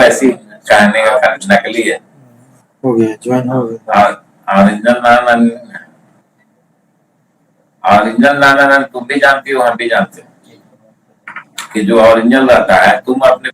ऐसी कहने का नकली है। हो गया, ज्वाइन हो गया। ओरिजिनल नाना तुम भी जानती हो, हम भी जानते हैं कि जो ओरिजिनल रहता है, तुम अपने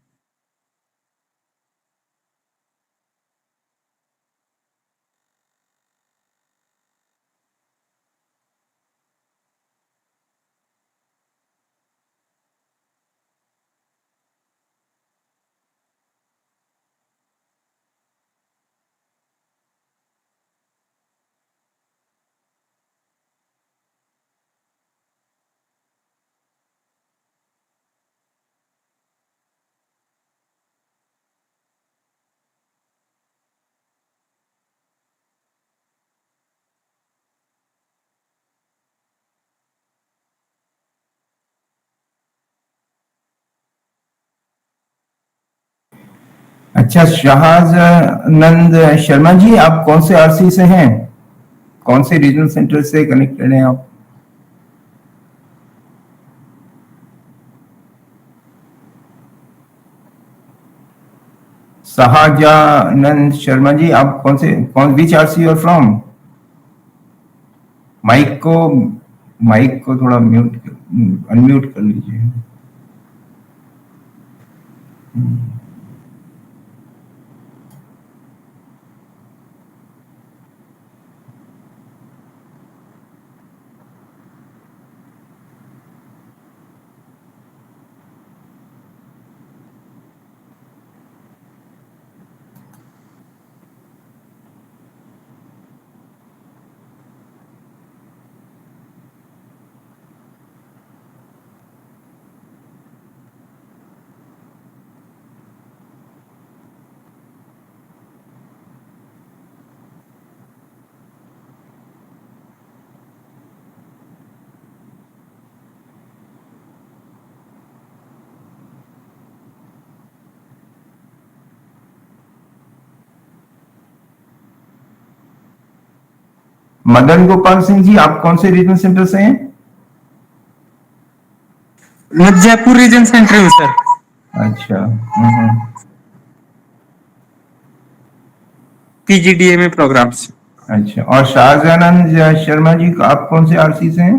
अच्छा, शाहजानंद शर्मा जी, आप कौन से आरसी से हैं? कौन से रीजनल सेंटर से कनेक्टेड हैं आप? शाहजानंद शर्मा जी, आप विच आरसी और फ्रॉम? माइक को थोड़ा अनम्यूट कर लीजिए। मदन गोपाल सिंह जी, आप कौन से रीजनल सेंटर से हैं? मैं जयपुर रीजन सेंटर हूँ सर। अच्छा। पीजीडीए में प्रोग्राम्स। अच्छा, और शाहजानंद शर्मा जी, आप कौन से आरसी से हैं?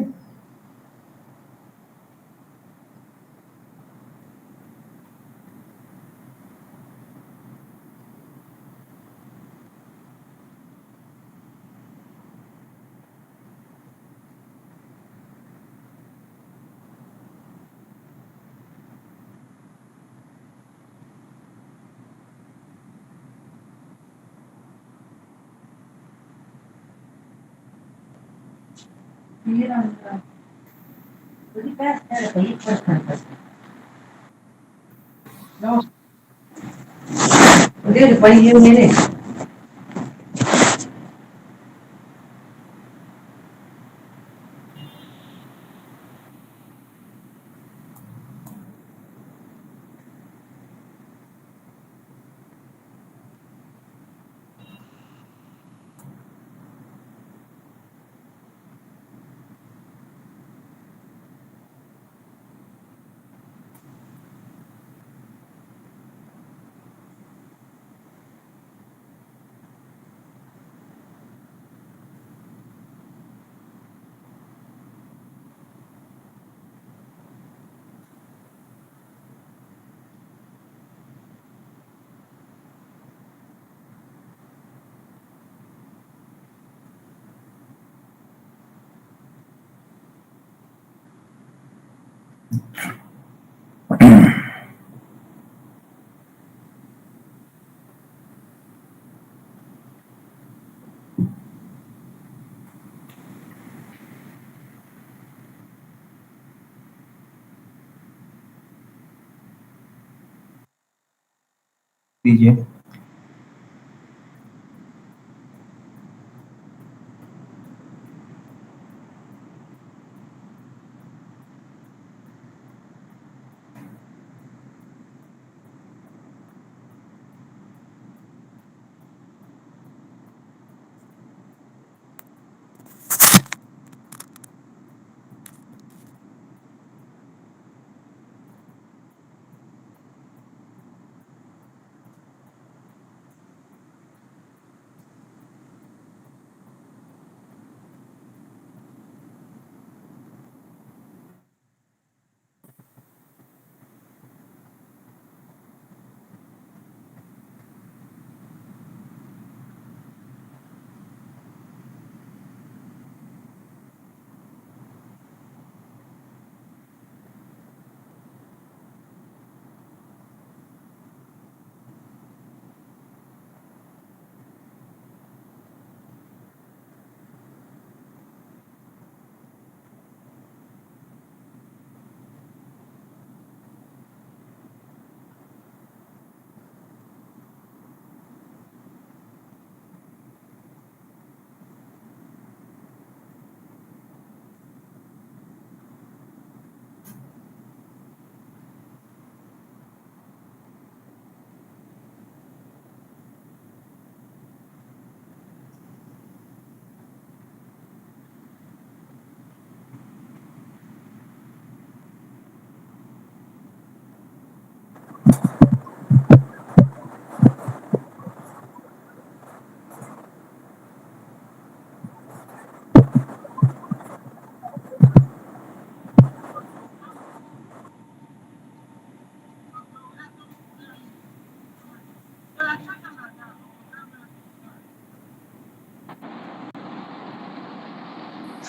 दीजिए।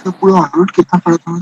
का पूरा ऑन रोड कितना पड़ा था?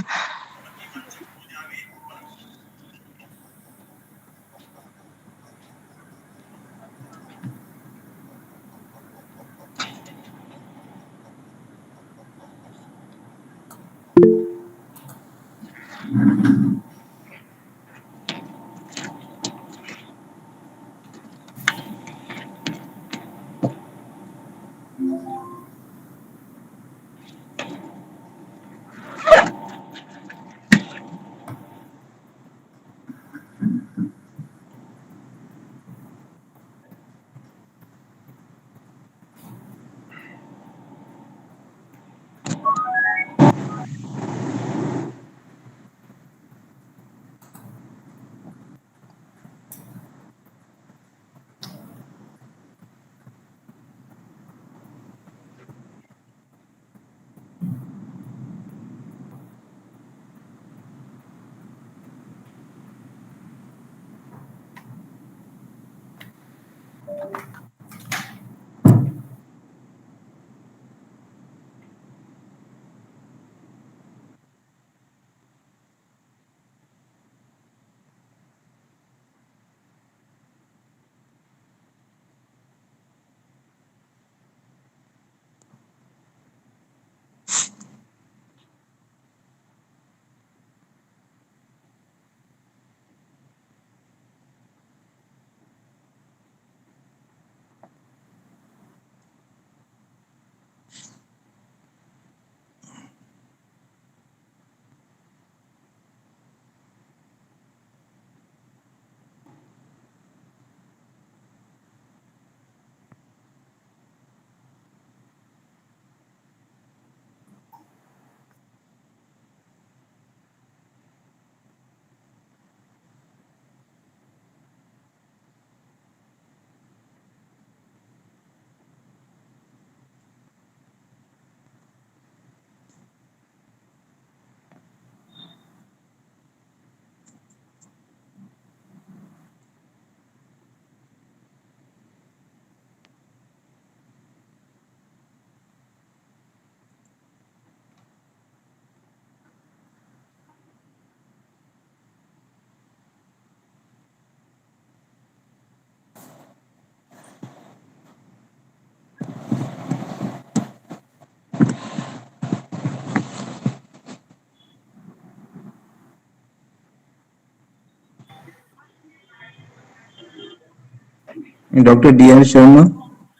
Dr. D.R. Sharma.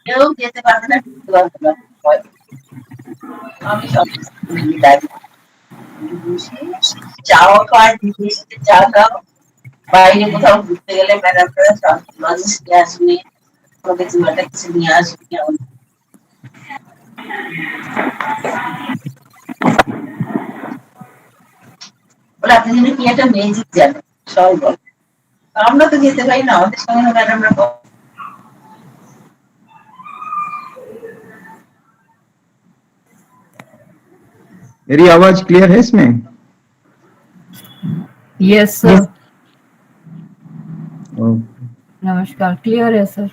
কেউ যেতে পারবে না, ঢুকতে পারবে না। আমি সব বসে চাও খায়, বিদেশে চা খাও, বাইরে কোথাও ঘুরতে গেলে ম্যাডামরা সব লজিস্টে আসবে, তোমাকে কিছু একটা কিছু নিয়ে আসবে। বলে আপনি যদি কি একটা ম্যাজিক জানেন, সবাই বলে। আমরা তো যেতে পারি না, আমাদের সঙ্গে ম্যাডামরা मेरी आवाज क्लियर है इसमें? Yes sir. ओके। नमस्कार, क्लियर है सर।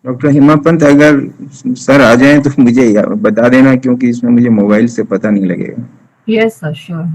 डॉक्टर हिमा पंत, अगर सर आ जाएं तो मुझे बता देना, क्योंकि इसमें मुझे मोबाइल से पता नहीं लगेगा। Yes sir, sure.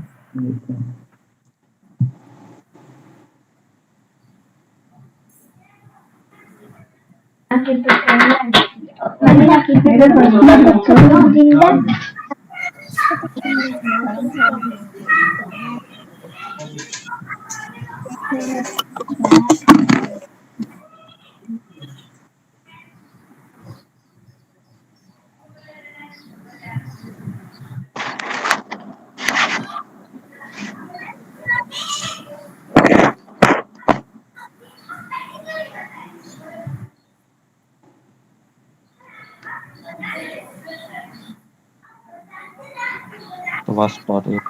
was spotted.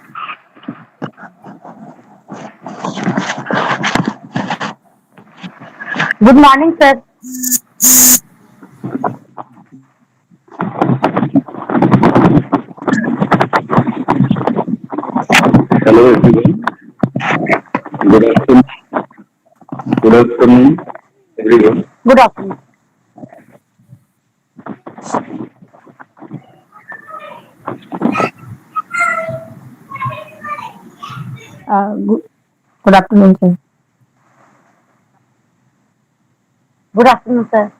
Good morning, sir. Hello everyone. Good afternoon. Good afternoon, everyone. Good afternoon. Good, good afternoon, sir. Good afternoon, sir.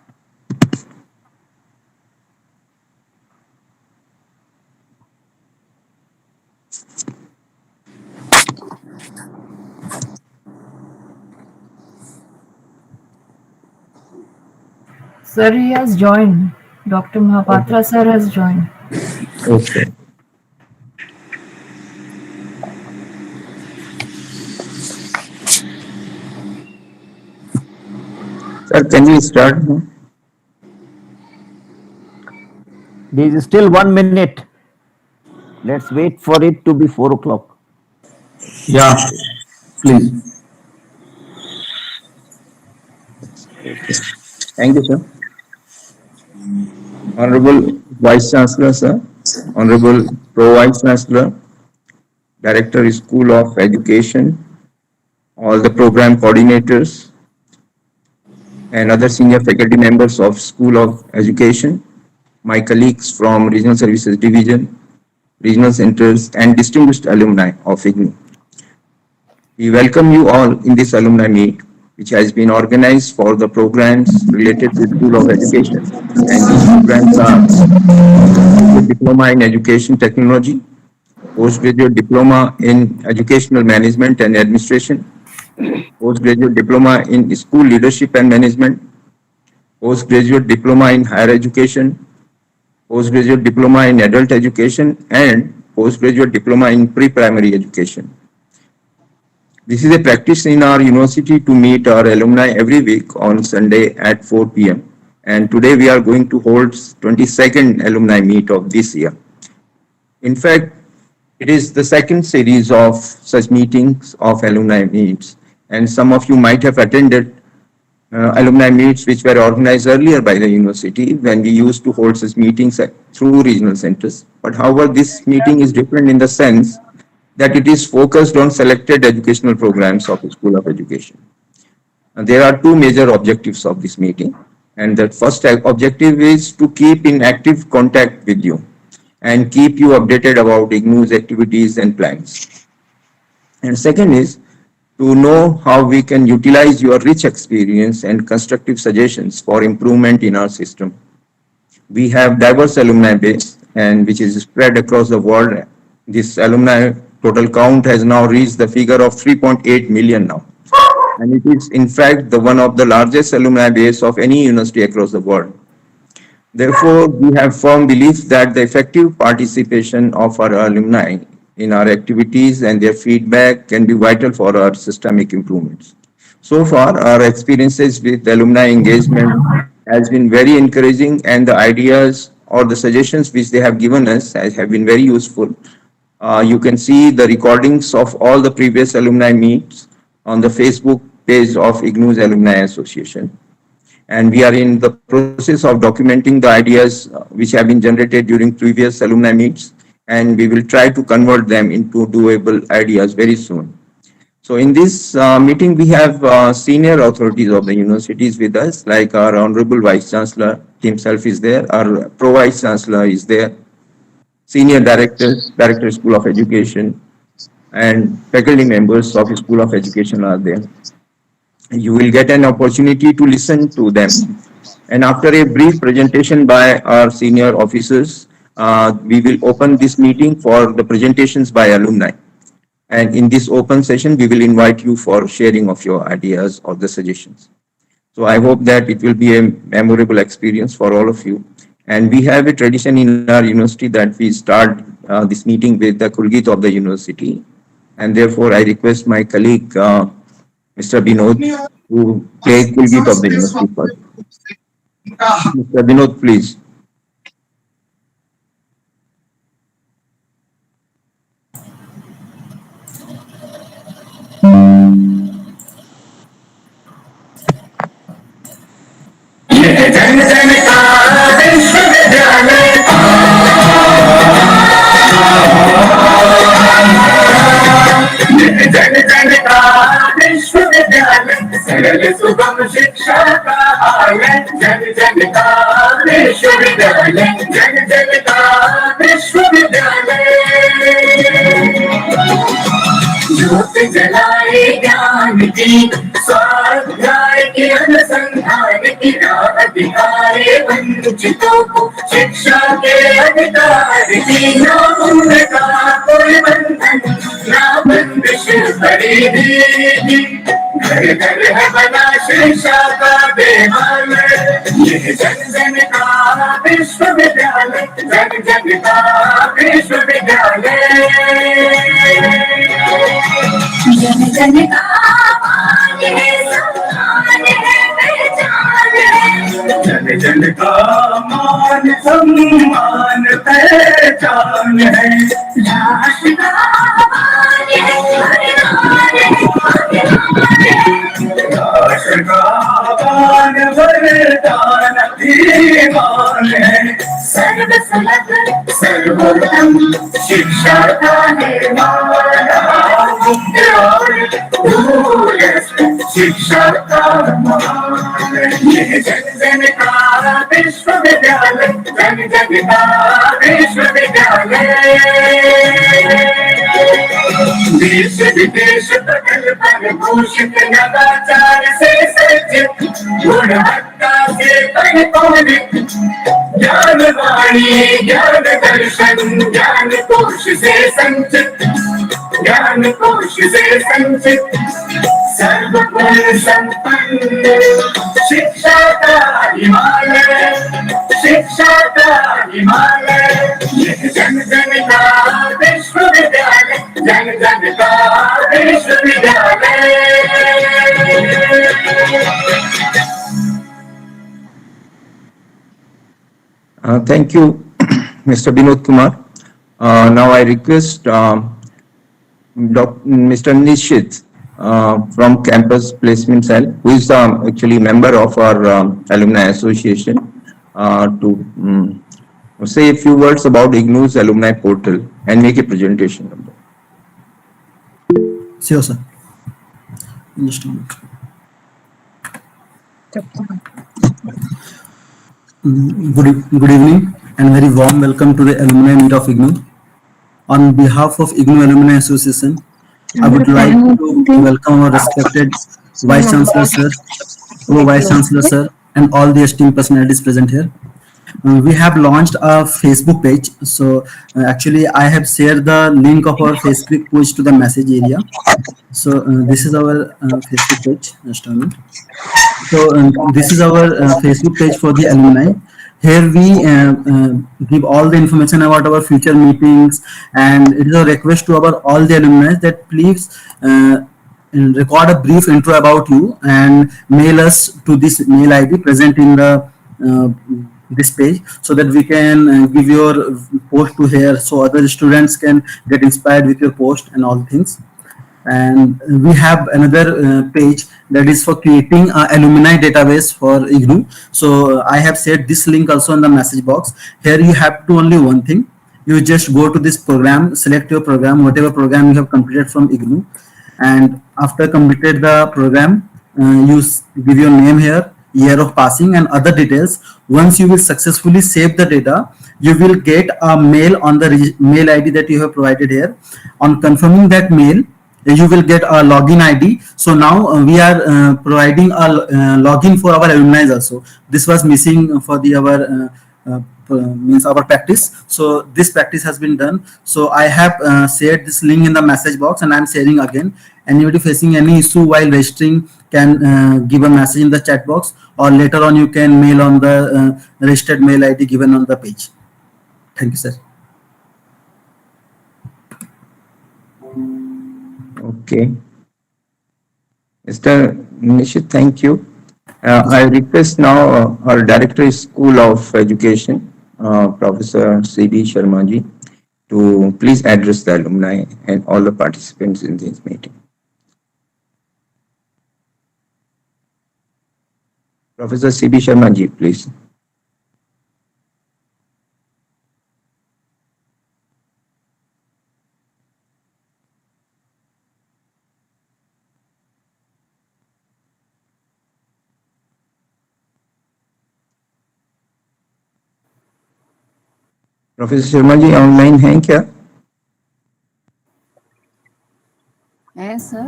Sir, he has joined. Dr. Mahapatra sir has joined. Okay. Sir, can we start now? There is still 1 minute. Let's wait for it to be 4 o'clock. Yeah, please. Okay. Thank you, sir. Honorable Vice Chancellor, sir. Honorable Pro Vice Chancellor, Director, School of Education, all the program coordinators, and other senior faculty members of School of Education, my colleagues from Regional Services Division, regional centers, and distinguished alumni of IGNOU. We welcome you all in this alumni meet, which has been organized for the programs related to School of Education. And these programs are Postgraduate Diploma in Education Technology, Postgraduate Diploma in Educational Management and Administration, Postgraduate Diploma in School Leadership and Management, Postgraduate Diploma in Higher Education, Postgraduate Diploma in Adult Education, and Postgraduate Diploma in Pre-Primary Education. This is a practice in our university to meet our alumni every week on Sunday at 4 p.m. And today we are going to hold 22nd alumni meet of this year. In fact, it is the second series of such meetings of alumni meets. And some of you might have attended alumni meets which were organized earlier by the university when we used to hold such meetings through regional centers. But however, this meeting is different in the sense that it is focused on selected educational programs of the School of Education. And there are two major objectives of this meeting. And the first objective is to keep in active contact with you and keep you updated about IGNOU's activities and plans. And second is to know how we can utilize your rich experience and constructive suggestions for improvement in our system. We have diverse alumni base and which is spread across the world. This alumni total count has now reached the figure of 3.8 million now. And it is in fact the one of the largest alumni base of any university across the world. Therefore, we have firm belief that the effective participation of our alumni in our activities and their feedback can be vital for our systemic improvements. So far, our experiences with alumni engagement has been very encouraging, and the ideas or the suggestions which they have given us have been very useful. You can see the recordings of all the previous alumni meets on the Facebook page of IGNOU's Alumni Association. And we are in the process of documenting the ideas which have been generated during previous alumni meets, and we will try to convert them into doable ideas very soon. So in this meeting, we have senior authorities of the universities with us, like our Honorable Vice Chancellor himself is there, our Pro Vice Chancellor is there, senior directors, Director School of Education, and faculty members of School of Education are there. You will get an opportunity to listen to them. And after a brief presentation by our senior officers, we will open this meeting for the presentations by alumni. And in this open session, we will invite you for sharing of your ideas or the suggestions. So I hope that it will be a memorable experience for all of you. And we have a tradition in our university that we start this meeting with the Kulgit of the university. And therefore, I request my colleague, Mr. Binod, to play Kulgit of the university first. Mr. Binod, please. जन जन का विश्वविद्यालय, सरल सुगम शिक्षा का आलय। जन जन का विश्वविद्यालय, जन जन का विश्वविद्यालय। ज्योत जलाए ज्ञान की, स्वाध्याय की अनुसंधान की, राह दिखाए वंचितों को शिक्षा के अधिकार की। ना उम्र का कोई बंधन, ना बंदिश परिधि, घर घर है बना शिक्षा का देवालय। यह जन जन का विश्वविद्यालय, जन जन का विश्वविद्यालय। जन जन का मान है, सम्मान है, पहचान है। जन जन का मान सम्मान पहचान है। राष्ट्र का मान है, बलिदान है, अभिमान है। राष्ट्र का मान बलिदान अभिमान है। सर्व सुलभ सर्वोत्तम शिक्षा का निर्माण, मुक्त और दूरस्थ शिक्षा का मान। यह जन जन का विश्वविद्यालय, जन जन का विश्वविद्यालय। देश विदेश पटल पर भूषित, नवाचार से सज्जित, गुणवत्ता से परिपूरित। ज्ञान वाणी ज्ञान दर्शन, ज्ञान कोश से संचित, ज्ञान कोश से संचित। सर्व गुण संपन्न शिक्षा का हिमालय, शिक्षा का हिमालय। यह जन जन का विश्वविद्यालय, जन जन का विश्वविद्यालय। Thank you, Mr. Binod Kumar. Now I request Mr. Nishit from Campus Placement Cell, who is actually member of our Alumni Association, to say a few words about IGNOU's Alumni Portal and make a presentation. Sure, sir. Just a minute. Good evening and very warm welcome to the alumni meet of IGNOU. On behalf of IGNOU Alumni Association, I would like to welcome our respected Vice Chancellor Sir, Vice Chancellor Sir, and all the esteemed personalities present here. We have launched a Facebook page. So actually I have shared the link of our Facebook page to the message area. So this is our Facebook page. Just a minute. So this is our Facebook page for the alumni. Here we give all the information about our future meetings, and it is a request to our all the alumni that please record a brief intro about you and mail us to this mail ID present in the this page, so that we can give your post to here, so other students can get inspired with your post and all things. And we have another page that is for creating an alumni database for IGNOU. So I have said this link also in the message box. Here you have to only one thing. You just go to this program, select your program, whatever program you have completed from IGNOU, and after completed the program, you give your name here, year of passing, and other details. Once you will successfully save the data, you will get a mail on the mail ID that you have provided here. On confirming that mail, you will get a login ID. So now we are providing a login for our alumni also. This was missing for the means our practice. So this practice has been done. So I have shared this link in the message box, and I am sharing again. Anybody facing any issue while registering can give a message in the chat box, or later on you can mail on the registered mail ID given on the page. Thank you, sir. Okay. Mr. Nishit, thank you. I request now our Director School of Education, Professor C.B. Sharma ji, to please address the alumni and all the participants in this meeting. Professor C.B. Sharma ji, please. Professor Sharma ji online हैं क्या? है sir,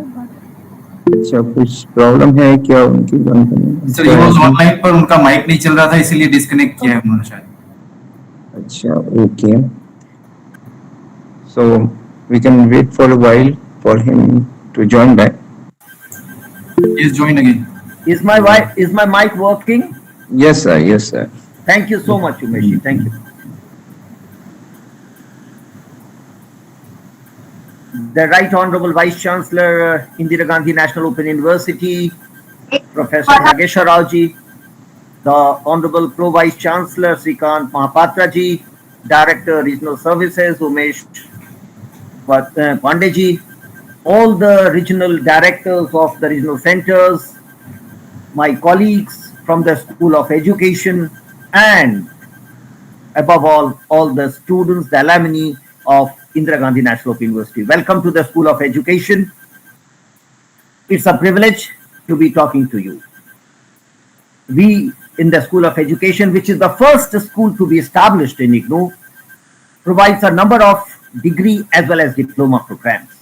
अच्छा, कुछ problem है क्या उनकी join करने में? सर ये वाज ऑनलाइन पर उनका माइक नहीं चल रहा था, इसीलिए डिस्कनेक्ट किया है उन्होंने शायद. अच्छा, okay. So we can wait for a while for him to join back. Please join again. Is my mic working? Yes, sir. Yes, sir. Thank you so much, Umeshi. Thank you. The Right Honorable Vice Chancellor, Indira Gandhi National Open University, Professor Nagesha Rao ji, the Honorable Pro Vice Chancellor Srikant Mahapatra ji, Director Regional Services Umesh Pandey ji, all the regional directors of the regional centers, my colleagues from the School of Education, and above all the students, the alumni of Indira Gandhi National Open University. Welcome to the School of Education. It's a privilege to be talking to you. We in the School of Education, which is the first school to be established in IGNOU, provides a number of degree as well as diploma programs.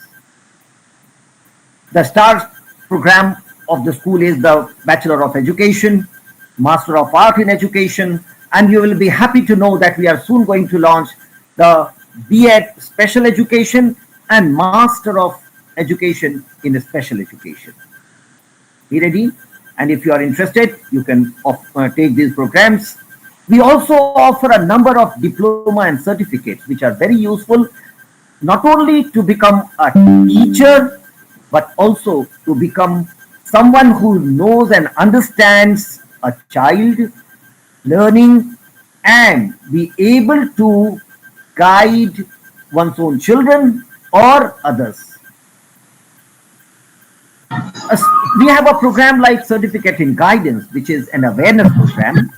The star program of the school is the Bachelor of Education, Master of Art in Education, and you will be happy to know that we are soon going to launch the B.Ed Special Education and Master of Education in Special Education. Be ready, and if you are interested, you can take these programs. We also offer a number of diploma and certificates which are very useful, not only to become a teacher, but also to become someone who knows and understands a child learning and be able to guide one's own children or others. We have a program like Certificate in Guidance, which is an awareness program,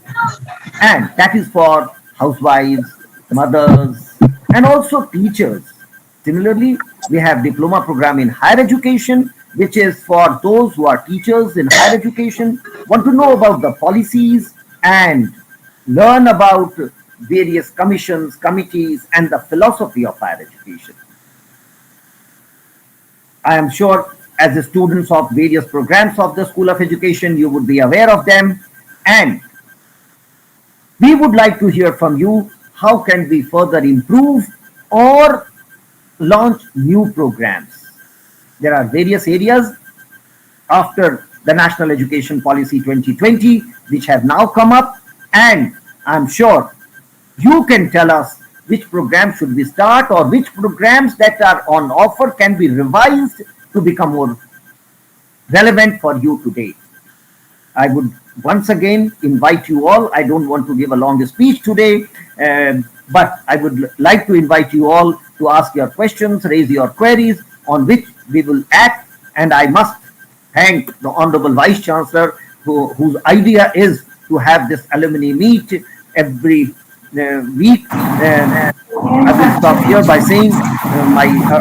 and that is for housewives, mothers, and also teachers. Similarly, we have diploma program in higher education, which is for those who are teachers in higher education, want to know about the policies and learn about various commissions, committees, and the philosophy of higher education. I am sure as the students of various programs of the School of Education, you would be aware of them, and we would like to hear from you how can we further improve or launch new programs. There are various areas after the National Education Policy 2020 which have now come up, and I'm sure you can tell us which program should we start or which programs that are on offer can be revised to become more relevant for you today. I would once again invite you all. I don't want to give a long speech today, but I would like to invite you all to ask your questions, raise your queries on which we will act. And I must thank the Honorable Vice Chancellor whose idea is to have this alumni meet every week. I will stop here by saying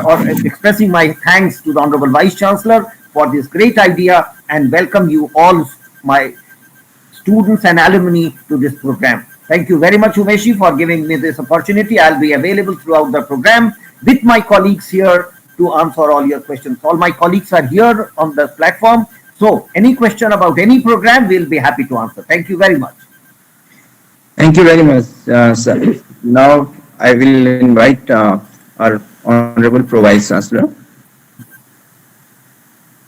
or expressing my thanks to the Honorable Vice Chancellor for this great idea, and welcome you all, my students and alumni, to this program. Thank you very much, Umeshi, for giving me this opportunity. I'll be available throughout the program with my colleagues here to answer all your questions. All my colleagues are here on the platform, so any question about any program, we'll be happy to answer. Thank you very much. Thank you very much, sir. Now I will invite our Honorable Pro Vice Chancellor,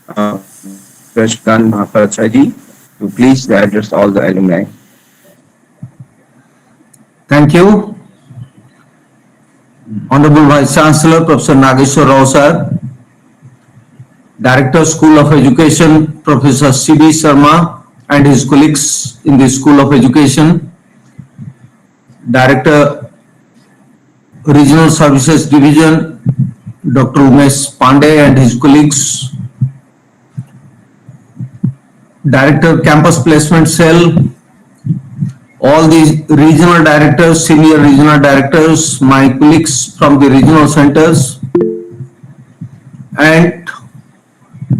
Srikant Mahapatra ji, to please address all the alumni. Thank you. Honorable Vice Chancellor, Professor Nagesha Rao sir, Director, School of Education, Professor C.B. Sharma and his colleagues in the School of Education, Director, Regional Services Division, Dr. Umesh Pandey and his colleagues, Director, Campus Placement Cell, all the regional directors, senior regional directors, my colleagues from the regional centers, and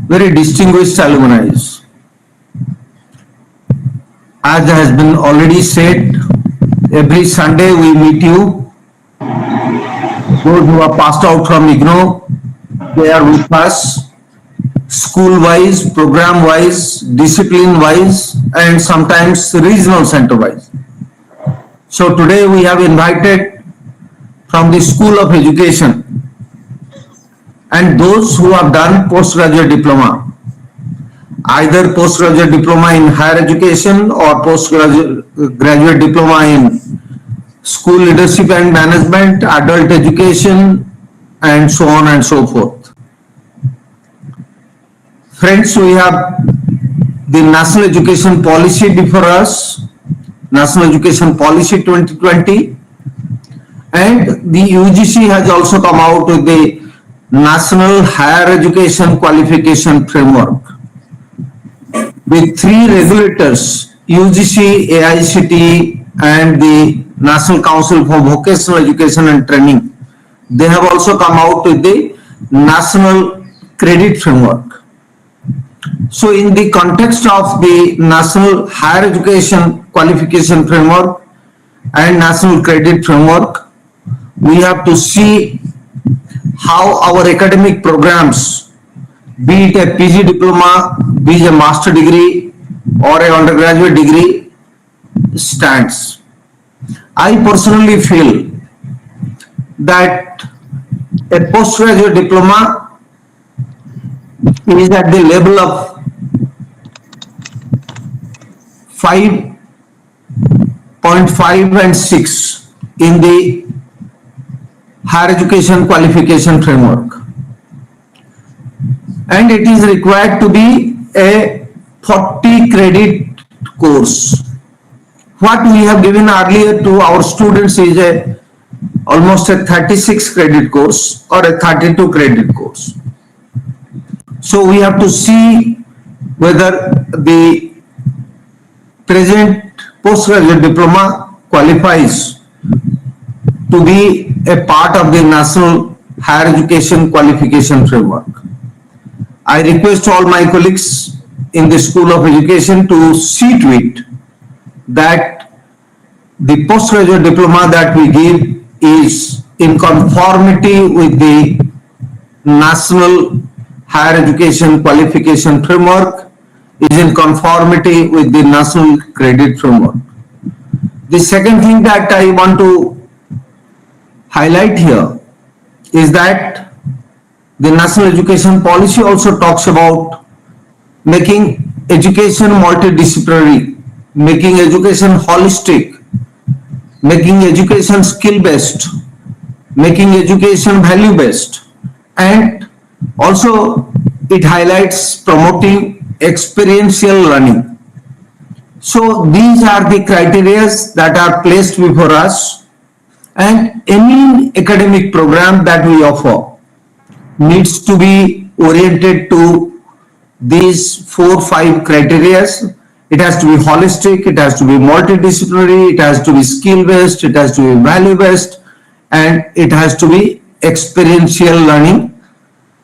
very distinguished alumni. As has been already said, every Sunday we meet you those who are passed out from IGNOU, they are with us, school-wise, program-wise, discipline-wise, and sometimes regional center-wise. So today we have invited from the School of Education and those who have done postgraduate diploma, either postgraduate diploma in higher education or postgraduate diploma in school leadership and management, adult education, and so on and so forth. Friends, we have the National Education Policy before us, National Education Policy 2020, and the UGC has also come out with the National Higher Education Qualification Framework with 3 regulators, UGC, AICTE, and the National Council for Vocational Education and Training. They have also come out with the National Credit Framework. So in the context of the National Higher Education Qualification Framework and National Credit Framework, we have to see how our academic programs, be it a PG diploma, be it a master degree or an undergraduate degree, stands. I personally feel that a postgraduate diploma is at the level of 5.5 and 6 in the Higher Education Qualification Framework, and it is required to be a 40 credit course. What we have given earlier to our students is almost a 36 credit course or a 32 credit course. So we have to see whether the present postgraduate diploma qualifies to be a part of the National Higher Education Qualification Framework. I request all my colleagues in the School of Education to see to it that the postgraduate diploma that we give is in conformity with the National Higher Education Qualification Framework, is in conformity with the National Credit Framework. The second thing that I want to highlight here is that the National Education Policy also talks about making education multidisciplinary, making education holistic, making education skill-based, making education value-based, and also it highlights promoting experiential learning. So these are the criteria that are placed before us, and any academic program that we offer needs to be oriented to these 4-5 criteria. It has to be holistic, it has to be multidisciplinary, it has to be skill-based, it has to be value-based, and it has to be experiential learning.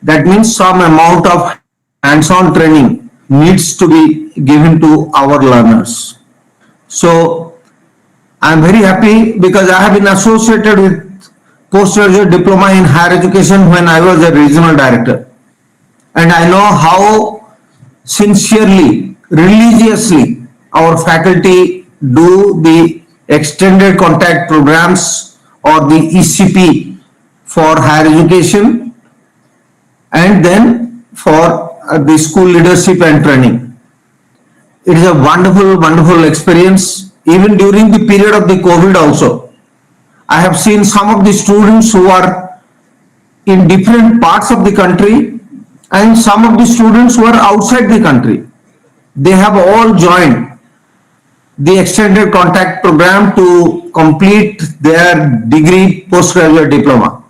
That means some amount of hands-on training needs to be given to our learners. So I am very happy because I have been associated with postgraduate diploma in higher education when I was a regional director, and I know how sincerely, religiously our faculty do the extended contact programs or the ECP for higher education and then for the school leadership and training. It is a wonderful, wonderful experience. Even during the period of the COVID also, I have seen some of the students who are in different parts of the country and some of the students who are outside the country. They have all joined the extended contact program to complete their degree postgraduate diploma.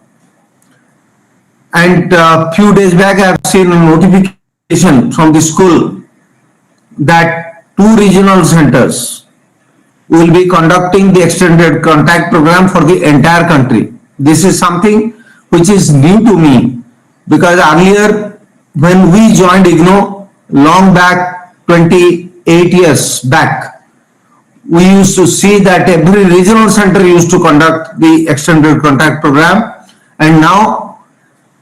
And a few days back I have seen a notification from the school that 2 regional centers will be conducting the extended contact program for the entire country. This is something which is new to me, because earlier when we joined IGNOU long back, 28 years back, we used to see that every regional center used to conduct the extended contact program, And now,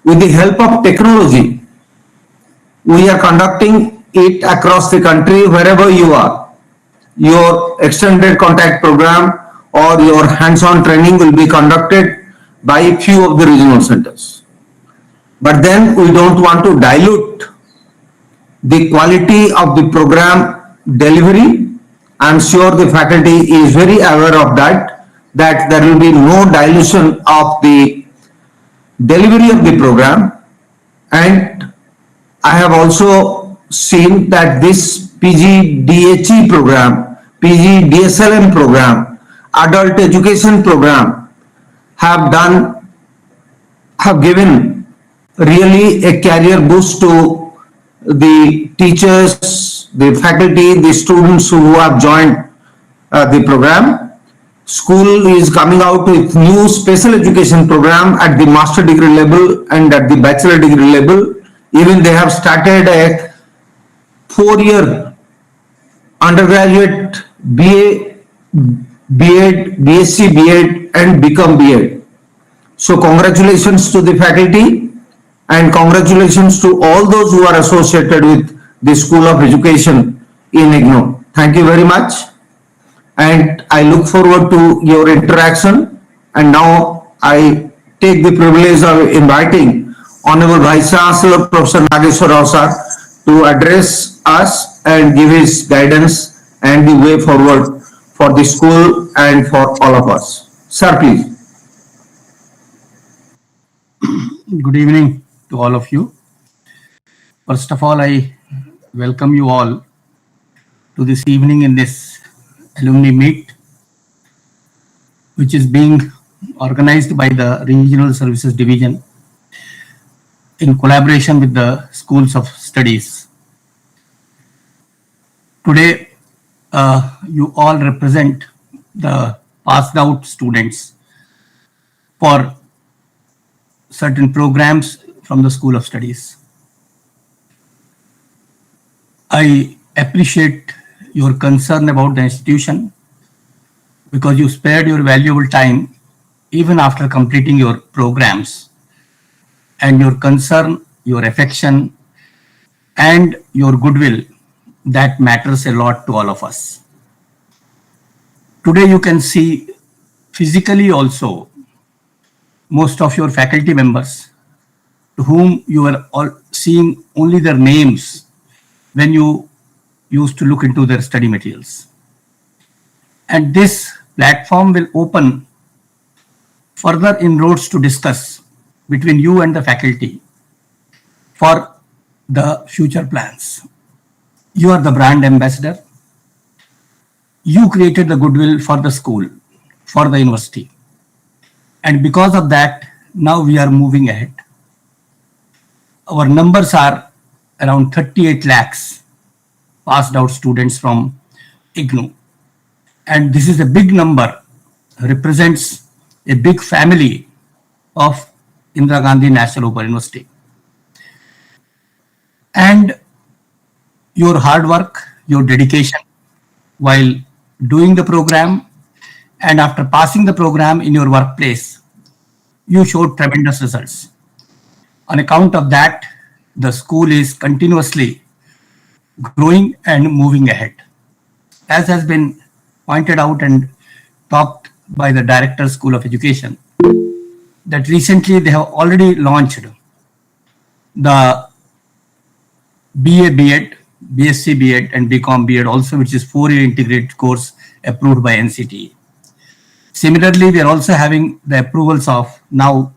with the help of technology, we are conducting it across the country wherever you are. Your extended contact program or your hands-on training will be conducted by a few of the regional centers. But then we don't want to dilute the quality of the program delivery. I'm sure the faculty is very aware of that there will be no dilution of the delivery of the program. And I have also seen that this PGDHE program, PGDSLM program, adult education program have given really a career boost to the teachers, the faculty, the students who have joined the program. School is coming out with new special education program at the master degree level and at the bachelor degree level. Even they have started a 4-year undergraduate BA, B.Ed, BSc, B.Ed and become B.Ed. So congratulations to the faculty and congratulations to all those who are associated with the School of Education in IGNOU. Thank you very much. And I look forward to your interaction. And now I take the privilege of inviting Honorable Vice Chancellor Professor Nageshwar Rao sir to address us and give his guidance and the way forward for the school and for all of us. Sir, please. Good evening to all of you. First of all, I welcome you all to this evening in this alumni meet, which is being organized by the Regional Services Division in collaboration with the Schools of Studies. Today, you all represent the passed out students for certain programs from the School of Studies. I appreciate your concern about the institution because you spared your valuable time even after completing your programs, and your concern, your affection and your goodwill, that matters a lot to all of us. Today you can see physically also most of your faculty members to whom you are all seeing only their names when you used to look into their study materials. And this platform will open further inroads to discuss between you and the faculty for the future plans. You are the brand ambassador. You created the goodwill for the school, for the university. And because of that, now we are moving ahead. Our numbers are around 38 lakhs passed out students from IGNOU. And this is a big number, represents a big family of Indira Gandhi National Open University. And your hard work, your dedication while doing the program and after passing the program in your workplace, you showed tremendous results. On account of that, the school is continuously growing and moving ahead. As has been pointed out and talked by the Director School of Education, that recently they have already launched the BA B.Ed, BSc B.Ed and BCom B.Ed also, which is 4-year integrated course approved by NCTE. Similarly, we are also having the approvals of now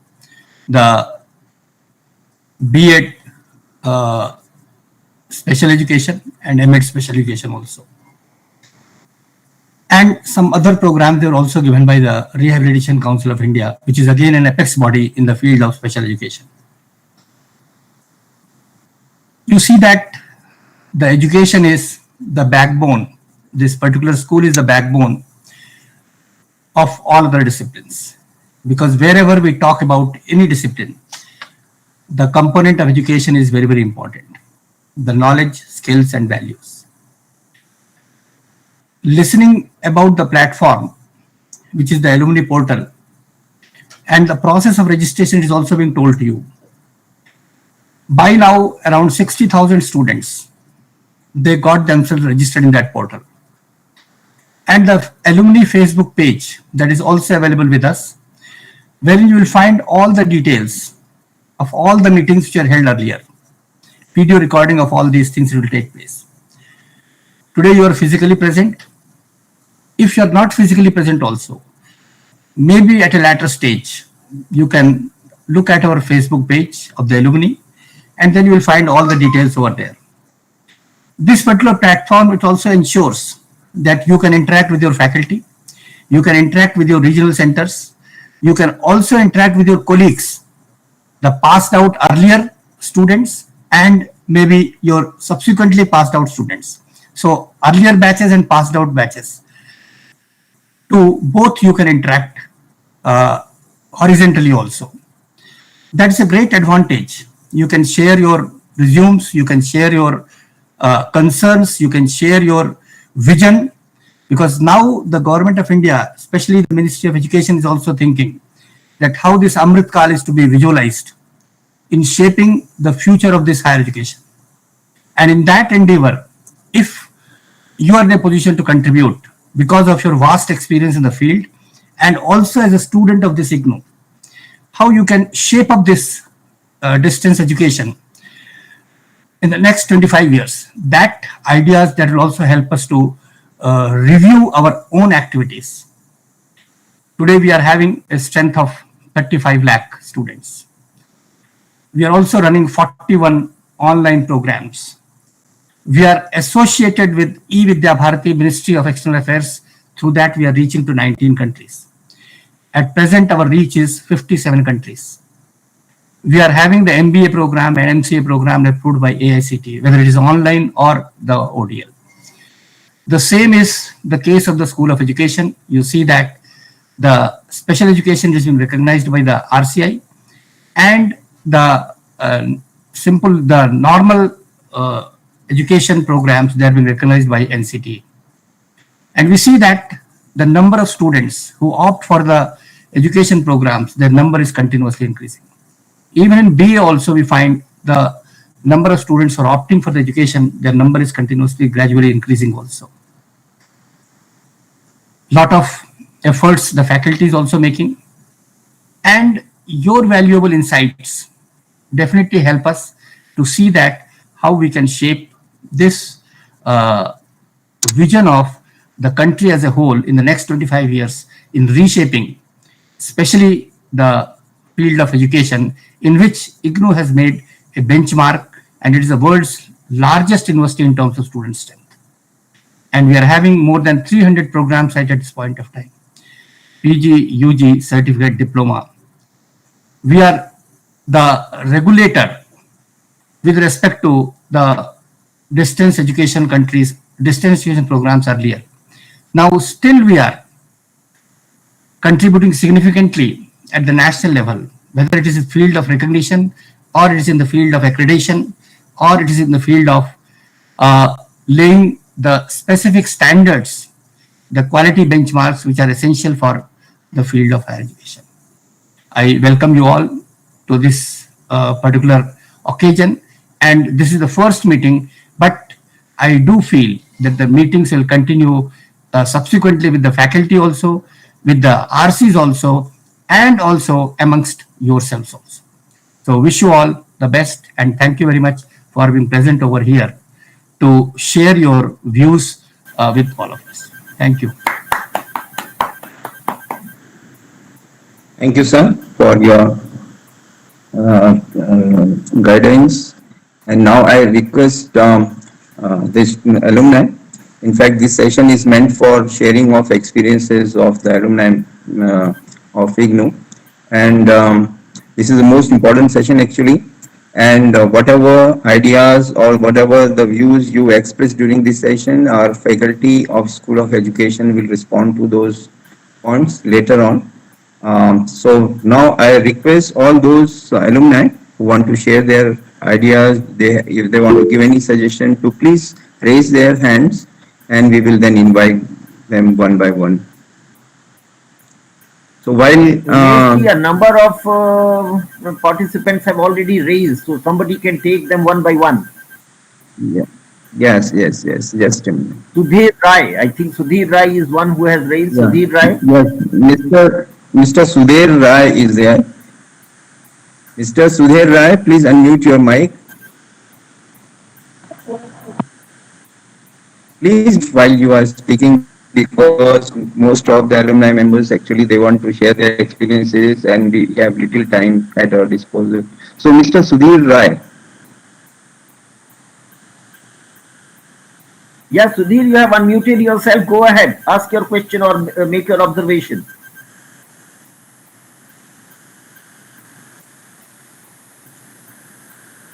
the B.Ed special education and M.Ed special education also. And some other programs they are also given by the Rehabilitation Council of India, which is again an apex body in the field of special education. You see that the education is the backbone. This particular school is the backbone of all other disciplines, because wherever we talk about any discipline, the component of education is very, very important. The knowledge, skills and values. Listening about the platform, which is the alumni portal, and the process of registration is also being told to you. By now, around 60,000 students, they got themselves registered in that portal. And the alumni Facebook page that is also available with us, wherein you will find all the details of all the meetings which are held earlier. Video recording of all these things will take place. Today you are physically present. If you are not physically present also, maybe at a later stage, you can look at our Facebook page of the alumni, and then you will find all the details over there. This particular platform, it also ensures that you can interact with your faculty, you can interact with your regional centers, you can also interact with your colleagues, the passed out earlier students and maybe your subsequently passed out students. So earlier batches and passed out batches. To both you can interact horizontally also. That's a great advantage. You can share your resumes, you can share your concerns, you can share your vision, because now the government of India, especially the Ministry of Education, is also thinking that how this Amrit Kal is to be visualized in shaping the future of this higher education. And in that endeavor, if you are in a position to contribute because of your vast experience in the field and also as a student of this IGNOU, how you can shape up this distance education in the next 25 years, that ideas that will also help us to review our own activities. Today we are having a strength of 35 lakh students. We are also running 41 online programs. We are associated with E-Vidya Bharati, Ministry of External Affairs. Through that we are reaching to 19 countries. At present our reach is 57 countries. We are having the MBA program and MCA program approved by AICTE, whether it is online or the ODL. The same is the case of the School of Education. You see that the special education is being recognized by the RCI, and the normal education programs, they are being recognized by NCTE. And we see that the number of students who opt for the education programs, their number is continuously increasing. Even in BA also we find the number of students who are opting for the education, their number is continuously gradually increasing also. Lot of efforts the faculty is also making, and your valuable insights definitely help us to see that how we can shape this vision of the country as a whole in the next 25 years in reshaping, especially the field of education, in which IGNOU has made a benchmark, and it is the world's largest university in terms of student strength. And we are having more than 300 programs at this point of time. PG, UG, certificate, diploma. We are the regulator with respect to the distance education countries, distance education programs earlier. Now still we are contributing significantly at the national level, whether it is in the field of recognition, or it is in the field of accreditation, or it is in the field of laying the specific standards, the quality benchmarks which are essential for the field of higher education. I welcome you all to this particular occasion, and this is the first meeting, but I do feel that the meetings will continue subsequently with the faculty also, with the RCs also, and also amongst yourselves also. So wish you all the best, and thank you very much for being present over here to share your views with all of us. Thank you. Thank you, sir, for your guidance. And now I request this alumni. In fact, this session is meant for sharing of experiences of the alumni of IGNOU. And this is the most important session actually. And whatever ideas or whatever the views you express during this session, our faculty of School of Education will respond to those points later on. So now I request all those alumni who want to share their ideas, if they want to give any suggestion, to please raise their hands, and we will then invite them one by one. So while Maybe a number of participants have already raised, so somebody can take them one by one. yeah, yes, just a minute. Sudhir Rai, I think Sudhir Rai is one who has raised. Yeah, Sudhir Rai. yes, Mr. Sudhir Rai is there. Mr. Sudhir Rai, please unmute your mic. Please, while you are speaking, because most of the alumni members actually they want to share their experiences and we have little time at our disposal. So, Mr. Sudhir Rai. Yes, Sudhir, you have unmuted yourself. Go ahead, ask your question or make your observation.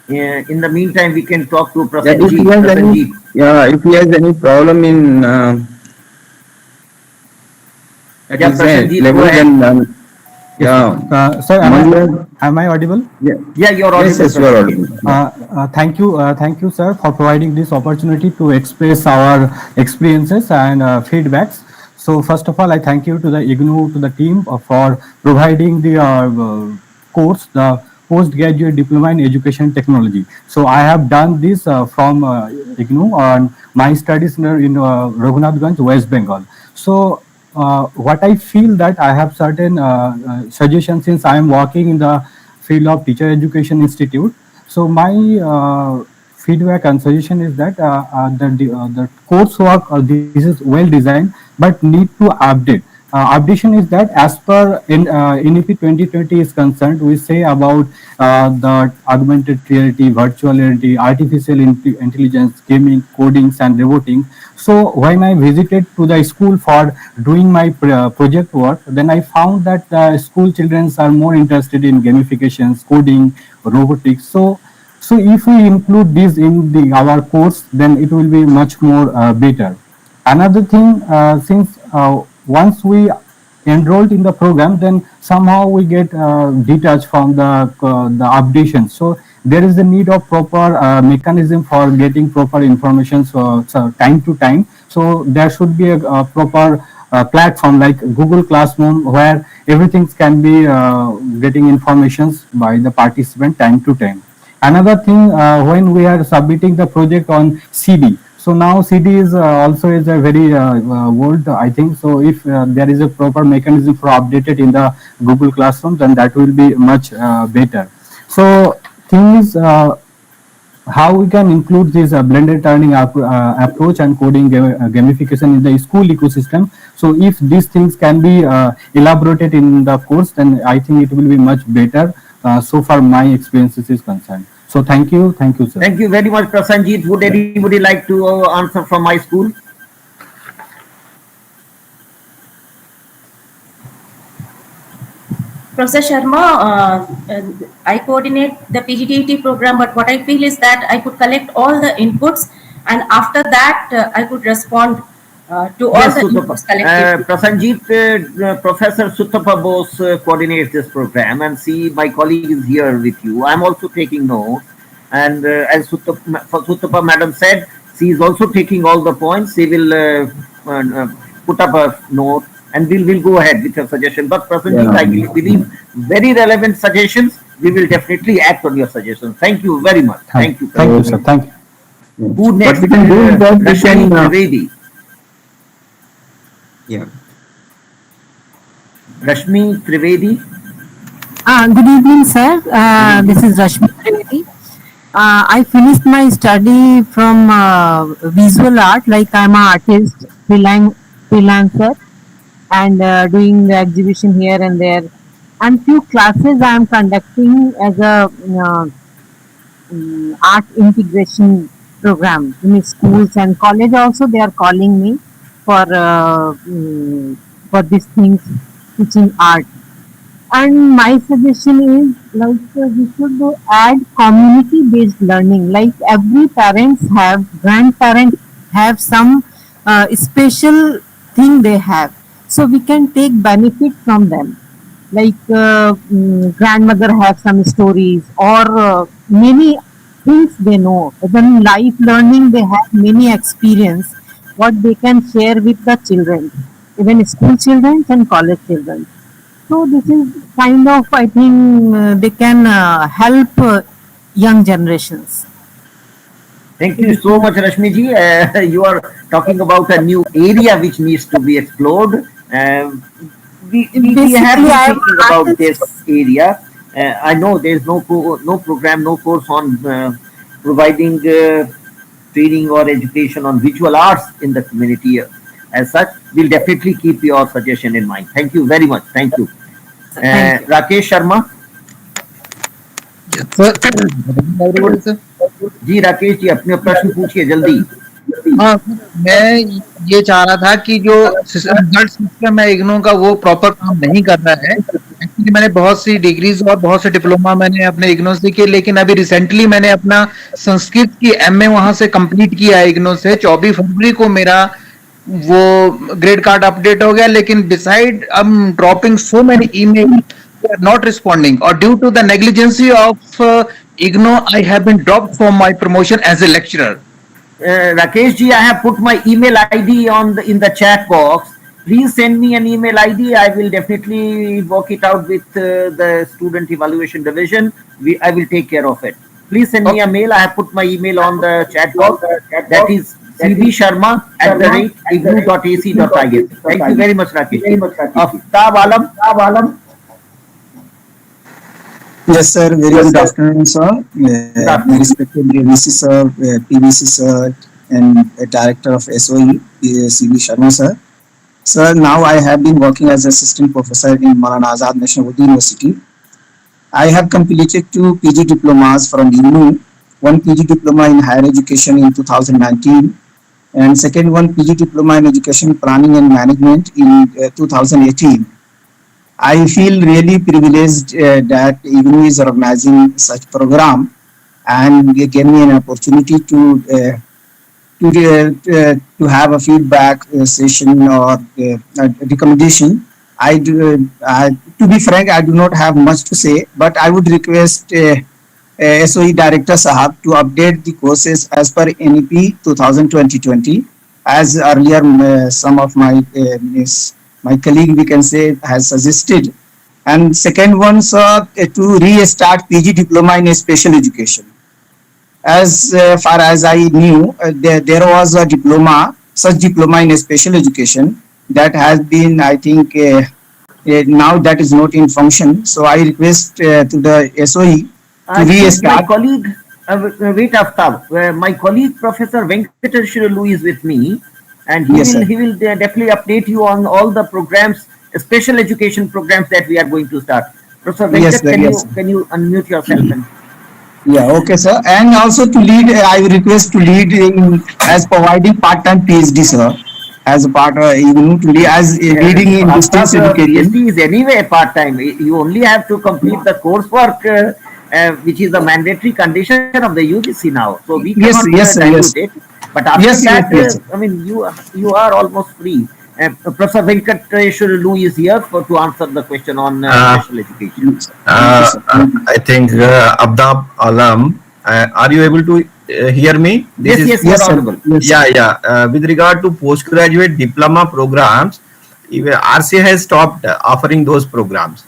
In the meantime, we can talk to Prasanjit. If he has any problem in at his level, then sir, am I audible? Yeah, you're audible. Yes, you are audible. Thank you, sir, for providing this opportunity to express our experiences and feedbacks. So, first of all, I thank you to the IGNOU, to the team for providing the course, the postgraduate diploma in education technology. So, I have done this from IGNOU on my studies in Raghunathganj, West Bengal. So, what I feel that I have certain suggestions since I am working in the field of teacher education institute. So my feedback and suggestion is that the coursework this is well designed but need to update. Updation is that as per NEP 2020 is concerned, we say about the augmented reality, virtual reality, artificial intelligence, gaming, codings and roboting. So when I visited to the school for doing my project work, then I found that the school children are more interested in gamifications, coding, robotics. So if we include this in our course, then it will be much more better. Another thing, since once we enrolled in the program, then somehow we get detached from the updation. So there is a need of proper mechanism for getting proper information so time to time. So there should be a proper platform like Google Classroom where everything can be getting informations by the participant time to time. Another thing, when we are submitting the project on CD, so now CD is also is a very old, I think. So if there is a proper mechanism for updated in the Google Classroom, then that will be much better. So thing is how we can include this blended learning approach and coding gamification in the school ecosystem. So if these things can be elaborated in the course, then I think it will be much better. So far my experiences is concerned. So thank you, sir. Thank you very much, Prasanjit. Would anybody like to answer from my school? Professor Sharma, I coordinate the PGDT program, but what I feel is that I could collect all the inputs and after that I could respond to all the inputs collected. Prasanjit, Professor Suttapa Bose coordinates this program, and see my colleague is here with you. I'm also taking notes, and as Suttapa Madam said, she is also taking all the points. She will put up a note and we'll go ahead with your suggestion. But Prasanjit, I believe very relevant suggestions. We will definitely act on your suggestions. Thank you very much. Thank you. Thank you, sir. Thank you. Who next? What we can do is that we can, Trivedi. Yeah. Rashmi Trivedi. Good evening, sir. This is Rashmi Trivedi. I finished my study from visual art, like I'm an artist, freelancer, and doing the exhibition here and there. And few classes I am conducting as a art integration program in schools and college. Also, they are calling me for these things, teaching art. And my suggestion is like we should add community-based learning. Like every grandparents have some special thing they have, so we can take benefit from them. Like grandmother have some stories or many things they know. Even life learning, they have many experience what they can share with the children, even school children and college children. So this is kind of, I think, they can help young generations. Thank you so much, Rashmi ji. You are talking about a new area which needs to be explored. We have been thinking about this area. I know there is no program, no course on providing training or education on visual arts in the community. As such, we'll definitely keep your suggestion in mind. Thank you very much. Thank you. Rakesh Sharma. जी राकेश जी अपने प्रश्न पूछिए जल्दी। हाँ, मैं ये चाह रहा था कि जो रिजल्ट सिस्टम है इग्नू का वो प्रॉपर काम नहीं कर रहा है। एक्चुअली मैंने बहुत सी डिग्रीज और बहुत से डिप्लोमा मैंने अपने इग्नू से किए, लेकिन अभी रिसेंटली मैंने अपना संस्कृत की एमए वहां से कंप्लीट किया है इग्नू से। 24 फरवरी को मेरा वो ग्रेड कार्ड अपडेट हो गया, लेकिन beside I am dropping so many email not responding, or due to the negligency of IGNOU, I have been dropped from my promotion as a lecturer. Rakesh ji, I have put my email ID in the chat box. Please send me an email ID. I will definitely work it out with the student evaluation division. I will take care of it. Please send me a mail. I have put my email on the chat box. That is cvsharma@ignou.ac.in. Thank you very much, Rakesh. Aftab Alam. Yes, sir. Very good afternoon, sir. My respected VC sir, PVC sir, and Director of SOE, CV Sharma sir. Sir, now I have been working as assistant professor in Maulana Azad National Urdu University. I have completed 2 PG diplomas from IGNOU, 1 PG diploma in higher education in 2019, and second one PG diploma in education planning and management in 2018. I feel really privileged that IGNOU is organizing such program and gave me an opportunity to have a feedback session or recommendation. To be frank, I do not have much to say, but I would request SOE Director Sahab to update the courses as per NEP 2020, as earlier some of my colleague, we can say, has suggested. And second one, sir, to restart PG diploma in special education. As far as I knew, there was a such diploma in special education that has been, I think, now that is not in function. So I request to the SOE to restart. My colleague, wait, Aftab, my colleague Professor Venkateshwara is with me. And he will definitely update you on all the programs, special education programs that we are going to start. Professor Venkat, can you unmute yourself? Yeah, okay, sir. And also to lead, I request to lead as providing part-time PhD, sir, as a part of IGNOU, to lead as leading in distance education. PhD is anyway part-time. You only have to complete the coursework, which is a mandatory condition of the UGC now. So we cannot dilute it. But after that, I mean, you are almost free. Professor Venkateshwara is here to answer the question on special education. I think Abdab Alam, are you able to hear me? Yes, audible. With regard to postgraduate diploma programs, RC has stopped offering those programs.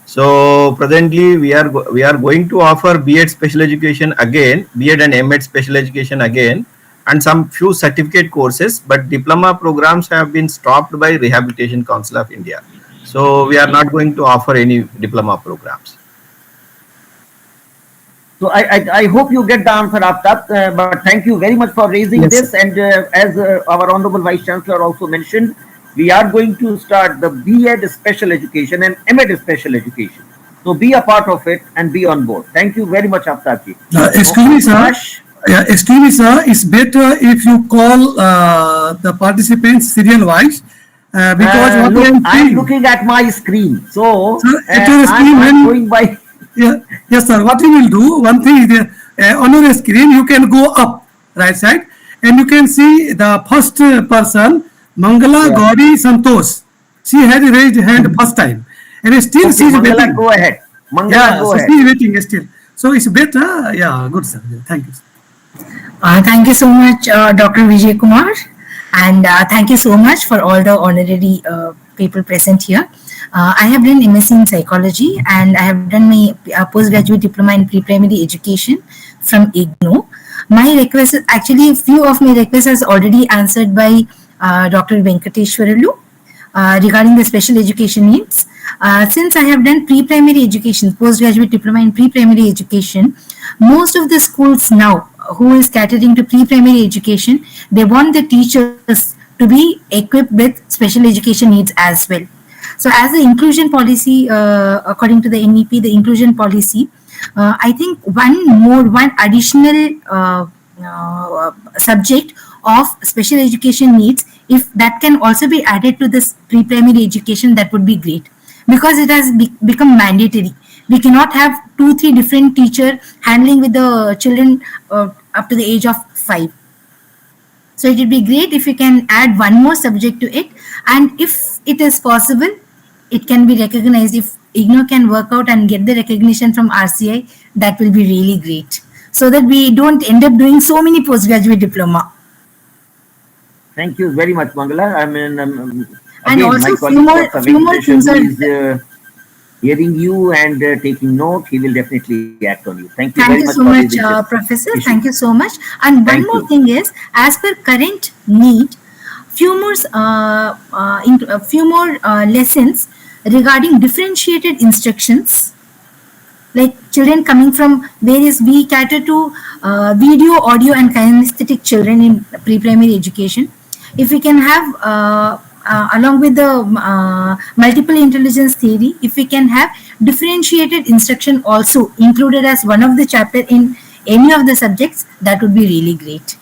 So presently we are going to offer B.Ed special education again, B.Ed and M.Ed special education again, and some few certificate courses, but diploma programs have been stopped by Rehabilitation Council of India. So we are not going to offer any diploma programs. So I hope you get the answer of that, but thank you very much for raising this. And as our Honorable Vice Chancellor also mentioned, we are going to start the B.Ed special education and M.Ed special education. So be a part of it and be on board. Thank you very much, Aftab ji. Excuse me, sir. Yeah, excuse me, sir. It's better if you call the participants serial wise, because I'm looking at my screen. So at your screen, I'm going by. Yes, sir. What you will do? One thing is on your screen you can go up right side and you can see the first person, Mangala Gauri Santosh. She had raised hand first time, and still she is waiting. Go ahead. Mangala, go ahead. She is waiting still. So it's better. Yeah, good, sir. Thank you, sir. Thank you so much, Dr. Vijay Kumar, and thank you so much for all the honorary people present here. I have done MSc in psychology and I have done my postgraduate diploma in pre-primary education from IGNOU. My request, actually, few of my requests is already answered by Dr. Venkateshwaralu regarding the special education needs. Since I have done pre-primary education, postgraduate diploma in pre-primary education, most of the schools now who is catering to pre-primary education, they want the teachers to be equipped with special education needs as well. So as the inclusion policy, according to the NEP, the inclusion policy, I think one additional subject of special education needs, if that can also be added to this pre-primary education, that would be great, because it has become mandatory. We cannot have 2-3 different teacher handling with the children up to the age of 5. So it would be great if you can add one more subject to it, and if it is possible, it can be recognized. If IGNOU can work out and get the recognition from RCI, that will be really great, so that we don't end up doing so many postgraduate diploma. Thank you very much, Mangala. I mean, And again, also my few colleague Dr. more things Venkateshwar are. is hearing you and taking note. He will definitely act on you. Thank you Thank very you much so for much, this issue. Professor. Thank you so much. And one Thank more you. thing is, as per current need, few more lessons regarding differentiated instructions, like children coming from various. We cater to video, audio, and kinesthetic children in pre-primary education. If we can have along with the multiple intelligence theory, if we can have differentiated instruction also included as one of the chapter in any of the subjects, that would be really great.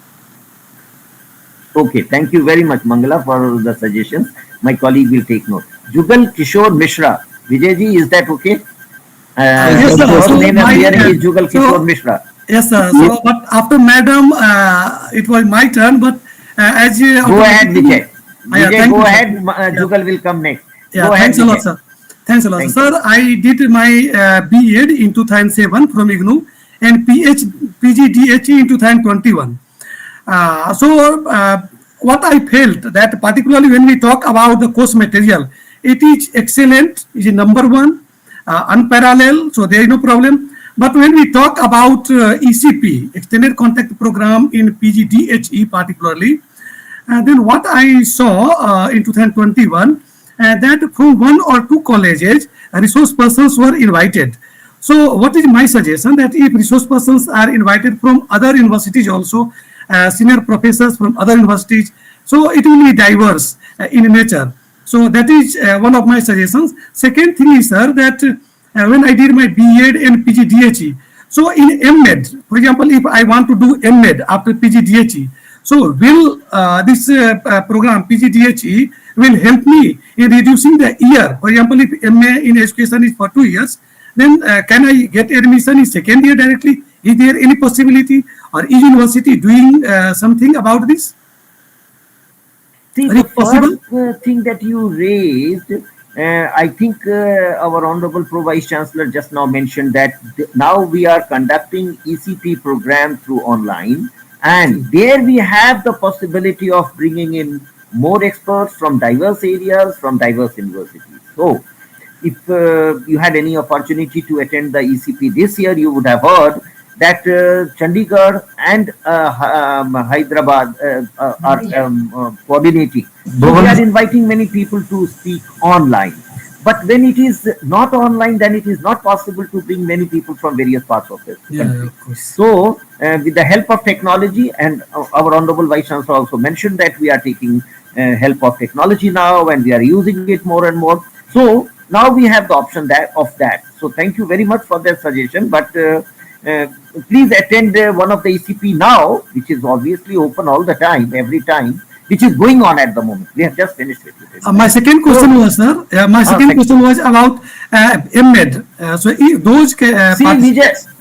Okay, thank you very much, Mangala, for the suggestions. My colleague will take note. Jugal Kishore Mishra. Vijayji, is that okay? Yes, sir. First So name I'm my, hearing is Jugal Kishore Mishra. Yes, sir. So, but after madam, it was my turn. But as you Go ahead, Vijay. Yeah, Vijay, thank go you, sir. ahead. Jugal will come next. Yeah, Go ahead, thanks a lot, Vijay. sir. Thanks a lot, Thank sir. I did my B.Ed in 2007 from IGNOU and PGDHE in 2021. What I felt that particularly when we talk about the course material, it is excellent, it is number one, unparalleled, so there is no problem. But when we talk about ECP, Extended Contact Program in PGDHE particularly, then what I saw in 2021, that from 1 or 2 colleges, resource persons were invited. So what is my suggestion, that if resource persons are invited from other universities also, senior professors from other universities, so it will be diverse in nature. So that is one of my suggestions. Second thing is, sir, that when I did my B.Ed and PGDHE, so in MEd, for example, if I want to do MEd after PGDHE, so will this program PGDHE will help me in reducing the year. For example, if MA in education is for 2 years, then can I get admission in second year directly? Is there any possibility, or is university doing something about this? See, the first thing that you raised, I think our Honorable Pro Vice Chancellor just now mentioned that now we are conducting ECP program through online, and there we have the possibility of bringing in more experts from diverse areas, from diverse universities. So, if you had any opportunity to attend the ECP this year, you would have heard that Chandigarh and Hyderabad are coordinating. So we are inviting many people to speak online. But when it is not online, then it is not possible to bring many people from various parts of the country. Of course. So, with the help of technology, and our Honorable Vice Chancellor also mentioned that we are taking help of technology now, and we are using it more and more. So, now we have the option of that. So, thank you very much for that suggestion. But please attend one of the ECP now, which is obviously open all the time, every time, which is going on at the moment. We have just finished it. My second question was, sir, question was about MEd. So if those see,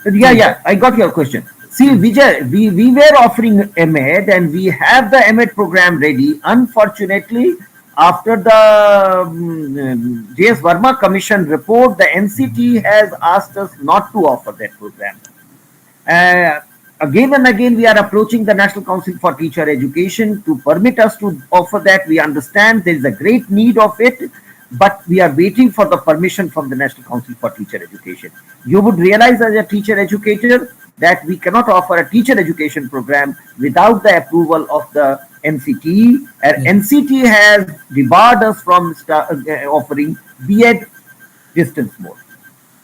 Vijay, I got your question. See, Vijay, we were offering MEd, and we have the MEd program ready. Unfortunately, after the J.S. Verma Commission report, the NCT has asked us not to offer that program. Again and again, we are approaching the National Council for Teacher Education to permit us to offer that. We understand there is a great need of it, but we are waiting for the permission from the National Council for Teacher Education. You would realize as a teacher educator that we cannot offer a teacher education program without the approval of the NCT, and NCT has debarred us from offering B.Ed distance mode.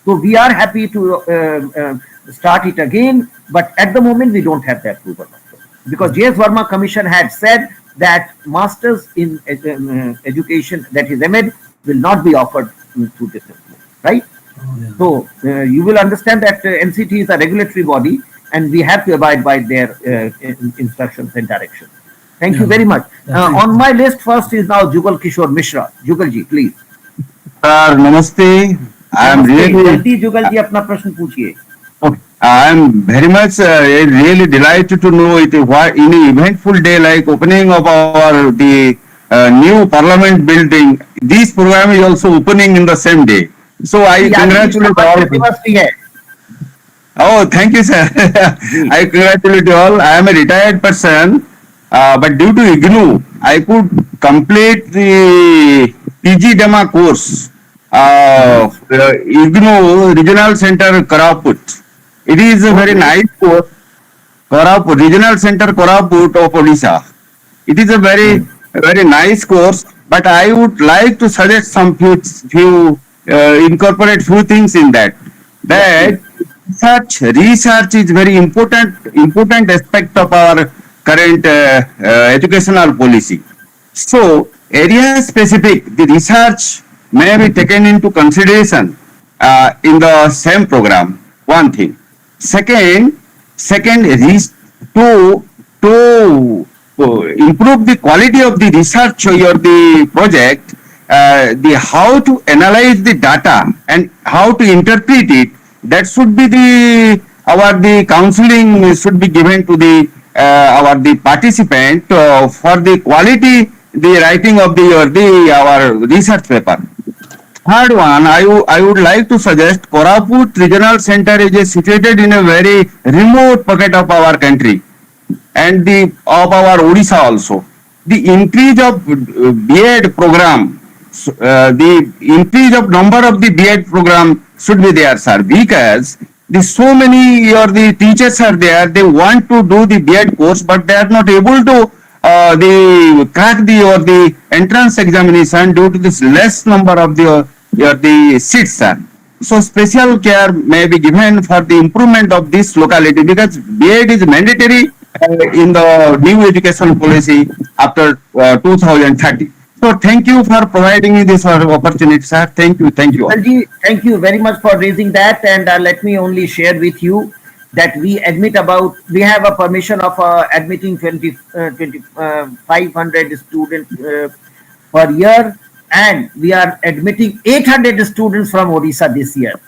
So we are happy to start it again, but at the moment we don't have the approval of it. Because J.S. Verma Commission had said that Masters in Education, that is M.Ed, will not be offered through distance mode, right? So you will understand that NCT is a regulatory body and we have to abide by their instructions and directions. Thank you very much. On my list first is now Jugal Kishore Mishra. Jugal ji, please. Sir, namaste. I am really. जल्दी जुगल जी अपना प्रश्न पूछिए. I am very much really delighted to know it. Why in an eventful day like opening of the new Parliament building, this program is also opening in the same day. So I congratulate all. Oh, thank you, sir. I congratulate you all. I am a retired person, but due to IGNOU, I could complete the PG Dema course. IGNOU Regional Center Koraput. It is a very nice course. Koraput, Regional Center Koraput of Odisha. It is a very nice course, but I would like to suggest some few incorporate few things in that. That research is very important aspect of our current educational policy. So area specific, the research may be taken into consideration in the same program. One thing. Second, to improve the quality of the research or the project, the how to analyze the data and how to interpret it, that should be the counseling should be given to the participant for the quality the writing of our research paper. Third one, I would like to suggest Koraput Regional Center is situated in a very remote pocket of our country and of our Odisha also. The increase of B.Ed program, the increase of number of the B.Ed program should be there, sir, because so many the teachers are there, they want to do the B.Ed course, but they are not able to crack the entrance examination due to this less number of the seats, sir. So special care may be given for the improvement of this locality because B.Ed is mandatory in the new education policy after 2030. So thank you for providing me this opportunity, sir. Thank you. Thank you very much for raising that. And let me only share with you that we have a permission of admitting 2,500 students per year, and we are admitting 800 students from Odisha this year.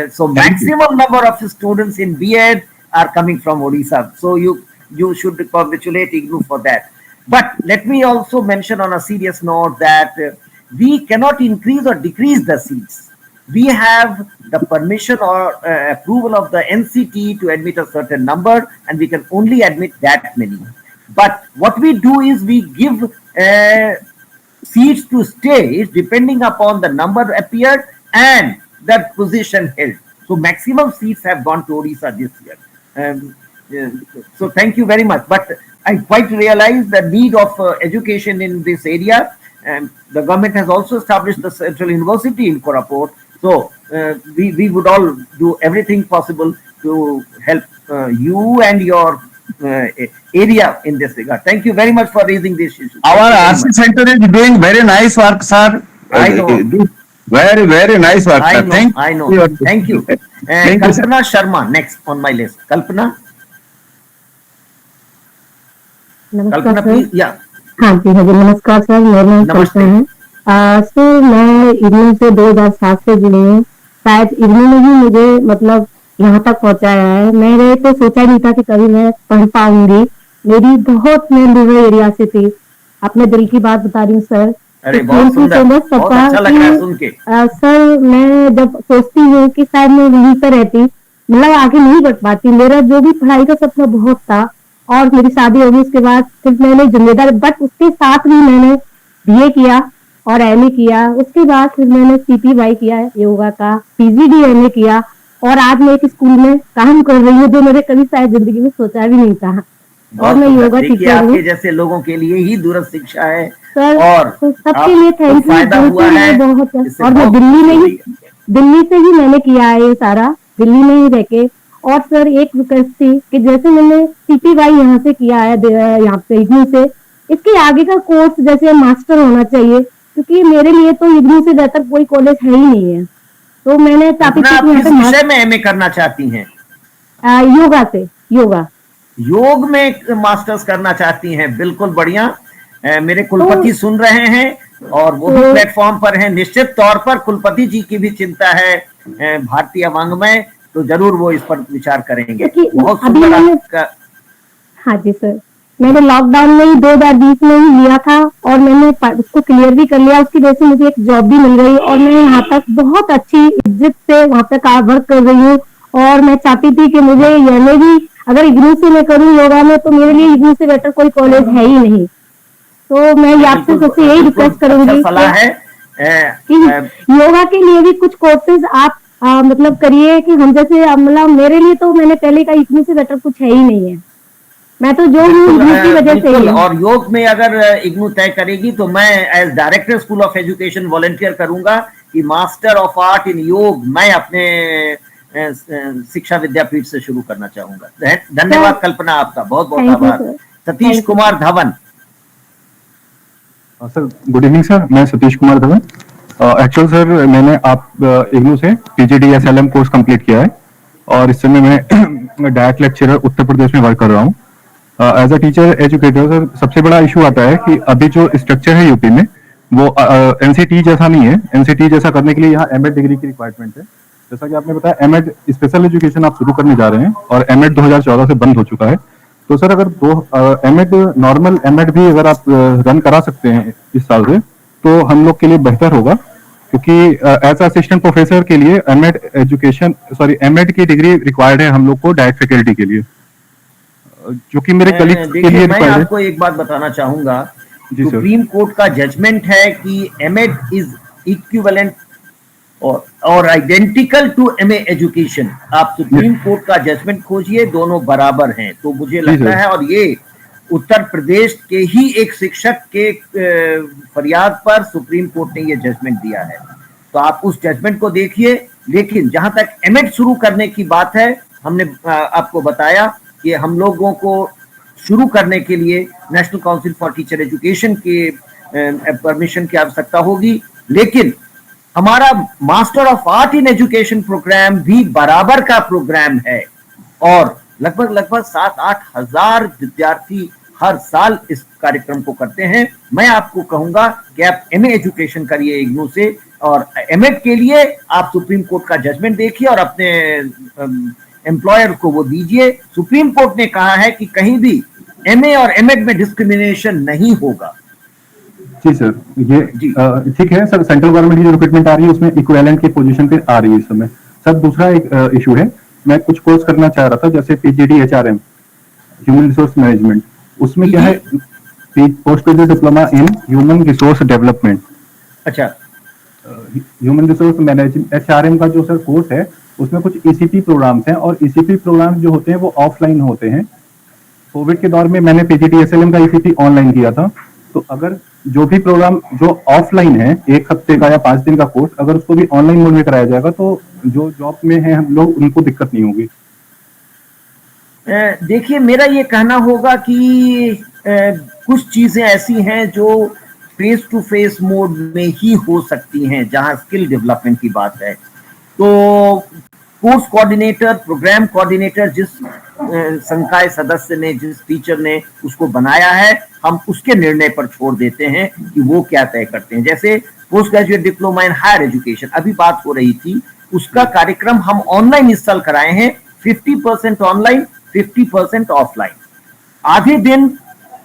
So maximum number of students in B.Ed are coming from Odisha. So you should congratulate IGNOU for that. But let me also mention on a serious note that we cannot increase or decrease the seats. We have the permission or approval of the NCT to admit a certain number, and we can only admit that many. But what we do is we give seats to states depending upon the number appeared and the position held. So maximum seats have gone to Odisha this year. So thank you very much. But I quite realize the need of education in this area. The government has also established the Central University in Koraput. So we would all do everything possible to help you and your area in this regard. Thank you very much for raising this issue. Our RC Center is doing very nice work, sir. I know. Very nice work, sir. I know. Thank you. Kalpana Sharma next on my list. Kalpana. नमस्कार please. Yeah. हाँ जी हाँ जी नमस्कार sir, मेरा नाम कल्पना है। Sir मैं इग्नू से 2007 से जुड़ी हूँ। शायद इग्नू ने ही मुझे मतलब यहाँ तक पहुँचाया है। मैंने तो सोचा नहीं था कि कभी मैं पढ़ पाऊंगी। मेरी बहुत मैं रूरल एरिया से थी। अपने दिल की बात बता रही हूँ सर। अरे बहुत सुंदर, बहुत अच्छा लग रहा है सुन के। सर मैं जब सोचती हूँ कि शायद मैं वहीं पर रहती, मतलब आगे नहीं बढ़ पाती। मेरा जो भी पढ़ाई का सपना बहुत था और मेरी शादी होगी उसके बाद फिर मैंने जिम्मेदारी, बट उसके साथ भी मैंने बीए किया और एमए किया। उसके बाद फिर मैंने सीपीवाई किया योगा का, पीजीडी एमए किया, और आज मैं एक स्कूल में काम कर रही हूँ, जो मैंने कभी शायद जिंदगी में सोचा भी नहीं था। और मैं योगा देखिए, टीचर हूँ आपके जैसे लोगों के लिए ही दूरस्थ शिक्षा है सर। और तो सबके लिए आपको थैंक यू, फायदा दिल हुआ से है। मैं बहुत। इससे और मैं बहुत दिल्ली से ही मैंने किया है ये सारा, दिल्ली में ही रह के। और सर एक रिक्वेस्ट थी कि जैसे मैंने सीपीवाई यहाँ से किया है, यहाँ पे इग्नू से, इसके आगे का कोर्स जैसे मास्टर होना चाहिए, क्योंकि मेरे लिए तो इग्नू से बेहतर कोई कॉलेज है ही नहीं है। तो मैंने चाहती कल्पना, थी आप कि यहाँ किस पे विषय में एमए करना चाहती हैं? योगा से, योगा योग में मास्टर्स करना चाहती हैं, बिल्कुल बढ़िया। मेरे कुलपति सुन रहे हैं और वो भी प्लेटफॉर्म पर हैं। निश्चित तौर पर कुलपति जी की भी चिंता है भारतीय वांग्मय, तो जरूर वो इस पर विचार करेंगे। बहुत अभी सुंदर मैंने, आपका। हाँ जी सर, मैंने लॉकडाउन में ही 2020 में ही लिया था और मैंने उसको क्लियर भी कर लिया। उसकी वजह से मुझे एक जॉब भी मिल गई और मैं यहाँ तक बहुत अच्छी इज्जत से वहाँ पे वर्क कर रही हूँ। और मैं चाहती थी कि मुझे ये भी, अगर इग्नू से मैं करूँ योगा में, तो मेरे लिए इग्नू से बेटर कोई कॉलेज है ही नहीं। तो मैं आपसे सबसे यही रिक्वेस्ट करूंगी कि योगा के लिए भी कुछ कोर्सेज आप मतलब करिए, कि हम जैसे मतलब मेरे लिए तो मैंने पहले का इग्नू से बेटर कुछ है ही नहीं है। मैं तो जो हूँ इग्नू की वजह से ही। और योग में अगर इग्नू तय करेगी तो मैं as director school of education volunteer करूंगा कि मास्टर ऑफ आर्ट इन योग मैं अपने शिक्षा विद्यापीठ से शुरू करना चाहूंगा। धन्यवाद कल्पना, आपका बहुत बहुत आभार। Satish Kumar Dhawan. Sir good evening sir, मैं सतीश कुमार धवन। एक्चुअल सर मैंने आप इग्नू से PGDSLM कोर्स कंप्लीट किया है और इस समय मैं डायरेक्ट लेक्चरर उत्तर प्रदेश में वर्क कर रहा हूँ as a teacher educator. Sir सबसे बड़ा इशू आता है कि अभी जो स्ट्रक्चर है यूपी में वो एनसीटी जैसा नहीं है। एनसीटी जैसा करने के लिए यहाँ एमएड डिग्री की रिक्वायरमेंट है। जैसा कि आपने बताया एमएड स्पेशल एजुकेशन आप शुरू करने जा रहे हैं और एमएड 2014 से बंद हो चुका है। तो सर अगर एमएड नॉर्मल एमएड भी अगर आप रन करा सकते हैं इस साल से तो हम लोग के लिए बेहतर होगा, क्योंकि एज असिस्टेंट प्रोफेसर के लिए एमएड की डिग्री रिक्वायर्ड है हम लोग को डायरेक्ट फैकल्टी के लिए, जो कि मेरे कलीग्स के लिए मैं आपको एक बात बताना चाहूंगा। सुप्रीम कोर्ट का जजमेंट है कि एमएड इज इक्विवेलेंट और आइडेंटिकल टू एमए एजुकेशन। आप सुप्रीम कोर्ट का जजमेंट खोजिए, दोनों बराबर हैं। तो मुझे लगता है, और ये उत्तर प्रदेश के ही एक शिक्षक के फरियाद पर सुप्रीम कोर्ट ने ये जजमेंट दिया है, तो आप उस जजमेंट को देखिए। लेकिन जहां तक एमएड शुरू करने की बात है, हमने आपको बताया कि हम लोगों को शुरू करने के लिए national council for teacher education के परमिशन की आवश्यकता होगी। लेकिन हमारा master of art in education program भी बराबर का प्रोग्राम है और लगभग 7-8 हजार विद्यार्थी हर साल इस कार्यक्रम को करते हैं। मैं आपको कहूंगा कि आप एमए एजुकेशन करिए इग्नू से, और एमएड के लिए आप सुप्रीम कोर्ट का जजमेंट देखिए और अपने एम्प्लॉयर को वो दीजिए। सुप्रीम कोर्ट ने कहा है कि कहीं भी एमए और एमएड में डिस्क्रिमिनेशन नहीं होगा। जी सर, ये ठीक है सर। सेंट्रल गवर्नमेंट की जो रिक्रूटमेंट आ रही है उसमें इक्विवेलेंट की पोजीशन पे आ रही है इस समय। सर दूसरा एक इशू है, मैं कुछ कोर्स करना चाह रहा था जैसे PGDHRM ह्यूमन रिसोर्स मैनेजमेंट। उसमें क्या है, post graduate diploma in human resource development. अच्छा, ह्यूमन रिसोर्स मैनेजमेंट HRM का जो सर कोर्स है उसमें कुछ ECP प्रोग्राम्स हैं और ECP प्रोग्राम जो होते हैं वो ऑफलाइन होते हैं। कोविड के दौर में मैंने PGDSLM का ECP ऑनलाइन किया था। तो अगर जो भी प्रोग्राम जो ऑफलाइन है 1 हफ्ते का या 5 दिन का कोर्स, अगर उसको भी ऑनलाइन मोड में कराया जाएगा तो जो जॉब में है हम लोग उनको दिक्कत नहीं होगी। देखिए, मेरा ये कहना होगा कि कुछ चीजें ऐसी हैं जो फेस टू फेस मोड में ही हो सकती हैं जहां स्किल डेवलपमेंट की बात है। तो कोर्स कोऑर्डिनेटर, प्रोग्राम कोऑर्डिनेटर, जिस संकाय सदस्य ने, जिस टीचर ने उसको बनाया है, हम उसके निर्णय पर छोड़ देते हैं कि वो क्या तय करते हैं। जैसे post graduate diploma in higher education अभी बात हो रही थी, उसका कार्यक्रम हम ऑनलाइन इस साल कराए हैं। 50% ऑनलाइन, 50% ऑफलाइन। आधे दिन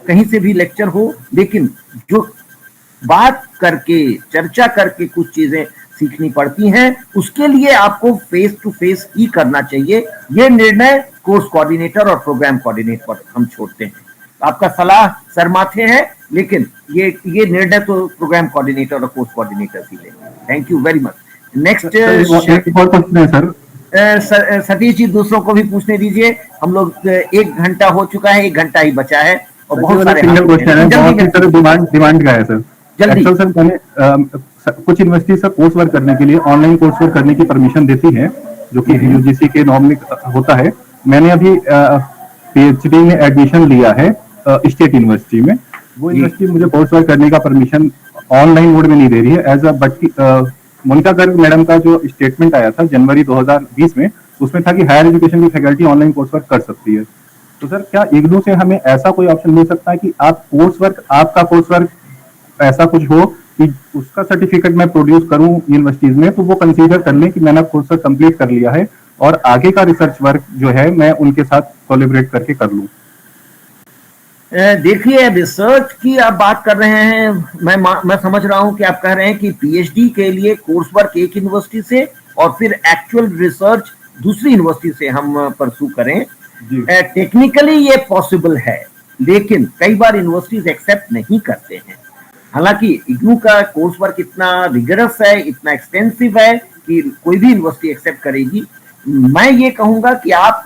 कहीं से भी लेक्चर हो, लेकिन जो बात करके, चर्चा करके कुछ चीजें सीखनी पड़ती हैं, उसके लिए आपको फेस टू फेस ही करना चाहिए। ये निर्णय कोर्स कोऑर्डिनेटर और प्रोग्राम कोऑर्डिनेटर पर हम छोड़ते हैं। आपका सलाह सर माथे है, लेकिन ये निर्णय तो प्रोग्राम कोऑर्डिनेटर और कोर्स कोऑर्डिनेटर ही लेंगे। Thank you very much. Next एक और क्वेश्चन है सर। सतीश जी, दूसरों को भी पूछने दीजिए। हम लोग 1 घंटा हो चुका है, 1 घंटा ही बचा है और बहुत सारे सिंगल क्वेश्चन है, बहुत ही सर डिमांड का है सर। जल्दी एक्चुअल सर मैंने कुछ यूनिवर्सिटी सर कोर्स वर्क करने के लिए ऑनलाइन कोर्स वर्क करने की परमिशन देती है, जो कि यूजीसी के नॉर्म में होता है। मैंने अभी पीएचडी में एडमिशन लिया है स्टेट यूनिवर्सिटी में। वो यूनिवर्सिटी मुझे कोर्स वर्क करने का परमिशन ऑनलाइन मोड में नहीं दे रही है। As a Monika Garg madam का जो स्टेटमेंट आया था जनवरी 2020 में, उसमें था कि हायर एजुकेशन की फैकल्टी ऑनलाइन कोर्स वर्क कर सकती है। तो सर क्या इग्नू से हमें ऐसा कोई ऑप्शन मिल सकता है कि आपका कोर्स वर्क ऐसा कुछ हो कि उसका सर्टिफिकेट मैं प्रोड्यूस करूं यूनिवर्सिटीज में, तो वो कंसीडर कर लें कि मैंने कोर्स वर्क कंप्लीट कर लिया है और आगे का रिसर्च वर्क जो है मैं उनके साथ कोलैबोरेट करके कर लूं? देखिए, रिसर्च की आप बात कर रहे हैं, मैं समझ रहा हूं कि आप कह रहे हैं कि पीएचडी के लिए कोर्स वर्क एक यूनिवर्सिटी से और फिर एक्चुअल रिसर्च दूसरी यूनिवर्सिटी से हम परसू करें। टेक्निकली ये पॉसिबल है, लेकिन कई बार यूनिवर्सिटीज एक्सेप्ट नहीं करते हैं। हालांकि इग्नू का कोर्स वर्क इतना रिगरस है, इतना एक्सटेंसिव है कि कोई भी यूनिवर्सिटी एक्सेप्ट करेगी। मैं ये कहूंगा कि आप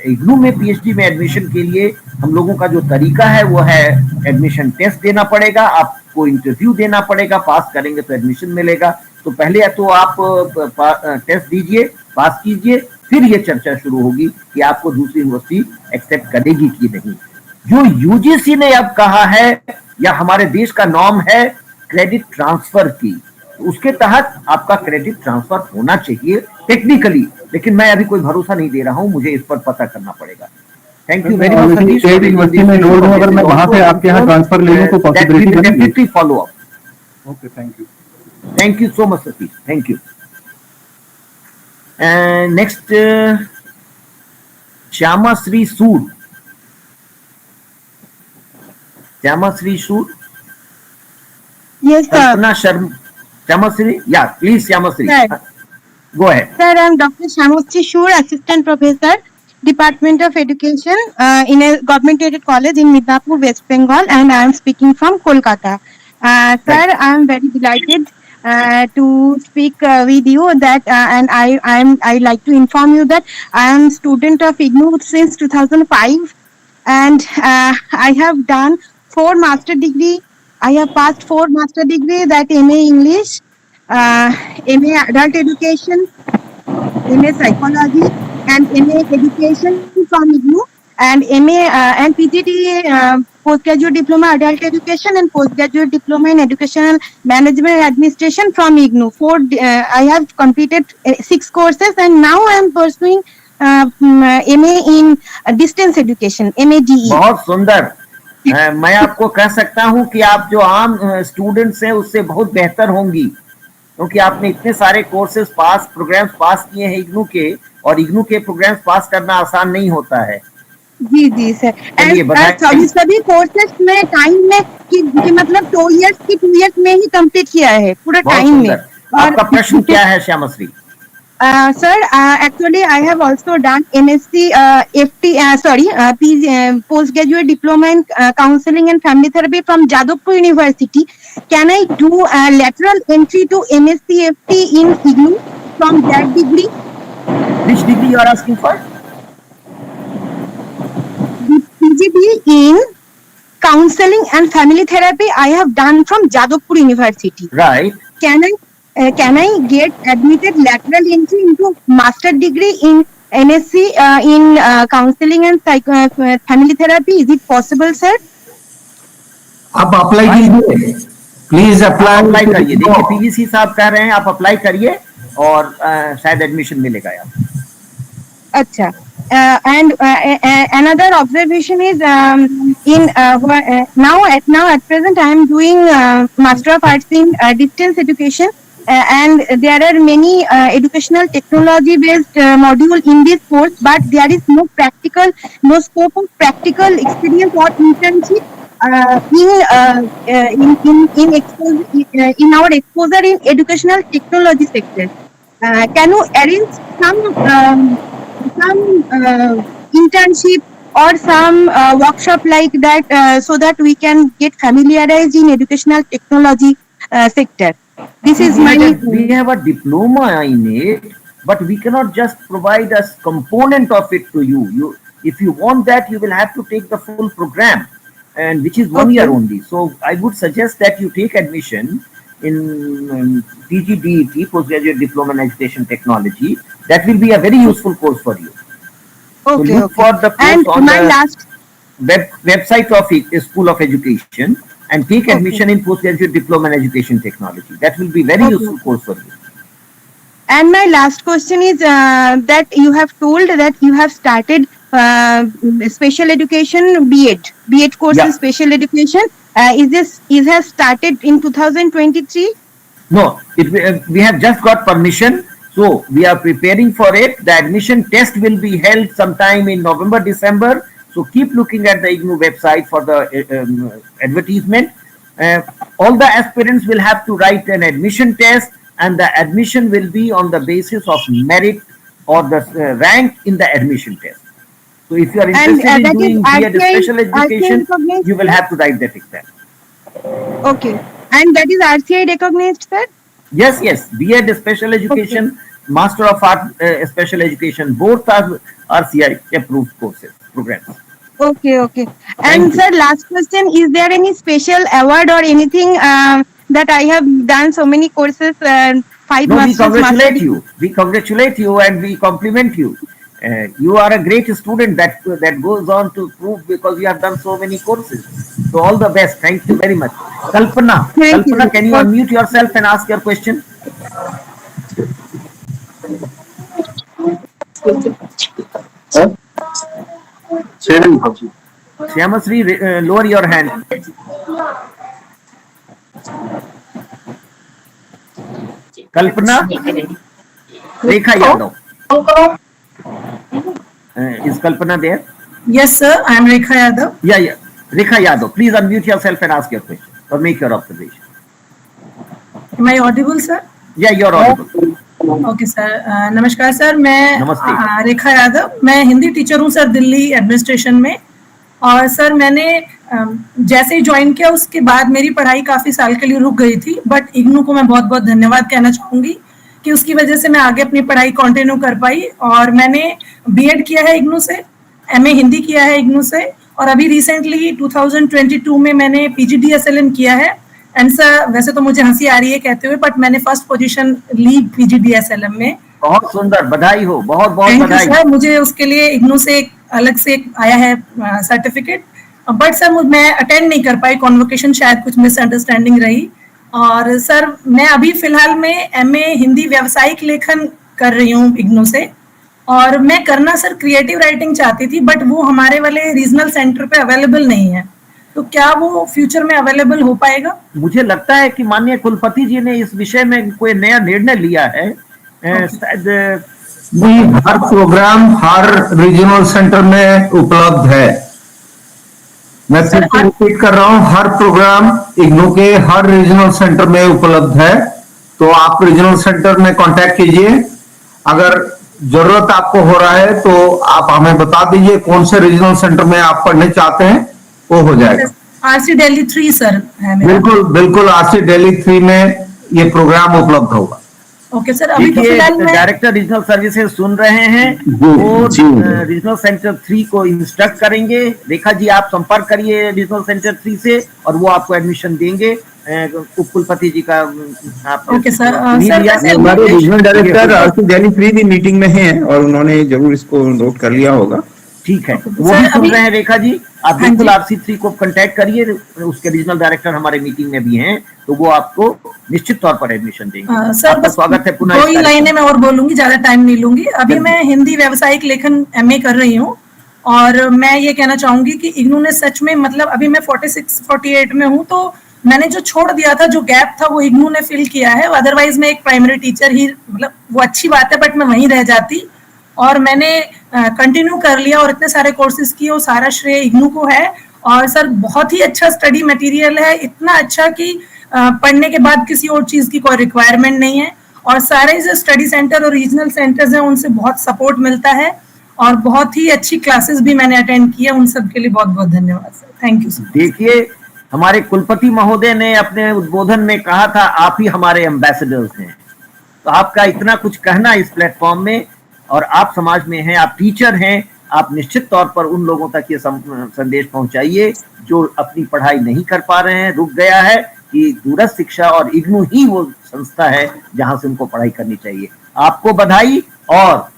इग्नू में पीएचडी में एडमिशन के लिए हम लोगों का जो तरीका है वो है एडमिशन टेस्ट देना पड़ेगा, आपको इंटरव्यू देना पड़ेगा, पास करेंगे तो एडमिशन मिलेगा। तो पहले तो आप टेस्ट दीजिए, पास कीजिए, फिर ये चर्चा शुरू होगी कि आपको दूसरी यूनिवर्सिटी एक्सेप्ट करेगी कि नहीं। जो यूजीसी ने अब कहा है या हमारे देश का नॉर्म है क्रेडिट ट्रांसफर की, उसके तहत आपका क्रेडिट ट्रांसफर होना चाहिए टेक्निकली, लेकिन मैं अभी कोई भरोसा नहीं दे रहा हूं, मुझे इस पर पता करना पड़ेगा। Thank you very much Satish. University में एनरोल हूं, अगर मैं वहां से आपके यहाँ ट्रांसफर ले लूं तो पॉसिबिलिटी बनेगी? Definitely follow up. Okay, thank you. Thank you so much Satish, thank you. Next Shyama Shri Sood. Shyama Shri Sood. Yes, sir. Patna Shyamashri, yeah, please Shyamashri. Sir. Go ahead. Sir, I am Dr. Shyamashri Shur, Assistant Professor, Department of Education in a government-aided college in Midnapur, West Bengal, and I am speaking from Kolkata. Sir, I am very delighted to speak with you that, and I like to inform you that I am student of IGNOU since 2005, and I have done 4 master degree. I have passed 4 master degree, that MA English, MA Adult Education, MA Psychology, and MA Education from IGNOU, and MA and PGD Postgraduate Diploma Adult Education and Postgraduate Diploma in Educational Management and Administration from IGNOU. I have completed 6 courses, and now I am pursuing MA in Distance Education, MADE. बहुत सुंदर। मैं आपको कह सकता हूं कि आप जो आम स्टूडेंट्स हैं उससे बहुत बेहतर होंगी, क्योंकि आपने इतने सारे कोर्सेज प्रोग्राम्स पास किए हैं इग्नू के, और इग्नू के प्रोग्राम्स पास करना आसान नहीं होता है। जी जी सर। सभी कोर्सेज में टाइम में कि मतलब 2 इयर्स में ही कंप्लीट किया है पूरा टाइम में। आपका प्रश्न क्या है श्यामश्री? Sir, actually, I have also done MSc postgraduate diploma in counseling and family therapy from Jadavpur University. Can I do a lateral entry to MSc FT in IGNOU from that degree? Which degree you are asking for? PGD in counseling and family therapy I have done from Jadavpur University. Right. Can I get admitted lateral entry into master degree in MSc in counseling and family therapy? Is it possible, sir? आप apply कीजिए, please apply करिए। देखिए PVC साहब कह रहे हैं आप apply करिए और शायद एडमिशन मिलेगा यार। अच्छा। And another observation is now at present I am doing Master of Arts in Distance Education, and there are many educational technology based module in this course, but there is no scope of practical experience or internship in our exposure in educational technology sector. Can you arrange some internship or some workshop like that, so that we can get familiarized in educational technology sector. This See, is my we have a diploma in it, but we cannot just provide a component of it to you. If you want that, you will have to take the full program, and which is 1 year okay. only. So I would suggest that you take admission in PGDET, Postgraduate Diploma in Education Technology. That will be a very useful course for you. So Okay, look okay. for the course And on my the last, website of School of Education and take okay, admission in Postgraduate Diploma in Education Technology. That will be very okay, useful okay. course for you. And my last question is that you have told that you have started special education B.Ed course in Yeah. special education. Is has started in 2023? No, we have just got permission. So we are preparing for it. The admission test will be held sometime in November, December. So keep looking at the IGNOU website for the advertisement. Uh, all the aspirants will have to write an admission test, and the admission will be on the basis of merit or the rank in the admission test. So if you are And interested in that is doing B.Ed special RCI education, recognized, you will sir? have to write that exam. Okay. And that is RCI recognized, sir? Yes, yes. B.Ed special Okay. education, Master of Art special education, both are RCI approved courses, programs. Okay, okay. Thank And you. sir, last question, is there any special award or anything that I have done so many courses, five No, we masters, master congratulate degree? you. We congratulate you and we compliment you. You are a great student that goes on to prove because you have done so many courses. So all the best. Thank you very much. Kalpana, Thank you. Kalpana, can you unmute yourself and ask your question? Shyamasri, lower your hand. Kalpana, Rekha Yadav. Is Kalpana there? Yes, sir. I am Rekha Yadav. Yeah, yeah. Rekha Yadav, please unmute yourself and ask your question or make your observation. Am I audible, sir? Yeah, you're audible. Okay sir, नमस्कार sir, मैं नमस्ते। रेखा यादव, मैं Hindi teacher हूँ sir Delhi administration में। और sir मैंने जैसे ही join किया उसके बाद मेरी पढ़ाई काफ़ी साल के लिए रुक गई थी, बट इग्नू को मैं बहुत बहुत धन्यवाद कहना चाहूँगी कि उसकी वजह से मैं आगे अपनी पढ़ाई कंटिन्यू कर पाई। और मैंने बीएड किया है इग्नू से, एमए हिंदी किया है इग्नू से, और अभी रिसेंटली 2022 में मैंने पीजीडीएसएलएम किया है। एंड सर वैसे तो मुझे हंसी आ रही है कहते हुए, बट मैंने फर्स्ट पोजीशन ली पीजीडीएसएलएम में। बहुत सुंदर, बधाई हो, बहुत बहुत थैंक यू बधाई। सर, मुझे उसके लिए इग्नू से अलग से आया है सर्टिफिकेट, बट सर मैं अटेंड नहीं कर पाई, कॉन्वोकेशन शायद कुछ मिसअंडरस्टैंडिंग रही। और सर मैं अभी फिलहाल में एमए हिंदी व्यावसायिक लेखन कर रही हूँ इग्नू से, और मैं करना सर क्रिएटिव राइटिंग चाहती थी, बट वो हमारे वाले रीजनल सेंटर पे अवेलेबल नहीं है, तो क्या वो फ्यूचर में अवेलेबल हो पाएगा? मुझे लगता है कि माननीय कुलपति जी ने इस विषय में कोई नया निर्णय लिया है। शायद हर प्रोग्राम हर रीजनल सेंटर में उपलब्ध है। मैं फिर से रिपीट कर रहा हूं, हर प्रोग्राम इग्नू के हर रीजनल सेंटर में उपलब्ध है। तो आप रीजनल सेंटर में कांटेक्ट कीजिए। अगर जरूरत आपको हो रहा है तो आप हमें बता दीजिए कौन से रीजनल सेंटर में आप पढ़ने चाहते हैं, वो हो जाएगा। आरसी दिल्ली 3 सर है मेरा। बिल्कुल बिल्कुल, आरसी दिल्ली 3 में ये प्रोग्राम उपलब्ध होगा। ओके सर, अभी तो फिलहाल मैं डायरेक्टर रीजनल सर्विसेज सुन रहे हैं, वो रीजनल सेंटर 3 को इंस्ट्रक्ट करेंगे। रेखा जी आप संपर्क करिए रीजनल सेंटर 3 से और वो आपको एडमिशन देंगे। उप कुलपति जी का ओके सर, हमारे रीजनल डायरेक्टर आरसी दिल्ली 3 भी मीटिंग में हैं और उन्होंने जरूर इसको नोट कर लिया होगा। ठीक है, वो भी सुन रहे हैं रेखा जी, आप बिल्कुल आरसी 3 को कांटेक्ट करिए, उसके रीजनल डायरेक्टर हमारे मीटिंग में भी हैं, तो वो आपको निश्चित तौर पर एडमिशन देंगे। सर बस स्वागत है पुनः। 2 लाइनें मैं और बोलूंगी, ज्यादा टाइम नहीं लूंगी। अभी मैं हिंदी व्यावसायिक लेखन एमए कर रही हूँ, और मैं ये कहना चाहूंगी कि इग्नू ने सच में, मतलब अभी मैं 46-48 में हूँ, तो मैंने जो छोड़ दिया था, जो गैप था, वो इग्नू ने फिल किया है। अदरवाइज मैं एक प्राइमरी टीचर ही, मतलब वो अच्छी बात है, बट मैं वहीं रह जाती, और मैंने कंटिन्यू कर लिया और इतने सारे कोर्सेज किए, वो सारा श्रेय इग्नू को है। और सर बहुत ही अच्छा स्टडी मटेरियल है, इतना अच्छा कि पढ़ने के बाद किसी और चीज की कोई रिक्वायरमेंट नहीं है, और सारे जो स्टडी सेंटर और रीजनल सेंटर्स हैं उनसे बहुत सपोर्ट मिलता है। और बहुत ही अच्छी क्लासेस भी मैंने अटेंड की है। उन सब के लिए बहुत बहुत धन्यवाद सर। Thank you sir. देखिए, हमारे कुलपति महोदय ने अपने उद्बोधन में कहा था आप ही हमारे एम्बेसडर्स हैं, तो आपका इतना कुछ कहना इस प्लेटफॉर्म में, और आप समाज में हैं, आप टीचर हैं, आप निश्चित तौर पर उन लोगों तक ये संदेश पहुंचाइए जो अपनी पढ़ाई नहीं कर पा रहे हैं, रुक गया है, कि दूरस्थ शिक्षा और इग्नू ही वो संस्था है जहां से उनको पढ़ाई करनी चाहिए। आपको बधाई और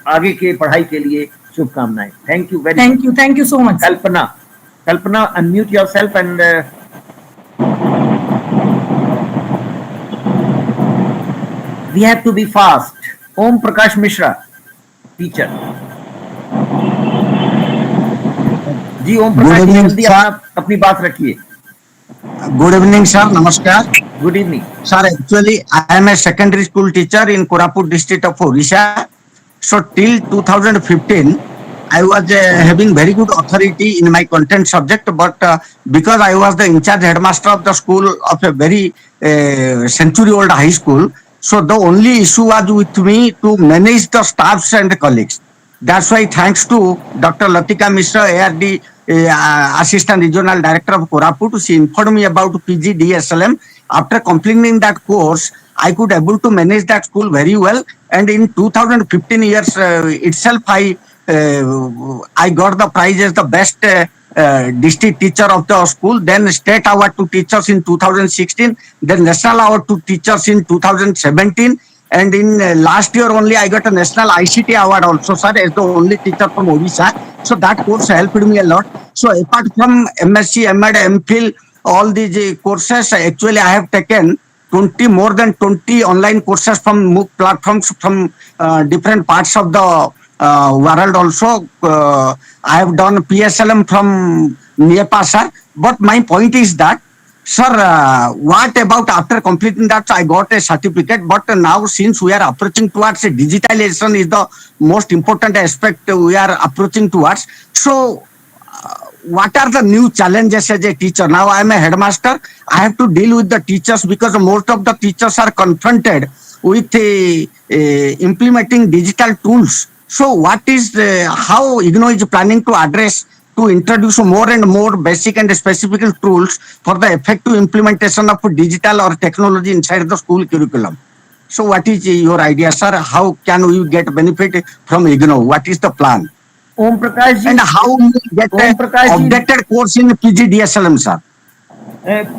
आगे के पढ़ाई के लिए शुभकामनाएं। Thank you very much. Thank you so much. Kalpana, unmute yourself and we have to be fast. Om Prakash Mishra, teacher. जी ओम प्रकाश जी, जल्दी अपनी बात रखिए। Good evening, sir. Namaskar. Good evening. Sir, actually, I am a secondary school teacher in Koraput district of Odisha. So, till 2015, I was having very good authority in my content subject, but because I was the in charge headmaster of the school of a very century-old high school, so the only issue was with me to manage the staffs and the colleagues. That's why, thanks to Dr. Latika Mishra, ARD Assistant Regional Director of Koraput, she informed me about PGDSLM. After completing that course, I could able to manage that school very well. And in 2015 years itself, I got the prize as the best district teacher of the school. Then state award to teachers in 2016. Then national award to teachers in 2017. And in last year only, I got a national ICT award also, sir, as the only teacher from Odisha. So that course helped me a lot. So apart from MSc, MAd, MPhil, all these courses, actually I have taken more than 20 online courses from MOOC platforms from different parts of the world also. I have done PSLM from Nepal, sir. But my point is that, sir, what about after completing that? I got a certificate, but now since we are approaching towards digitalization is the most important aspect we are approaching towards. So, what are the new challenges as a teacher? Now I am a headmaster. I have to deal with the teachers because most of the teachers are confronted with implementing digital tools. So, what is how IGNOU is planning to address to introduce more and more basic and specific tools for the effective implementation of digital or technology inside the school curriculum? So what is your idea, sir? How can we get benefit from IGNOU? What is the plan? Om Prakash ji, and how we get an updated course in PGDSLM, sir?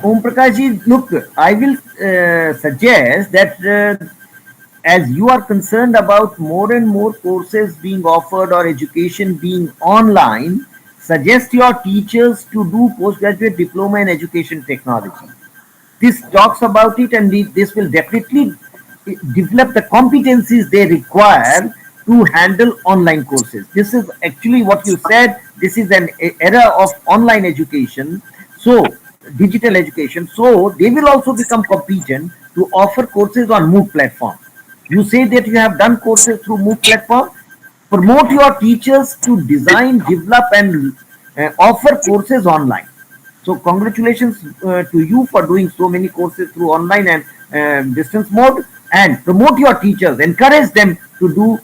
Om Prakash ji, look, I will suggest that as you are concerned about more and more courses being offered or education being online, suggest your teachers to do postgraduate diploma in education technology. This talks about it, and this will definitely develop the competencies they require to handle online courses. This is actually what you said. This is an era of online education, so digital education. So they will also become competent to offer courses on MOOC platform. You say that you have done courses through MOOC platform. Promote your teachers to design, develop, and offer courses online. So congratulations to you for doing so many courses through online and distance mode, and promote your teachers, encourage them to do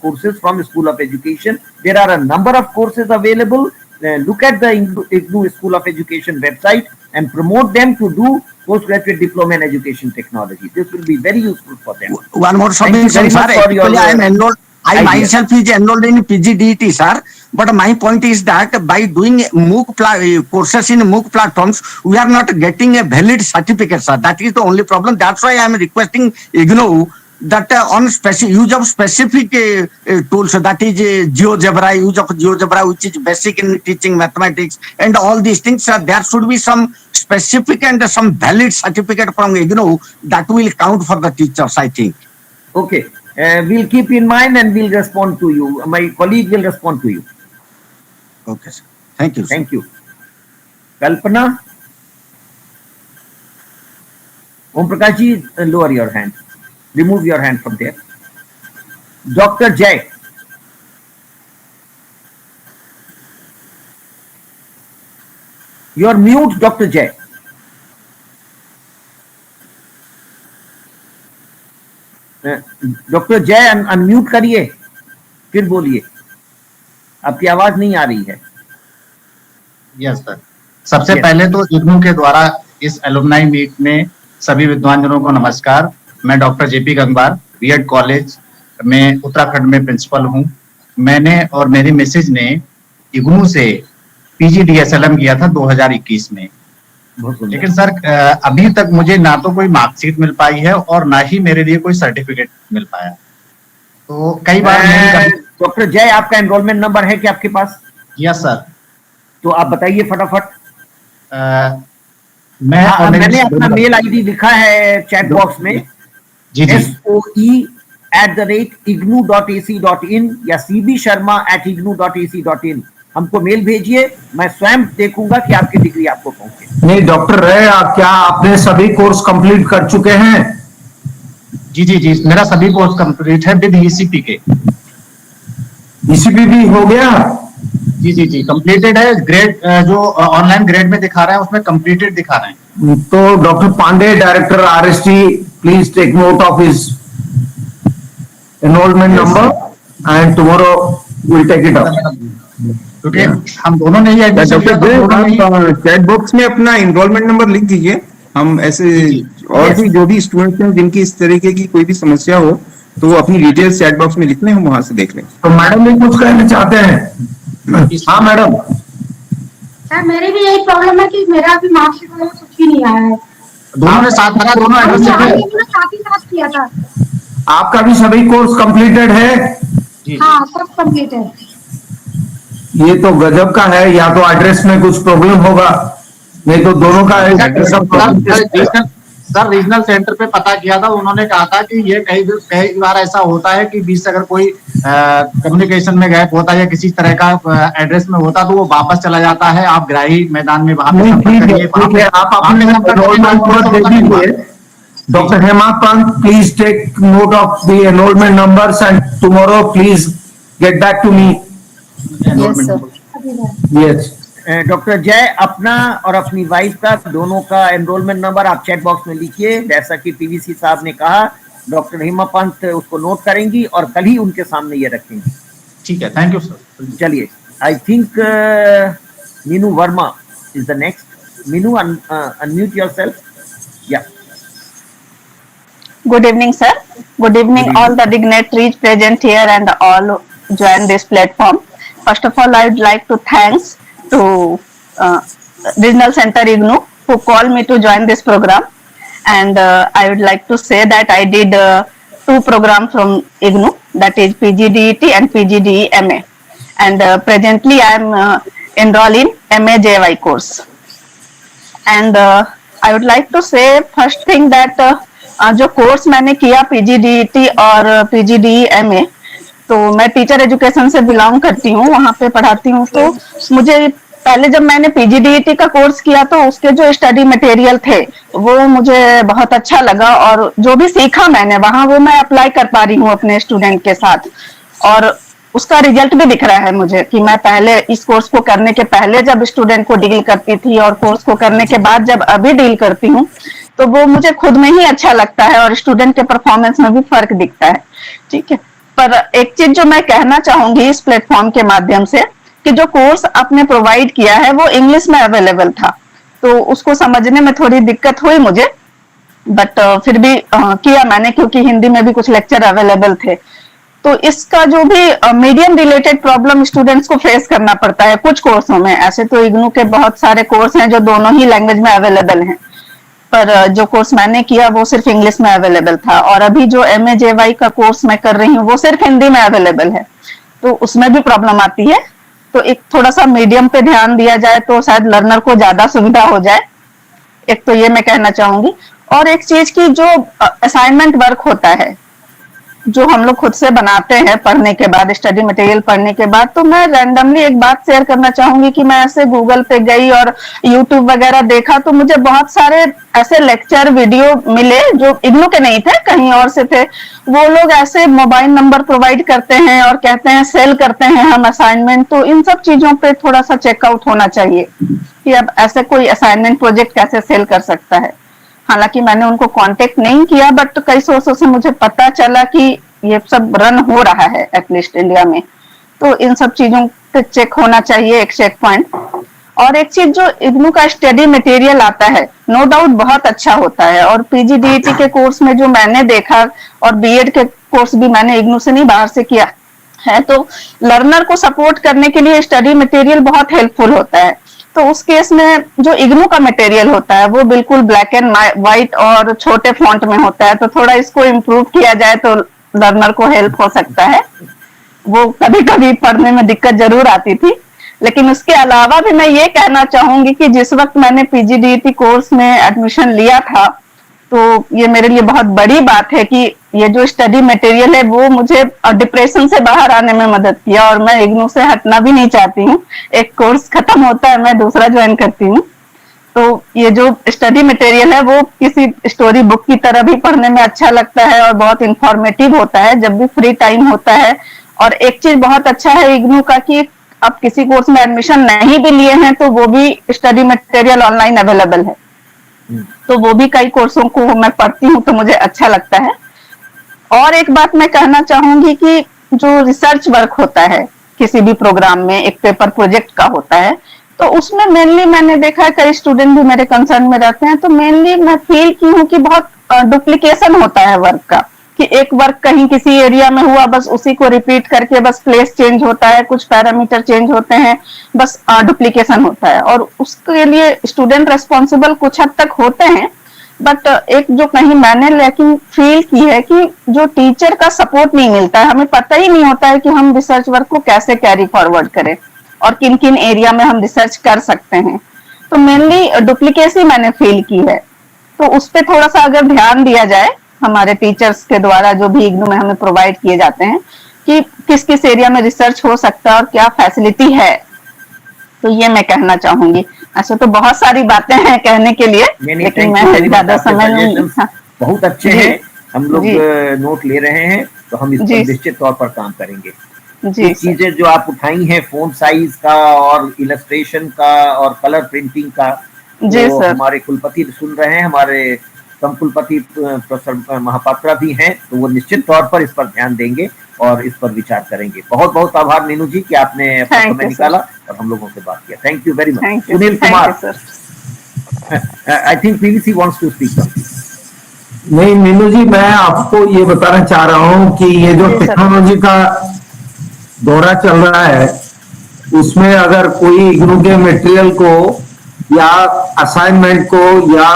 courses from the School of Education. There are a number of courses available. Look at the IGNOU School of Education website and promote them to do postgraduate diploma in education technology. This will be very useful for them. One more submission, sir. Actually, I am enrolled. I myself is enrolled in PGDET, sir. But my point is that by doing MOOC courses in MOOC platforms, we are not getting a valid certificate, sir. That is the only problem. That's why I am requesting IGNOU that on use of specific tools, that is GeoGebra, use of GeoGebra, which is basic in teaching mathematics and all these things. There should be some specific and some valid certificate from IGNOU that will count for the teachers, I think. Okay. We'll keep in mind and we'll respond to you. My colleague will respond to you. Okay, sir. Thank you, sir. Thank you. Kalpana? Om Prakash ji, lower your hand. Remove your hand from there. Dr. Jay. You are mute, Dr. Jay. Doctor जय unmute करिए, फिर बोलिए। आपकी आवाज नहीं आ रही है। Yes sir, सबसे पहले तो इग्नू के द्वारा इस एलुमनाई मीट में सभी विद्वानजनों को नमस्कार। मैं doctor JP Gangwar B Ed college में उत्तराखंड में प्रिंसिपल हूँ। मैंने और मेरी मिसेज ने इग्नू से पीजीडीएसएलएम किया था 2021 में, लेकिन सर अभी तक मुझे ना तो कोई मार्कशीट मिल पाई है और ना ही मेरे लिए कोई सर्टिफिकेट मिल पाया। तो कई बार डॉक्टर जय, आपका एनरोलमेंट नंबर है क्या आपके पास? Yes sir. तो आप बताइए फटाफट। मैंने अपना मेल आईडी लिखा है चैट बॉक्स में, soe@ignou.ac.in या cbsharma@ignou.ac.in। हमको मेल भेजिए, मैं स्वयं देखूंगा कि आपकी डिग्री आपको पहुंचे। नहीं डॉक्टर रहे, क्या आपने सभी कोर्स कंप्लीट कर चुके हैं? जी, मेरा सभी कोर्स कंप्लीट है विद ईसीपी के। ईसीपी भी हो गया? जी कंप्लीटेड है। ग्रेड जो ऑनलाइन ग्रेड में दिखा रहे हैं उसमें कंप्लीटेड दिखा रहे हैं। तो doctor Pandey, director RST, please take note of his enrolment number and tomorrow will take it up. क्योंकि हम दोनों ने ही चैट बॉक्स में अपना एनरोलमेंट नंबर लिख दीजिए। हम ऐसे और भी जो भी स्टूडेंट्स हैं जिनकी इस तरीके की कोई भी समस्या हो तो वो अपनी डिटेल्स चैट बॉक्स में लिख लें, हम वहां से देख लें। तो मैडम भी कुछ कहना चाहते हैं? हाँ मैडम। सर मेरी भी यही प्रॉब्लम है कि मेरा अभी मार्कशीट वगैरह कुछ भी नहीं आया है। दोनों ने साथ भरा, दोनों एडमिट साथ ही साथ किया था। आपका भी सभी कोर्स कंप्लीटेड है? हाँ सब कंप्लीट है। ये तो गजब का है, या तो एड्रेस में कुछ प्रॉब्लम होगा, नहीं तो दोनों का सर रीजनल सेंटर पे पता किया था, उन्होंने कहा था कि ये कई बार ऐसा होता है कि बीच से अगर कोई कम्युनिकेशन में गैप होता है या किसी तरह का एड्रेस में होता तो वो वापस चला जाता है। आप ग्राही मैदान में वहां पे संपर्क करिए। आप अपने एनरोलमेंट नंबर दे दीजिए। Doctor Hemakant, please take note of the enrolment numbers and tomorrow please get back to me. Yes doctor Jay, अपना और अपनी वाइफ का दोनों का एनरोलमेंट नंबर आप चैट बॉक्स में लिखिए। जैसा कि पीवीसी साहब ने कहा, डॉक्टर हेमा पंत उसको नोट करेंगी और कल ही उनके सामने ये रखेंगी। ठीक है, थैंक यू सर। चलिए, I think Meenu Verma is the next. Meenu, unmute yourself. या Good evening, sir. Good evening, all the dignitaries present here and all join this platform. First of all, I would like to thanks to Regional Center IGNOU who called me to join this program, and I would like to say that I did 2 programs from IGNOU, that is PGDET and PGDEMA, and presently I am enrolled in MA-JY course. And I would like to say first thing that जो course मैंने किया पीजीडीईटी और पीजीडीएमए, तो मैं teacher education से belong करती हूँ, वहाँ पे पढ़ाती हूँ। तो मुझे पहले जब मैंने पीजीडीईटी का कोर्स किया तो उसके जो स्टडी मटेरियल थे वो मुझे बहुत अच्छा लगा, और जो भी सीखा मैंने वहाँ वो मैं अप्लाई कर पा रही हूँ अपने स्टूडेंट के साथ, और उसका रिजल्ट भी दिख रहा है मुझे कि मैं पहले इस कोर्स को करने के पहले जब स्टूडेंट को डील करती थी और कोर्स को करने के बाद जब अभी डील करती हूँ तो वो मुझे खुद में ही अच्छा लगता है और स्टूडेंट के परफॉर्मेंस में भी फर्क दिखता है। ठीक है, पर एक चीज जो मैं कहना चाहूंगी इस प्लेटफॉर्म के माध्यम से कि जो कोर्स आपने प्रोवाइड किया है वो इंग्लिश में अवेलेबल था, तो उसको समझने में थोड़ी दिक्कत हुई मुझे, बट फिर भी किया मैंने क्योंकि हिंदी में भी कुछ लेक्चर अवेलेबल थे। तो इसका जो भी मीडियम रिलेटेड प्रॉब्लम स्टूडेंट्स को फेस करना पड़ता है कुछ कोर्सों में, ऐसे तो इग्नू के बहुत सारे कोर्स हैं जो दोनों ही लैंग्वेज में अवेलेबल हैं, पर जो कोर्स मैंने किया वो सिर्फ इंग्लिश में अवेलेबल था, और अभी जो MA-JY का कोर्स मैं कर रही हूँ वो सिर्फ हिंदी में अवेलेबल है, तो उसमें भी प्रॉब्लम आती है। तो एक थोड़ा सा मीडियम पे ध्यान दिया जाए तो शायद लर्नर को ज्यादा सुविधा हो जाए, एक तो ये मैं कहना चाहूंगी। और एक चीज की जो असाइनमेंट वर्क होता है जो हम लोग खुद से बनाते हैं पढ़ने के बाद, स्टडी मटेरियल पढ़ने के बाद, तो मैं रैंडमली एक बात शेयर करना चाहूंगी कि मैं ऐसे गूगल पे गई और यूट्यूब वगैरह देखा तो मुझे बहुत सारे ऐसे लेक्चर वीडियो मिले जो इग्नू के नहीं थे, कहीं और से थे। वो लोग ऐसे मोबाइल नंबर प्रोवाइड करते हैं और कहते हैं सेल करते हैं हम असाइनमेंट, तो इन सब चीजों पे थोड़ा सा चेकआउट होना चाहिए कि अब ऐसे कोई असाइनमेंट प्रोजेक्ट कैसे सेल कर सकता है। हालांकि मैंने उनको कांटेक्ट नहीं किया, बट कई सोर्सों से मुझे पता चला कि ये सब रन हो रहा है एटलीस्ट इंडिया में, तो इन सब चीजों हेल्थ चेक होना चाहिए, एक चेक पॉइंट। और एक चीज, जो इग्नू का स्टडी मटेरियल आता है नो डाउट बहुत अच्छा होता है, और पीजीडीईटी के कोर्स में जो मैंने देखा, और बीएड के कोर्स भी मैंने इग्नू से नहीं बाहर से किया है, तो लर्नर को सपोर्ट करने के लिए स्टडी मटेरियल बहुत हेल्पफुल होता है। तो उस केस में जो इग्नू का मटेरियल होता है वो बिल्कुल ब्लैक एंड व्हाइट और छोटे फॉन्ट में होता है, तो थोड़ा इसको इम्प्रूव किया जाए तो लर्नर को हेल्प हो सकता है। वो कभी कभी पढ़ने में दिक्कत जरूर आती थी, लेकिन उसके अलावा भी मैं ये कहना चाहूंगी कि जिस वक्त मैंने पीजीडीईटी कोर्स में एडमिशन लिया था, तो ये मेरे लिए बहुत बड़ी बात है कि ये जो स्टडी मटेरियल है वो मुझे डिप्रेशन से बाहर आने में मदद किया, और मैं इग्नू से हटना भी नहीं चाहती हूँ। एक कोर्स खत्म होता है, मैं दूसरा ज्वाइन करती हूँ। तो ये जो स्टडी मटेरियल है वो किसी स्टोरी बुक की तरह भी पढ़ने में अच्छा लगता है और बहुत इंफॉर्मेटिव होता है जब भी फ्री टाइम होता है। और एक चीज बहुत अच्छा है इग्नू का कि आप किसी कोर्स में एडमिशन नहीं भी लिए हैं तो वो भी स्टडी मटेरियल ऑनलाइन अवेलेबल है, तो वो भी कई कोर्सों को मैं पढ़ती हूँ तो मुझे अच्छा लगता है। और एक बात मैं कहना चाहूंगी कि जो रिसर्च वर्क होता है किसी भी प्रोग्राम में, एक पेपर प्रोजेक्ट का होता है, तो उसमें मेनली मैंने देखा है, कई स्टूडेंट भी मेरे कंसर्न में रहते हैं, तो मेनली मैं फील की हूँ कि बहुत डुप्लीकेशन होता है वर्क का, कि एक वर्क कहीं किसी एरिया में हुआ, बस उसी को रिपीट करके बस प्लेस चेंज होता है, कुछ पैरामीटर चेंज होते हैं, बस डुप्लीकेशन होता है, और उसके लिए स्टूडेंट रेस्पॉन्सिबल कुछ हद तक होते हैं। बट एक जो कहीं मैंने लेकिन फील की है कि जो टीचर का सपोर्ट नहीं मिलता है, हमें पता ही नहीं होता है कि हम रिसर्च वर्क को कैसे कैरी फॉरवर्ड करें और किन किन एरिया में हम रिसर्च कर सकते हैं। तो मेनली डुप्लीकेसी मैंने फील की है, तो उस पर थोड़ा सा अगर ध्यान दिया जाए हमारे टीचर्स के द्वारा, जो भी इग्नू में हमें प्रोवाइड किए जाते हैं, कि किस किस एरिया में रिसर्च हो सकता है और क्या फैसिलिटी है, तो ये मैं कहना चाहूंगी। अच्छा, तो बहुत सारी बातें हैं कहने के लिए, लेकिन मैं ज्यादा समय नहीं। बहुत अच्छे हैं, हम लोग नोट ले रहे हैं, तो हम इस पर निश्चित तौर पर काम करेंगे। कुछ चीजें जो आप उठाई हैं, फोन साइज का और इलस्ट्रेशन का और कलर प्रिंटिंग का, तो हमारे कुलपति सुन रहे हैं, हमारे कुलपति प्रोफेसर महापात्रा भी हैं, तो वो निश्चित तौर पर इस पर ध्यान देंगे और इस पर विचार करेंगे। बहुत बहुत आभार मीनू जी कि आपने अपना समय निकाला और हम लोगों से बात किया। Thank you very much. Sunil Kumar, I think PVC wants to speak. नहीं मीनू जी, मैं आपको ये बताना चाह रहा हूँ कि ये जो टेक्नोलॉजी का दौरा चल रहा है, उसमें अगर कोई इग्नू के मटेरियल को या असाइनमेंट को या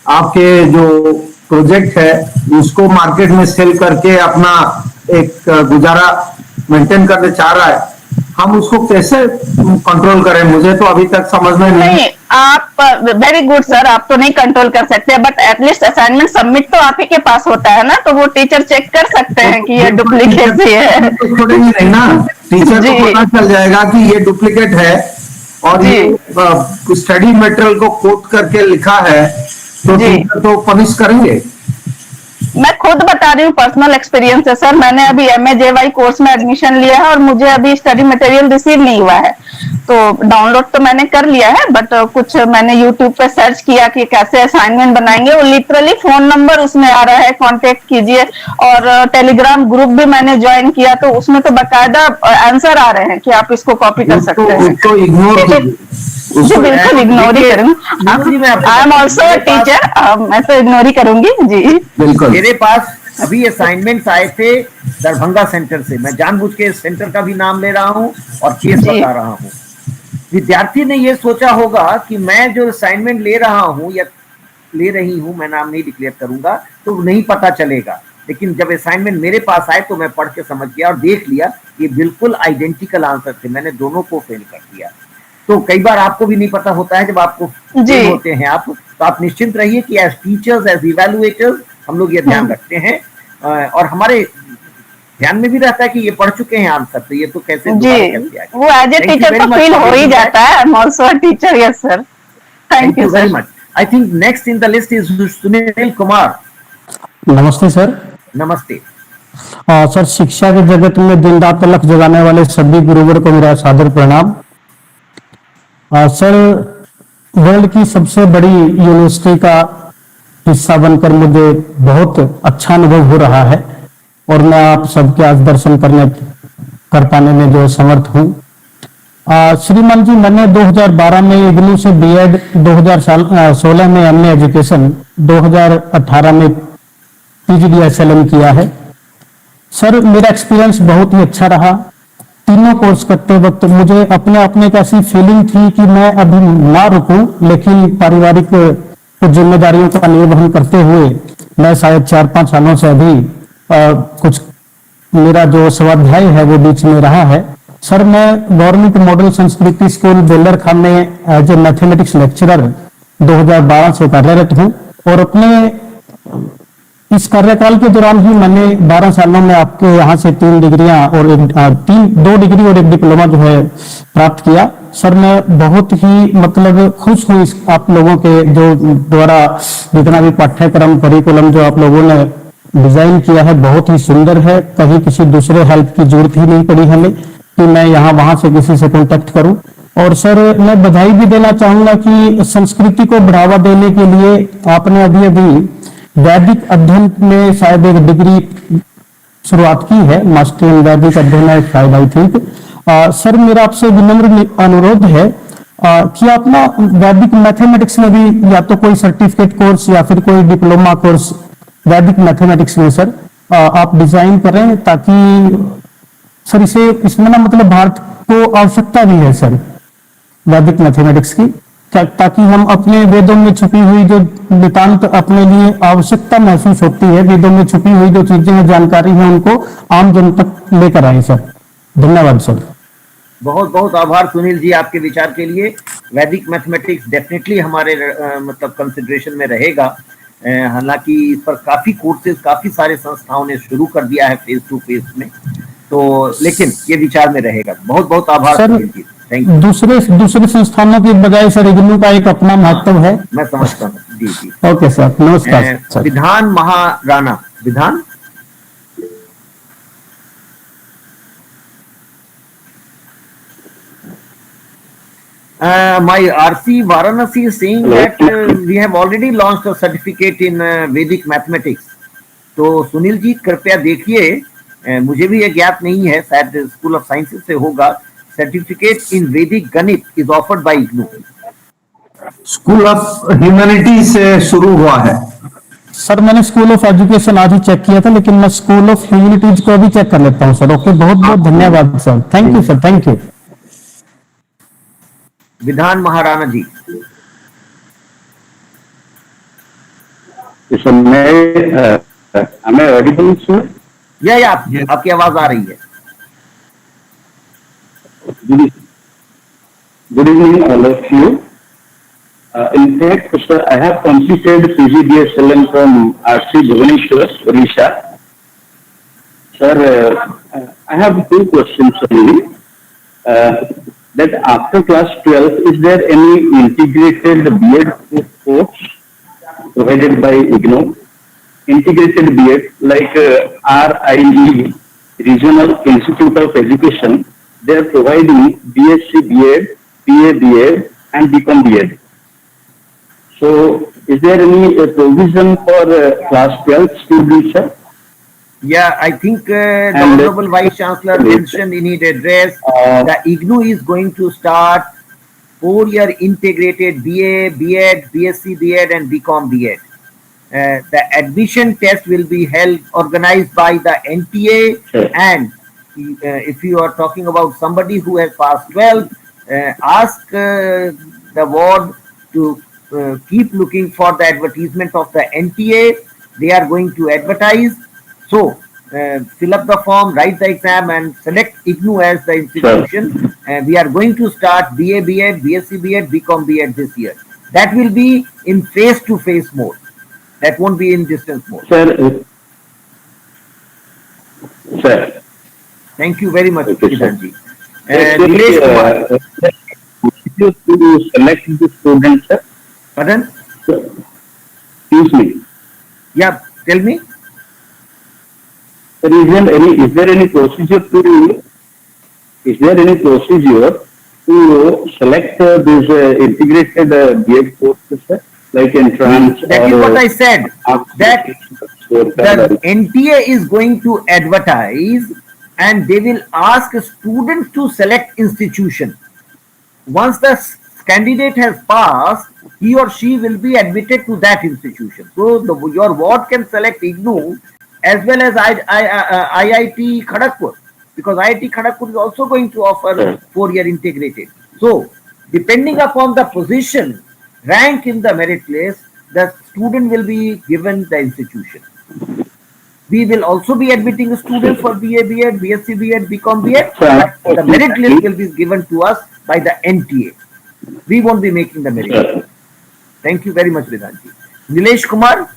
आपके जो प्रोजेक्ट है उसको मार्केट में सेल करके अपना एक गुजारा मेंटेन करने चाह रहा है, हम उसको कैसे कंट्रोल करें? मुझे तो अभी तक समझ में नहीं। आप वेरी गुड सर, आप तो नहीं कंट्रोल कर सकते, बट एटलीस्ट असाइनमेंट सबमिट तो आप ही के पास होता है ना, तो वो टीचर चेक कर सकते हैं कि ये डुप्लीकेट है। तो छोड़ेंगे नहीं ना, टीचर को पता चल जाएगा कि ये डुप्लीकेट है और ये स्टडी मटेरियल को कोट करके लिखा है, तो टीचर तो पनिश करेंगे। मैं खुद बता रही हूँ, पर्सनल एक्सपीरियंस है सर। मैंने अभी MA कोर्स में एडमिशन लिया है और मुझे अभी स्टडी मटेरियल रिसीव नहीं हुआ है, तो डाउनलोड तो मैंने कर लिया है, बट कुछ मैंने यूट्यूब पे सर्च किया कि कैसे असाइनमेंट बनाएंगे, वो लिटरली फोन नंबर उसमें आ रहा है, कांटेक्ट कीजिए। और टेलीग्राम ग्रुप भी मैंने ज्वाइन किया, तो उसमें तो बकायदा आंसर आ रहे हैं कि आप इसको कॉपी कर सकते हैं। जी बिल्कुल इग्नोर ही करूंगी, आई एम ऑल्सो टीचर, मैं तो इग्नोर ही करूंगी जी। बिल्कुल, मेरे पास अभी असाइनमेंट्स आए थे दरभंगा सेंटर से, मैं जानबूझ के सेंटर का भी नाम ले रहा हूँ और केस बता रहा हूँ। विद्यार्थी ने ये सोचा होगा कि मैं जो असाइनमेंट ले रहा हूँ या ले रही हूँ, मैं नाम नहीं डिक्लेयर करूंगा, तो नहीं पता चलेगा, लेकिन जब असाइनमेंट मेरे पास आए तो मैं पढ़ के समझ गया और देख लिया ये बिल्कुल आइडेंटिकल आंसर थे, मैंने दोनों को फेल कर दिया। तो कई बार आपको भी नहीं पता होता है जब आपको फेल होते हैं आप, तो आप निश्चिंत रहिए कि एज टीचर्स, एज इवैल्यूएटर्स हम लोग ये ध्यान रखते हैं, और हमारे ध्यान में भी रहता है कि ये पढ़ चुके हैं आंसर, तो ये तो कैसे वो एज ए टीचर तो फील हो ही जाता है। I am also a teacher, yes sir, thank you very much. I think next in the list is Sunil Kumar. नमस्ते सर। नमस्ते सर, शिक्षा के जगत में दिन रात तलक जगाने वाले सभी गुरुवर को मेरा सादर प्रणाम। सर, वर्ल्ड की सबसे बड़ी यूनिवर्सिटी का हिस्सा बनकर मुझे बहुत अच्छा अनुभव हो रहा है और मैं आप सबके आज दर्शन कर पाने में जो समर्थ हूँ, श्रीमान जी, मैंने 2012 में इग्नू से बीएड, 2016 में एमए एजुकेशन, 2018 में पीजीडीएसएलएम किया है। सर, मेरा एक्सपीरियंस बहुत ही अच्छा रहा। तीनों कोर्स करते वक्त मुझे अपने अपने एक ऐसी फीलिंग थी कि मैं अभी ना रुकूं, लेकिन पारिवारिक कुछ जिम्मेदारियों का निर्वहन करते हुए मैं शायद 4-5 सालों से अभी कुछ मेरा जो स्वाध्याय है वो बीच में रहा है। सर, मैं गवर्नमेंट मॉडल संस्कृति स्कूल बेलर खान में एज ए मैथमेटिक्स लेक्चरर 2012 से कार्यरत हूं और अपने इस कार्यकाल के दौरान ही मैंने 12 सालों में आपके यहाँ से 3 डिग्रियां और 2 डिग्री और 1 डिप्लोमा जो है प्राप्त किया। सर, मैं बहुत ही मतलब खुश हूँ आप लोगों के जो द्वारा जितना भी पाठ्यक्रम करिकुलम जो आप लोगों ने डिजाइन किया है बहुत ही सुंदर है। कहीं किसी दूसरे हेल्प की जरूरत ही नहीं पड़ी हमें कि मैं यहाँ वहां से किसी से कॉन्टेक्ट करूं। और सर, मैं बधाई भी देना चाहूंगा कि संस्कृति को बढ़ावा देने के लिए आपने अभी अभी वैदिक अध्ययन में शायद एक डिग्री शुरुआत की है, मास्टर इन वैदिक अध्ययन है शायद, आई थिंक। सर, मेरा आपसे विनम्र अनुरोध है कि आप ना वैदिक मैथमेटिक्स में भी या तो कोई सर्टिफिकेट कोर्स या फिर कोई डिप्लोमा कोर्स वैदिक मैथमेटिक्स में सर आप डिजाइन करें, ताकि सर इसमें ना मतलब भारत को आवश्यकता भी है सर वैदिक मैथमेटिक्स की, ताकि हम अपने वेदों में छुपी हुई जो नितांत अपने लिए आवश्यकता महसूस होती है, वेदों में छुपी हुई जो चीजें हैं, जानकारी है, उनको आम जन तक लेकर आए सर। धन्यवाद सर। बहुत बहुत आभार सुनील जी आपके विचार के लिए। वैदिक मैथमेटिक्स डेफिनेटली हमारे मतलब कंसिडरेशन में रहेगा। हालांकि इस पर काफी कोर्सेज काफी सारे संस्थाओं ने शुरू कर दिया है फेस टू फेस में, तो लेकिन ये विचार में रहेगा। बहुत बहुत आभार सुनील जी। Thank you. दूसरे संस्थानों की बजाय सर इग्नू का एक अपना महत्व है। मैं समझता हूँ। जी जी। ओके सर, नमस्कार सर। विधान महाराणा, विधान। My RC Varanasi is saying that we have already launched a certificate in Vedic mathematics. तो सुनील जी कृपया देखिए, मुझे भी ये ज्ञात नहीं है, शायद स्कूल ऑफ साइंसेज से होगा। सर्टिफिकेट इन वैदिक गणित is offered by IGNOU. School of humanity से शुरू हुआ है सर। मैंने स्कूल ऑफ एजुकेशन आज ही चेक किया था, लेकिन मैं स्कूल ऑफ ह्यूमैनिटीज को भी चेक कर लेता हूँ सर। ओके, बहुत बहुत धन्यवाद sir. Thank you sir, thank you. विधान महाराणा जी। हमें ऑडिबल सर? या आपकी आवाज आ रही है। Good evening, all of you. In fact, sir, I have completed PGDSLM from RC Bhubaneswar, Odisha. Sir, I have 2 questions only. That after class 12, is there any integrated B.Ed course provided by IGNOU? Integrated B.Ed like RIE, Regional Institute of Education, they are providing BSc B.Ed, BA B.Ed and BCom B.Ed. So, is there any provision for class 12 students, sir? Yeah, I think the Honorable Vice Chancellor mentioned in his address that IGNOU is going to start 4-year integrated BA, B.Ed, BSc B.Ed and BCom B.Ed. The admission test will be held, organized by the NTA, and if you are talking about somebody who has passed 12, ask the ward to keep looking for the advertisement of the NTA. They are going to advertise. So, fill up the form, write the exam and select IGNOU as the institution. We are going to start BA B.Ed, BSc B.Ed, BCom B.Ed this year. That will be in face-to-face mode. That won't be in distance mode. Sir. Thank you very much, Kiran ji. Nilesh Kumar. To select the students, sir. Pardon? Excuse me. Yeah, tell me. Sir, is there any procedure to select these integrated B.Ed courses, sir? Like entrance? That is what I said. That the NTA is going to advertise and they will ask students to select institution. once the candidate has passed, he or she will be admitted to that institution. So your ward can select IGNOU as well as IIT Kharagpur, because IIT Kharagpur is also going to offer 4-year integrated. So depending upon the position, rank in the merit list, the student will be given the institution. We will also be admitting students for BA, BEd, BSc, BEd, BCom, BEd, but the merit list will be given to us by the NTA. We won't be making the merit list. Thank you very much, Vedantji. Nilesh Kumar?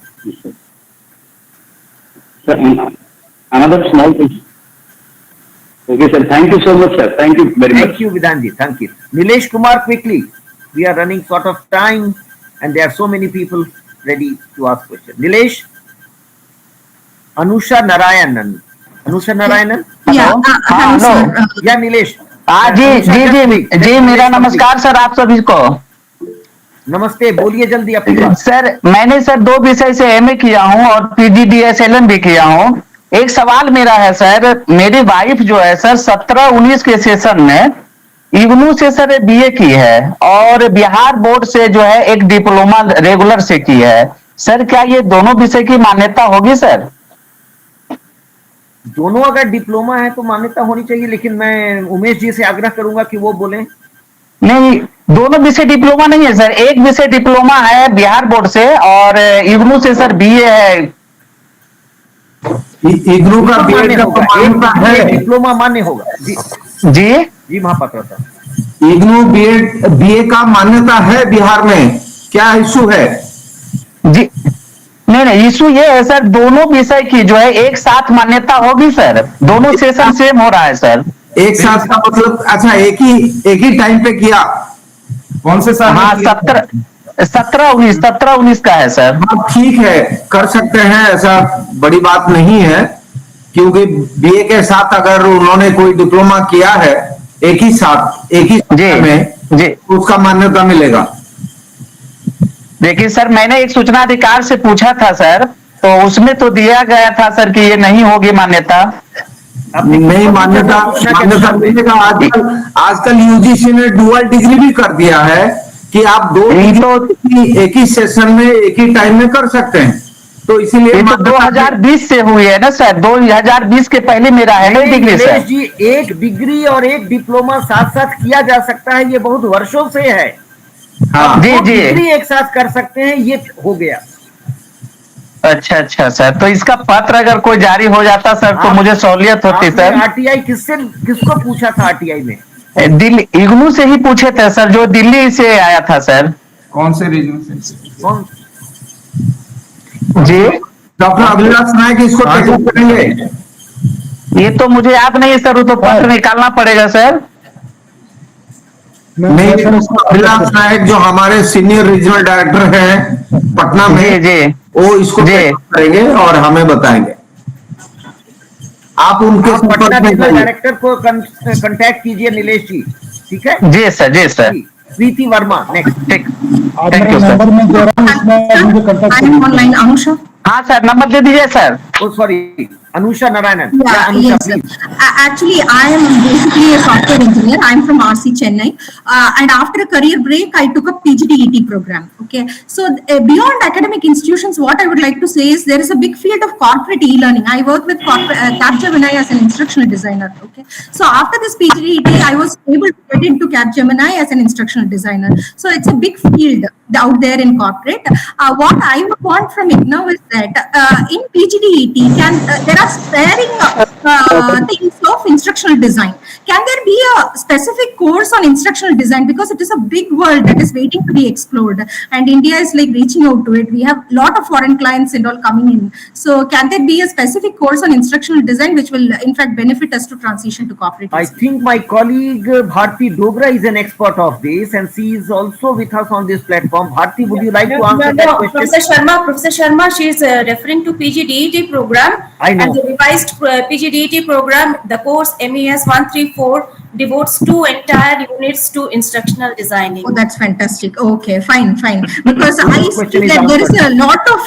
Sir, another small question. Okay, sir. Thank you so much, sir. Thank you very much. Thank you, Vedantji. Thank you. Nilesh Kumar, quickly. We are running short of time and there are so many people ready to ask questions. Nilesh? Anusha Narayanan. Anusha Narayanan? Yeah, Hello? Yeah, Nilesh. हाँ जी मेरा नमस्कार sir आप सभी को। नमस्ते, बोलिए जल्दी अपनी बात। सर मैंने सर 2 विषय से एमए किया हूँ और पीजीडीएसएलएम भी किया हूँ। एक सवाल मेरा है सर, मेरी वाइफ जो है सर 17-19 के सेशन में इग्नू से सर बीए की है और बिहार बोर्ड से जो है एक डिप्लोमा रेगुलर से की है। सर क्या ये दोनों विषय की मान्यता होगी सर? दोनों अगर डिप्लोमा है तो मान्यता होनी चाहिए, लेकिन मैं उमेश जी से आग्रह करूंगा कि वो बोलें। नहीं, दोनों विषय डिप्लोमा नहीं है सर, एक विषय डिप्लोमा है बिहार बोर्ड से और इग्नू से सर बीए है। इग्नू का बीए का मान्यता है, डिप्लोमा मान्य होगा जी। जी महापात्र साहब, इग्नू बीए का मान्यता है बिहार में, क्या इशू है? जी नहीं इशू ये है सर, दोनों विषय की जो है एक साथ मान्यता होगी सर, दोनों सेशन सेम हो रहा है सर। एक साथ का मतलब अच्छा एक ही टाइम पे किया? कौन से साल? हाँ 17-19 का है सर। हाँ ठीक है, कर सकते हैं, ऐसा बड़ी बात नहीं है, क्योंकि बीए के साथ अगर उन्होंने कोई डिप्लोमा किया है एक ही साथ एक ही में उसका मान्यता मिलेगा। देखिए सर मैंने एक सूचना अधिकार से पूछा था सर, तो उसमें तो दिया गया था सर कि ये नहीं होगी मान्यता। नहीं मान्यता मिलेगा। आजकल यूजीसी ने डुअल डिग्री भी कर दिया है कि आप दो एक ही सेशन में एक ही टाइम में कर सकते हैं, तो इसीलिए तो 2020 से हुई है ना सर, 2020 के पहले मेरा है ना डिग्री सर। जी एक डिग्री और एक डिप्लोमा साथ साथ किया जा सकता है, ये बहुत वर्षों से है। हाँ जी डिग्री एक साथ कर सकते हैं, ये हो गया। अच्छा सर, तो इसका पत्र अगर कोई जारी हो जाता सर तो मुझे सहूलियत होती सर। आरटीआई किसको पूछा था? आरटीआई में दिल्ली इग्नू से ही पूछे थे सर, जो दिल्ली से आया था सर। कौन से रीजन से? कौन जी? डॉक्टर अभिलाष नायक इसको टेकअप करेंगे? ये तो मुझे याद नहीं है सर, वो तो पत्र निकालना पड़ेगा सर। नहीं, अभिलाष नायक जो हमारे सीनियर रीजनल डायरेक्टर हैं पटना में, वो इसको करेंगे और हमें बताएंगे। आप उनके पटना रीजनल डायरेक्टर को कांटेक्ट कीजिए नीलेश जी, ठीक है? जी सर। प्रीति वर्मा नेक्स्ट। ठीक, thank you sir. Online Anusha. हाँ सर, नंबर दे दीजिए sir. Oh sorry, Anusha Narayanan. Yeah, Anusha, yes, please. Actually, I am basically a software engineer. I am from RC Chennai, and after a career break, I took up PGDET program. Okay, so beyond academic institutions, what I would like to say is there is a big field of corporate e-learning. I work with Capgemini as an instructional designer. Okay, so after this PGDET, I was able to get into Capgemini as an instructional designer. So it's a big field out there in corporate. What I would want from IGNOU is that in PGDET, there are sparing things of instructional design. Can there be a specific course on instructional design, because it is a big world that is waiting to be explored, and India is like reaching out to it. We have a lot of foreign clients and all coming in. So can there be a specific course on instructional design which will in fact benefit us to transition to corporate? I think my colleague Bharti Dogra is an expert of this, and she is also with us on this platform. Bharti, would you like to answer that question? Professor Sharma, she is referring to PGDET program. I know. And the revised PGDET program, the course MES 134 devotes 2 entire units to instructional designing. Oh, that's fantastic. Okay, fine, fine. Because So I your see question is that there is answered. a lot of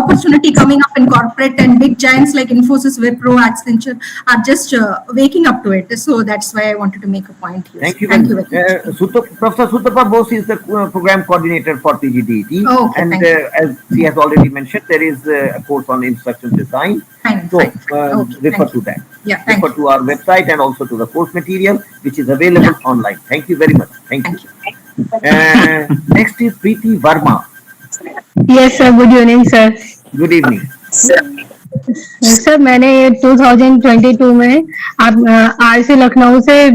opportunity coming up in corporate, and big giants like Infosys, Wipro, Accenture are just waking up to it. So that's why I wanted to make a point here. Thank you Thank very you much. very much. Professor Sutapa Bose is the program coordinator for PGDET. Oh, okay, And thank you. as she has already mentioned, there is a course on instruction design. Fine, So fine. Okay, refer thank to you. that. Yeah, thank Refer to our website and also to the course material, which is available online. Thank you very much. Thank you. Next is Preeti Verma. Yes sir, good evening sir. Good evening. Sir मैंने 2022 में आप RC Lucknow से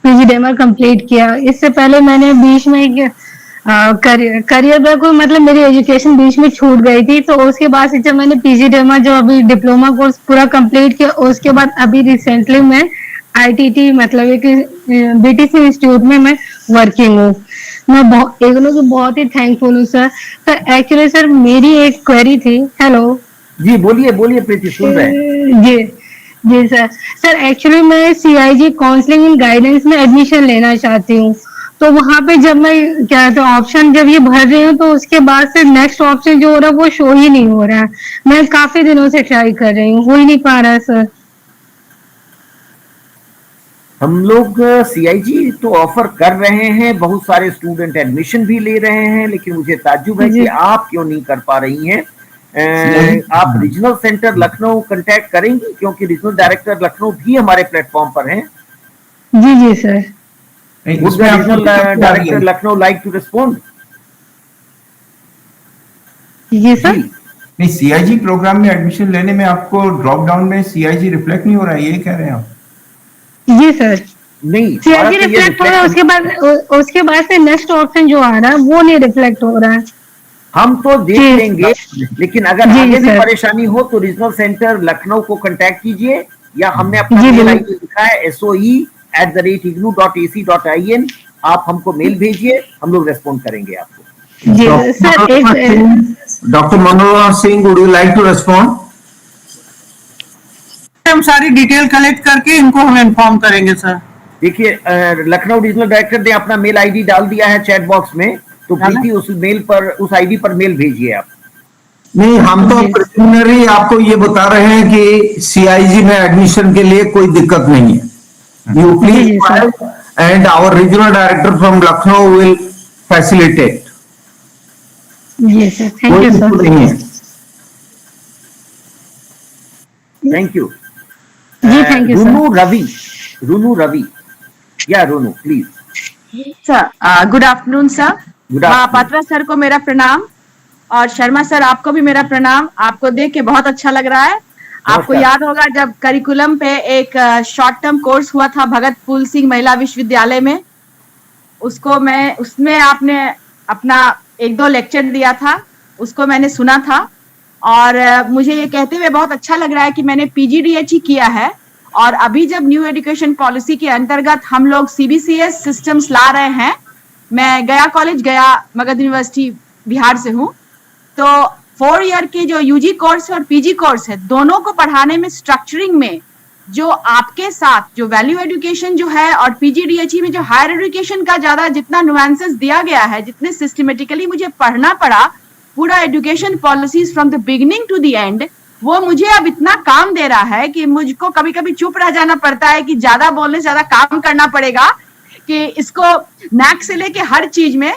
PG Dahmer complete किया. इससे पहले मैंने बीच में एक करियर ब्रेक को, मतलब मेरी एजुकेशन बीच में छूट गई थी. तो उसके बाद से जब मैंने पीजी डेमर जो अभी डिप्लोमा कोर्स पूरा कंप्लीट किया, उसके बाद अभी रिसेंटली मैं आईटीटी मतलब एक बीटीसी इंस्टीट्यूट में मैं वर्किंग हूँ. मैं इग्नू को बहुत ही थैंकफुल हूँ सर. सर एक्चुअली सर मेरी एक क्वेरी थी. हेलो जी बोलिए बोलिए प्रीति, सुन रहे हैं. जी जी सर. सर एक्चुअली मैं सीआईजी काउंसलिंग एंड गाइडेंस में एडमिशन लेना चाहती हूँ. तो वहां पे जब मैं क्या तो ऑप्शन जब ये भर रही हूँ, तो उसके बाद से नेक्स्ट ऑप्शन जो हो रहा है वो शो ही नहीं हो रहा है. मैं काफी दिनों से ट्राई कर रही हूँ, हो ही नहीं पा रहा है सर. हम लोग सीआईजी तो ऑफर कर रहे हैं, बहुत सारे स्टूडेंट एडमिशन भी ले रहे हैं, लेकिन मुझे ताज्जुब है कि आप क्यों नहीं कर पा रही हैं. आप रीजनल सेंटर लखनऊ कांटेक्ट करेंगी, क्योंकि रीजनल डायरेक्टर लखनऊ भी हमारे प्लेटफॉर्म पर हैं. जी जी sir. Would the regional director Lucknow like to respond? जी सर. नहीं, सीआईजी प्रोग्राम में एडमिशन लेने में आपको ड्रॉप डाउन में सीआईजी रिफ्लेक्ट नहीं हो रहा है, ये कह रहे हैं आप? जी सर. नहीं, सीआईजी रिफ्लेक्ट हो रहा है, उसके बाद से नेक्स्ट ऑप्शन जो आ रहा है वो नहीं रिफ्लेक्ट हो रहा है. हम तो देख लेंगे, लेकिन अगर आगे भी परेशानी हो तो रीजनल सेंटर लखनऊ को कांटेक्ट कीजिए, या हमने अपना मेल आईडी लिखा है soe@ignou.ac.in. आप हमको मेल भेजिए, हम लोग रेस्पॉन्ड करेंगे आपको. Doctor Manohar Singh, would you like to respond? हम सारी डिटेल कलेक्ट करके इनको हम इन्फॉर्म करेंगे सर. देखिए, लखनऊ रीजनल डायरेक्टर ने अपना मेल आईडी डाल दिया है चैट बॉक्स में, तो प्रीति उस मेल पर, उस आईडी पर मेल भेजिए आप. नहीं, हम तो प्रिलिमिनरी आपको ये बता रहे हैं कि सीआईजी में एडमिशन के लिए कोई दिक्कत नहीं है. You please and our regional director from Lucknow will facilitate. जी sir, thank you sir. Thank you. जी thank you sir. Runu Ravi, या Runu please. Sir good afternoon sir. Mahapatra sir को मेरा प्रणाम, और शर्मा सर आपको भी मेरा प्रणाम. आपको देख के बहुत अच्छा लग रहा है. आपको याद होगा जब करिकुलम पे एक शॉर्ट टर्म कोर्स हुआ था भगत फूल सिंह महिला विश्वविद्यालय में, उसमें आपने अपना 1-2 लेक्चर दिया था, उसको मैंने सुना था. और मुझे ये कहते हुए बहुत अच्छा लग रहा है कि मैंने पीजीडीएचई किया है, और अभी जब न्यू एजुकेशन पॉलिसी के अंतर्गत हम लोग सीबीसीएस सिस्टम्स ला रहे हैं. मैं गया कॉलेज, गया मगध यूनिवर्सिटी बिहार से हूँ. तो 4 ईयर के जो यूजी कोर्स और पीजी कोर्स है, दोनों को पढ़ाने में स्ट्रक्चरिंग में जो आपके साथ जो वैल्यू एजुकेशन जो है, और पीजीडीएचई में जो हायर एजुकेशन का ज्यादा जितना नुआंसेस दिया गया है, जितने सिस्टमेटिकली मुझे पढ़ना पड़ा पूरा education policies from the beginning to the end, वो मुझे अब इतना काम दे रहा है कि मुझको कभी कभी चुप रह जाना पड़ता है कि ज्यादा बोलने से ज्यादा काम करना पड़ेगा, कि इसको नैक से लेके हर चीज में.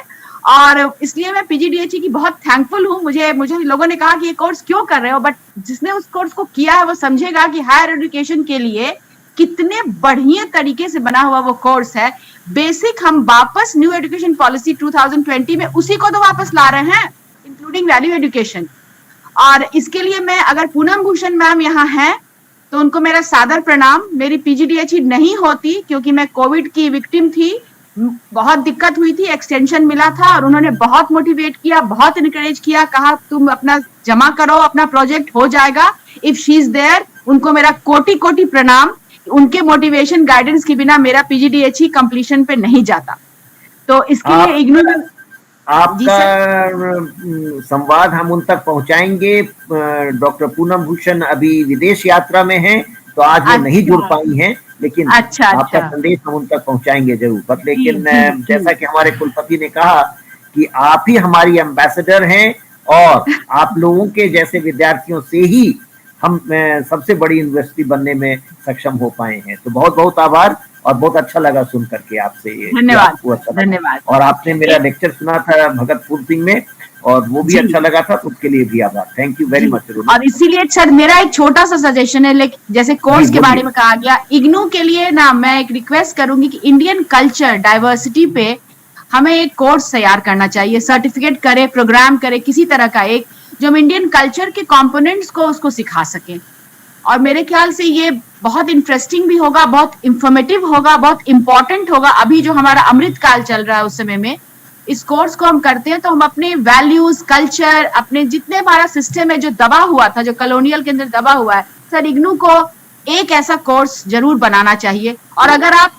और इसलिए मैं पीजीडीएचई की बहुत थैंकफुल हूँ. मुझे लोगों ने कहा कि ये कोर्स क्यों कर रहे हो, बट जिसने उस कोर्स को किया है वो समझेगा कि हायर एजुकेशन के लिए कितने बढ़िया तरीके से बना हुआ वो कोर्स है. बेसिक हम वापस न्यू एजुकेशन पॉलिसी 2020 में उसी को तो वापस ला रहे हैं, इंक्लूडिंग वैल्यू एजुकेशन. और इसके लिए मैं, अगर पूनम भूषण मैम यहाँ हैं तो उनको मेरा सादर प्रणाम. मेरी पीजीडीएचई नहीं होती क्योंकि मैं कोविड की विक्टिम थी, बहुत दिक्कत हुई थी, एक्सटेंशन मिला था, और उन्होंने बहुत मोटिवेट किया, बहुत इनकरेज किया, कहा तुम अपना जमा करो, अपना प्रोजेक्ट हो जाएगा. इफ शी इज देयर, उनको मेरा कोटि कोटि प्रणाम. उनके मोटिवेशन गाइडेंस के बिना मेरा पीजीडीएचई कंप्लीशन पे नहीं जाता. तो इसके लिए इग्नू आपका संवाद हम उन तक पहुंचाएंगे. डॉक्टर पूनम भूषण अभी विदेश यात्रा में हैं, तो आज वो नहीं जुड़ पाई हैं, लेकिन अच्छा, आपका अच्छा। संदेश हम उन तक पहुंचाएंगे जरूर। बट लेकिन जी, जी। जैसा कि हमारे कुलपति ने कहा कि आप ही हमारी एम्बेसडर हैं और आप लोगों के जैसे विद्यार्थियों से ही हम सबसे बड़ी यूनिवर्सिटी बनने में सक्षम हो पाए हैं। तो बहुत बहुत आभार और बहुत अच्छा लगा सुन करके आपसे ये कि धन्यवाद, आपको अच्छा लगा। धन्यवाद। और आपने मेरा लेक्चर सुना था भगतपुर सिंह में और वो भी जी। अच्छा लगा था, तो उसके लिए भी आभार। थैंक यू वेरी जी, मच। और इसीलिए सर मेरा एक छोटा सा सजेशन है, लेकिन जैसे कोर्स जी, के बारे बोलिए। में कहा गया, इग्नू के लिए ना मैं एक रिक्वेस्ट करूंगी कि इंडियन कल्चर डाइवर्सिटी पे हमें एक कोर्स तैयार करना चाहिए, सर्टिफिकेट करे, प्रोग्राम करे, किसी तरह का एक जो हम इंडियन कल्चर के कंपोनेंट्स को उसको सिखा सकें। और मेरे ख्याल से ये बहुत इंटरेस्टिंग भी होगा, बहुत इंफॉर्मेटिव होगा, बहुत इंपॉर्टेंट होगा। अभी जो हमारा अमृत काल चल रहा है उस समय में इस कोर्स को हम करते हैं तो हम अपने वैल्यूज, कल्चर, अपने जितने हमारा सिस्टम है जो दबा हुआ था, जो कॉलोनियल के अंदर दबा हुआ है, सर इग्नू को एक ऐसा कोर्स जरूर बनाना चाहिए। और अगर आप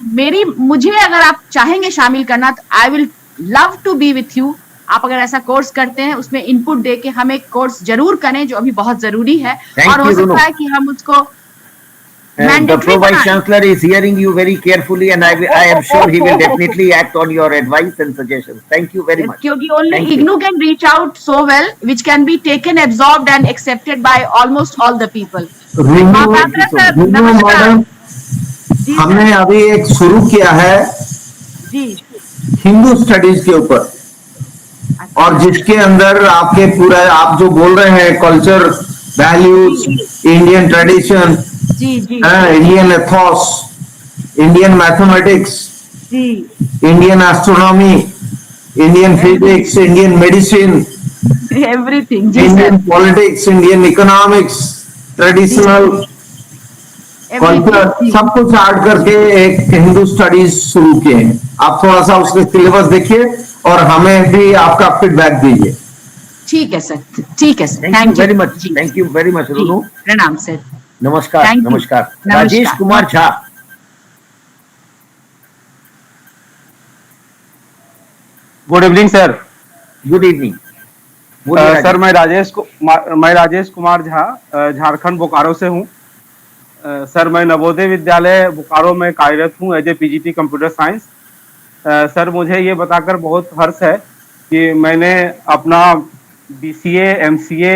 मुझे अगर आप चाहेंगे शामिल करना तो I will love to be with you. आप अगर ऐसा कोर्स करते हैं उसमें इनपुट दे के हम एक कोर्स जरूर करें जो अभी बहुत जरूरी है। और हो सकता है कि हम उसको The Pro-Vice Chancellor is hearing you very carefully and I am sure he will definitely act on your advice and suggestions. Thank you very much. Because only Thank you. IGNOU can reach out so well, which can be taken, absorbed and accepted by almost all the people. Madam, हमने अभी एक शुरू किया है जी Hindu studies के ऊपर, और जिसके अंदर आपके पूरा आप जो बोल रहे हैं कल्चर, वैल्यूज, इंडियन ट्रेडिशन, जी जी इंडियन एथॉस, इंडियन मैथमेटिक्स, जी Indian astronomy, Indian physics, Indian medicine, everything, Indian politics, Indian economics, traditional culture, सब कुछ ऐड करके एक हिंदू स्टडीज शुरू किए हैं। आप थोड़ा सा उसके सिलेबस देखिए और हमें भी आपका फीडबैक दीजिए। ठीक है सर, ठीक है sir, thank you very much, thank you very much Ronu. प्रणाम सर। नमस्कार। Thank you. नमस्कार। नमस्कार। Rajesh Kumar Jha. Good evening sir. Good evening. Sir मैं राजेश कुमार झा झारखंड बोकारो से हूँ। सर मैं नवोदय विद्यालय बोकारो में कार्यरत हूँ as a PGT computer science. Sir मुझे ये बताकर बहुत हर्ष है कि मैंने अपना बीसीए एमसीए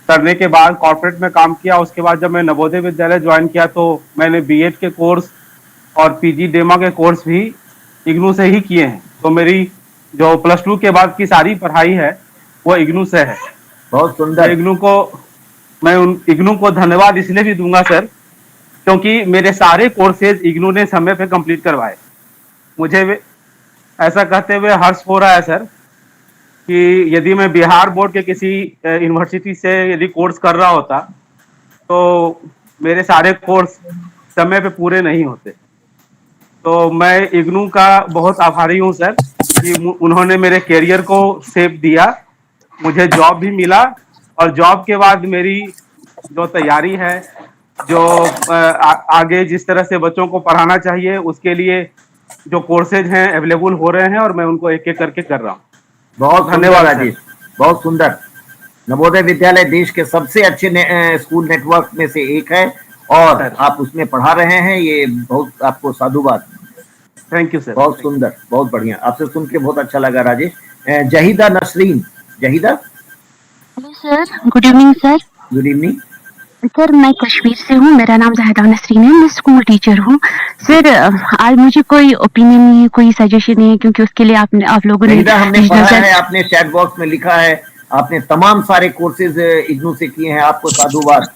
करने के बाद कॉर्पोरेट में काम किया। उसके बाद जब मैं नवोदय विद्यालय ज्वाइन किया तो मैंने बीएड के कोर्स और पीजी डेमा के कोर्स भी इग्नू से ही किए हैं। तो मेरी जो +2 के बाद की सारी पढ़ाई है वो इग्नू से है। बहुत सुंदर। मैं इग्नू को धन्यवाद इसलिए भी दूंगा सर क्योंकि मेरे सारे कोर्सेज इग्नू ने समय पे कंप्लीट करवाए। मुझे ऐसा कहते हुए हर्ष हो रहा है सर कि यदि मैं बिहार बोर्ड के किसी यूनिवर्सिटी से यदि कोर्स कर रहा होता तो मेरे सारे कोर्स समय पे पूरे नहीं होते। तो मैं इग्नू का बहुत आभारी हूँ सर कि उन्होंने मेरे करियर को शेप दिया, मुझे जॉब भी मिला और जॉब के बाद मेरी जो तैयारी है, जो आगे जिस तरह से बच्चों को पढ़ाना चाहिए उसके लिए जो कोर्सेज हैं अवेलेबल हो रहे हैं और मैं उनको एक एक करके कर रहा हूँ। बहुत धन्यवाद राजेश, बहुत सुंदर। नवोदय विद्यालय देश के सबसे अच्छे स्कूल नेटवर्क में से एक है और आप उसमें पढ़ा रहे हैं, ये बहुत आपको साधुवाद। Thank you sir. बहुत सुंदर, बहुत बढ़िया। आपसे सुन के बहुत अच्छा लगा Rajesh. Zahida Nasreen. Zahida. Hello sir, good evening sir. Good evening sir. मैं कश्मीर से हूँ, मेरा नाम जाहिदा नसरीन है, मैं स्कूल टीचर हूँ सर। आज मुझे कोई ओपिनियन नहीं है, कोई सजेशन नहीं है क्योंकि उसके लिए आप लोगों ने हमने पढ़ा है, आपने चैट बॉक्स में लिखा है, आपने तमाम सारे कोर्सेज इग्नू से किए हैं, आपको साधुवाद,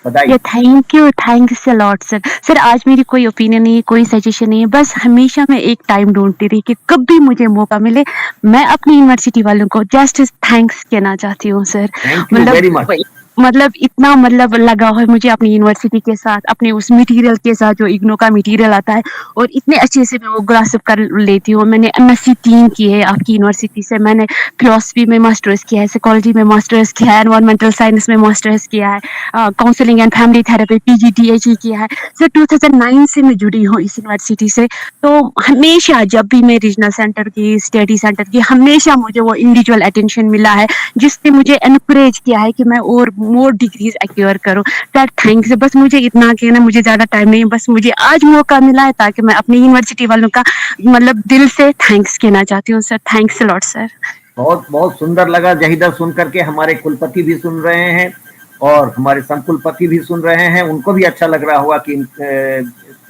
बताइए। Thank you so lot sir. Sir आज मेरी कोई ओपिनियन नहीं है, कोई सजेशन नहीं है, बस हमेशा मैं एक टाइम ढूंढती रही कि कब भी मुझे मौका मिले मैं अपनी यूनिवर्सिटी वालों को जस्ट थैंक्स कहना चाहती हूँ सर। मतलब इतना मतलब लगा है मुझे अपनी यूनिवर्सिटी के साथ, अपने उस मटेरियल के साथ जो इग्नू का मटेरियल आता है और इतने अच्छे से मैं वो ग्रास्प कर लेती हूँ। मैंने एमएससी 3 की है आपकी यूनिवर्सिटी से, मैंने फिलोसफी में मास्टर्स किया है, साइकोलॉजी में मास्टर्स किया है, एनवायरमेंटल साइंस में मास्टर्स किया है, counselling and family therapy PGDHE किया है सर। 2009 से मैं जुड़ी हूँ इस यूनिवर्सिटी से। तो हमेशा जब भी मैं रीजनल सेंटर की, स्टडी सेंटर की, हमेशा मुझे वो इंडिविजुअल अटेंशन मिला है जिसने मुझे एनकरेज किया है कि मैं और मोर डिग्रीज एक्वायर करूं। सर थैंक्स, बस मुझे इतना कहना, मुझे ज्यादा टाइम नहीं है, बस मुझे आज मौका मिला है ताकि मैं अपनी यूनिवर्सिटी वालों का मतलब दिल से थैंक्स कहना चाहती हूँ। Sir thanks lot sir. बहुत बहुत सुंदर लगा जहीदा सुन करके। हमारे कुलपति भी सुन रहे हैं और हमारे संकुलपति भी सुन रहे हैं, उनको भी अच्छा लग रहा होगा कि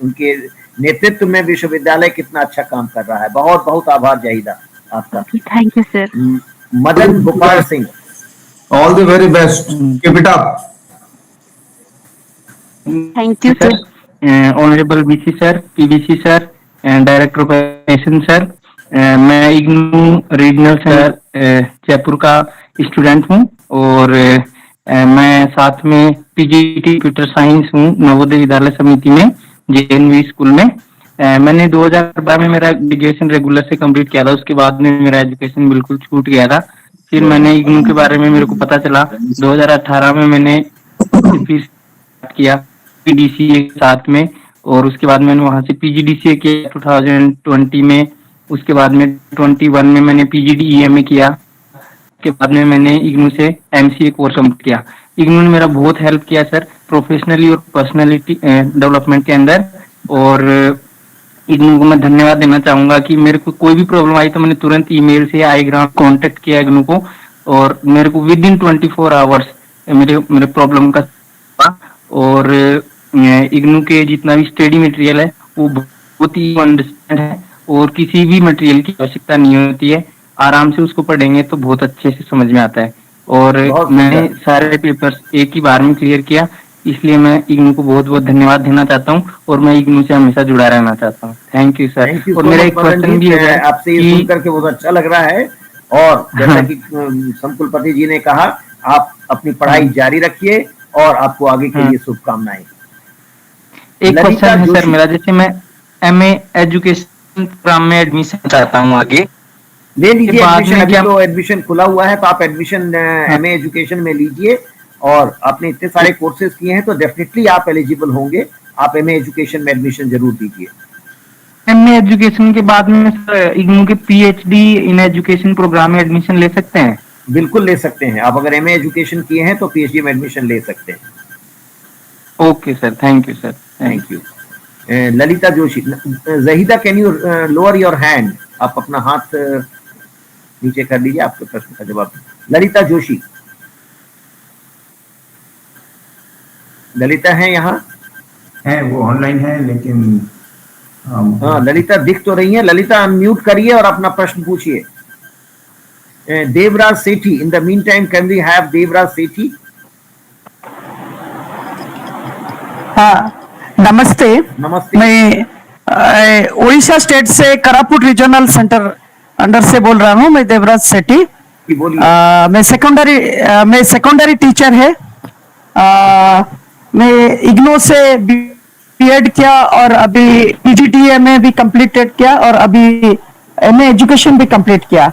उनके नेतृत्व में विश्वविद्यालय कितना अच्छा काम कर रहा है। बहुत बहुत आभार जहीदा आपका। Thank you sir. Madan Gopal Singh, All the very best. Keep it up. Thank you, sir. Honorable BC sir, PBC sir, and Director of Education sir. मैं इग्नू रीजनल सर जयपुर का स्टूडेंट हूँ और मैं साथ में पीजीटी कंप्यूटर साइंस हूँ नवोदय विद्यालय समिति में जेएनवी स्कूल में। मैंने 2012 में मेरा ग्रेजुएशन रेगुलर से कंप्लीट किया था, उसके बाद में मेरा एजुकेशन बिल्कुल छूट गया था। फिर मैंने इग्नू के बारे में मेरे को पता चला, 2018 में मैंने फिर किया पीडीसीए के साथ में, और उसके बाद मैंने वहां से पीजीडीसीए किया 2020 में। उसके बाद में 21 में मैंने पीजीडीईएमए किया। उसके बाद में मैंने इग्नू से एमसीए कोर्स कंप्लीट किया। इग्नू ने मेरा बहुत हेल्प किया सर, प्रोफेशनली और पर्सनैलिटी डेवलपमेंट के अंदर। और इग्नू को मैं धन्यवाद देना चाहूंगा कि मेरे को कोई भी प्रॉब्लम आई तो मैंने तुरंत ईमेल से आईग्राम कांटेक्ट किया इग्नू को, और मेरे को विद इन 24 आवर्स मेरे प्रॉब्लम का। और इग्नू के जितना भी स्टडी मटेरियल है वो बहुत ही अंडरस्टैंड है और किसी भी मटेरियल की आवश्यकता नहीं होती है, आराम से उसको पढ़ेंगे तो बहुत अच्छे से समझ में आता है। और मैंने सारे पेपर्स एक ही बार में क्लियर किया, इसलिए मैं इग्नू को बहुत बहुत धन्यवाद देना चाहता हूँ और मैं इग्नू से हमेशा जुड़ा रहना चाहता हूँ। Thank you sir. और मेरा एक क्वेश्चन भी है आपसे ये सुन करके बहुत अच्छा लग रहा है। और जैसा कि संकुलपति जी ने कहा, आप अपनी पढ़ाई जारी रखिए और आपको आगे के लिए शुभकामनाएं। एक क्वेश्चन है सर मेरा, जैसे मैं एमए एजुकेशन प्रोग्राम में एडमिशन चाहता हूँ आगे, ले लीजिए एडमिशन। अभी तो एडमिशन खुला हुआ है तो आप एडमिशन एमए एजुकेशन में लीजिए, और आपने इतने सारे कोर्सेज किए हैं तो डेफिनेटली आप एलिजिबल होंगे। आप एमए एजुकेशन में एडमिशन जरूर दीजिए। एमए एजुकेशन के बाद में इग्नू के पीएचडी इन एजुकेशन प्रोग्राम में एडमिशन ले सकते हैं? बिल्कुल ले सकते हैं। आप अगर एमए एजुकेशन किए हैं तो पीएचडी में एडमिशन ले सकते हैं। Okay sir, thank you sir. Thank you. Lalita Joshi, Zahida can you lower your hand? आप अपना हाथ नीचे कर लीजिए, आपके प्रश्न का जवाब। ललिता जोशी, ललिता है यहाँ? है, वो ऑनलाइन है लेकिन हाँ, ललिता दिख तो रही है। ललिता अनम्यूट करिए और अपना प्रश्न पूछिए। Devraj Sethi, in the meantime can we have Devraj Sethi? हाँ, नमस्ते। नमस्ते। मैं उड़ीसा स्टेट से करापुट रीजनल सेंटर अंडर से बोल रहा हूँ। मैं देवराज सेठी। मैं सेकेंडरी टीचर है। मैं इग्नो से बीएड किया और अभी पीजीटीए में भी कंप्लीटेड किया और अभी एमए एजुकेशन भी कंप्लीट किया।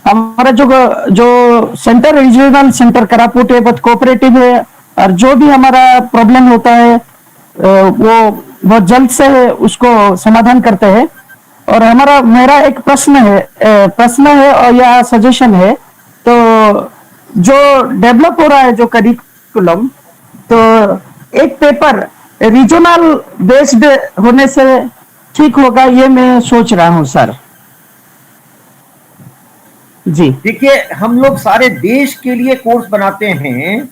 हमारा जो सेंटर रीजनल सेंटर करापुट है बहुत कोऑपरेटिव है, और जो भी हमारा प्रॉब्लम होता है वो बहुत जल्द से उसको समाधान करते हैं। और मेरा एक प्रश्न है और या सजेशन है, तो जो डेवलप हो रहा है जो करिकुलम, तो एक पेपर रीजनल बेस्ड होने से ठीक होगा, ये मैं सोच रहा हूँ सर जी। देखिए, हम लोग सारे देश के लिए कोर्स बनाते हैं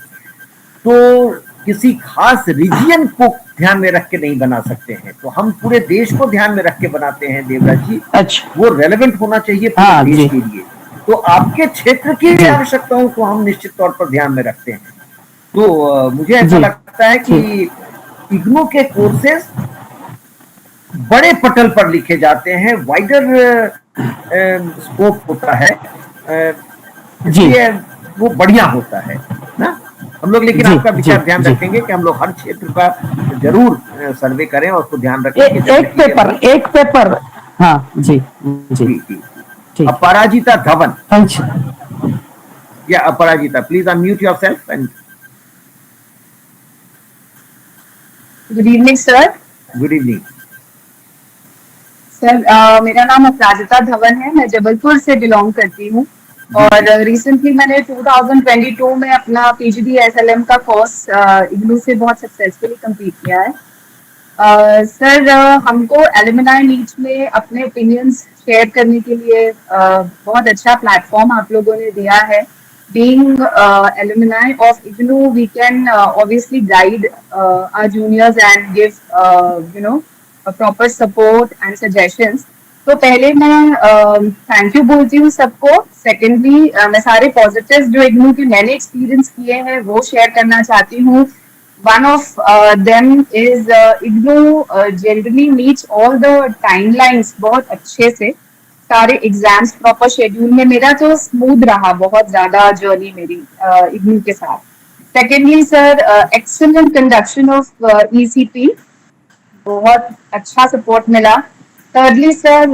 तो किसी खास रीजन को ध्यान में रख के नहीं बना सकते हैं, तो हम पूरे देश को ध्यान में रख के बनाते हैं देवराज जी। अच्छा, वो रेलेवेंट होना चाहिए पूरे देश के लिए, तो आपके क्षेत्र की आवश्यकताओं को हम निश्चित तौर पर ध्यान में रखते हैं। तो मुझे ऐसा लगता है कि इग्नू के कोर्सेज बड़े पटल पर लिखे जाते हैं, वाइडर स्कोप होता है, इसलिए वो बढ़िया होता है ना। हम लोग लेकिन आपका विचार ध्यान रखेंगे कि हम लोग हर क्षेत्र का जरूर सर्वे करें और उसको ध्यान रखें। एक पेपर हाँ जी जी। अपराजिता धवन, या Aparajita, please unmute yourself and good evening sir. Good evening sir, मेरा नाम अपराजिता धवन है, मैं जबलपुर से बिलोंग करती हूँ। और रिसेंटली मैंने 2022 में अपना पीजीडी एसएलएम का कोर्स इग्नू से बहुत सक्सेसफुली कंप्लीट किया है। सर हमको एलुमनाई मीट में अपने ओपिनियंस शेयर करने के लिए बहुत अच्छा प्लेटफॉर्म आप लोगों ने दिया है। Being alumni of IGNOU, we can obviously guide our juniors and give a proper support and suggestions. तो पहले मैं थैंक यू बोलती हूँ सबको। सेकेंडली मैं सारे पॉजिटिव्स जो इग्नू के मैंने एक्सपीरियंस किए हैं वो शेयर करना चाहती हूँ। One of them is IGNOU generally meets all the timelines बहुत अच्छे से। सारे एग्जाम्स प्रॉपर शेड्यूल में, मेरा तो स्मूथ रहा बहुत ज्यादा जर्नी मेरी इग्नू के साथ। Secondly sir excellent conduction of ECP, बहुत अच्छा सपोर्ट मिला। थर्डली सर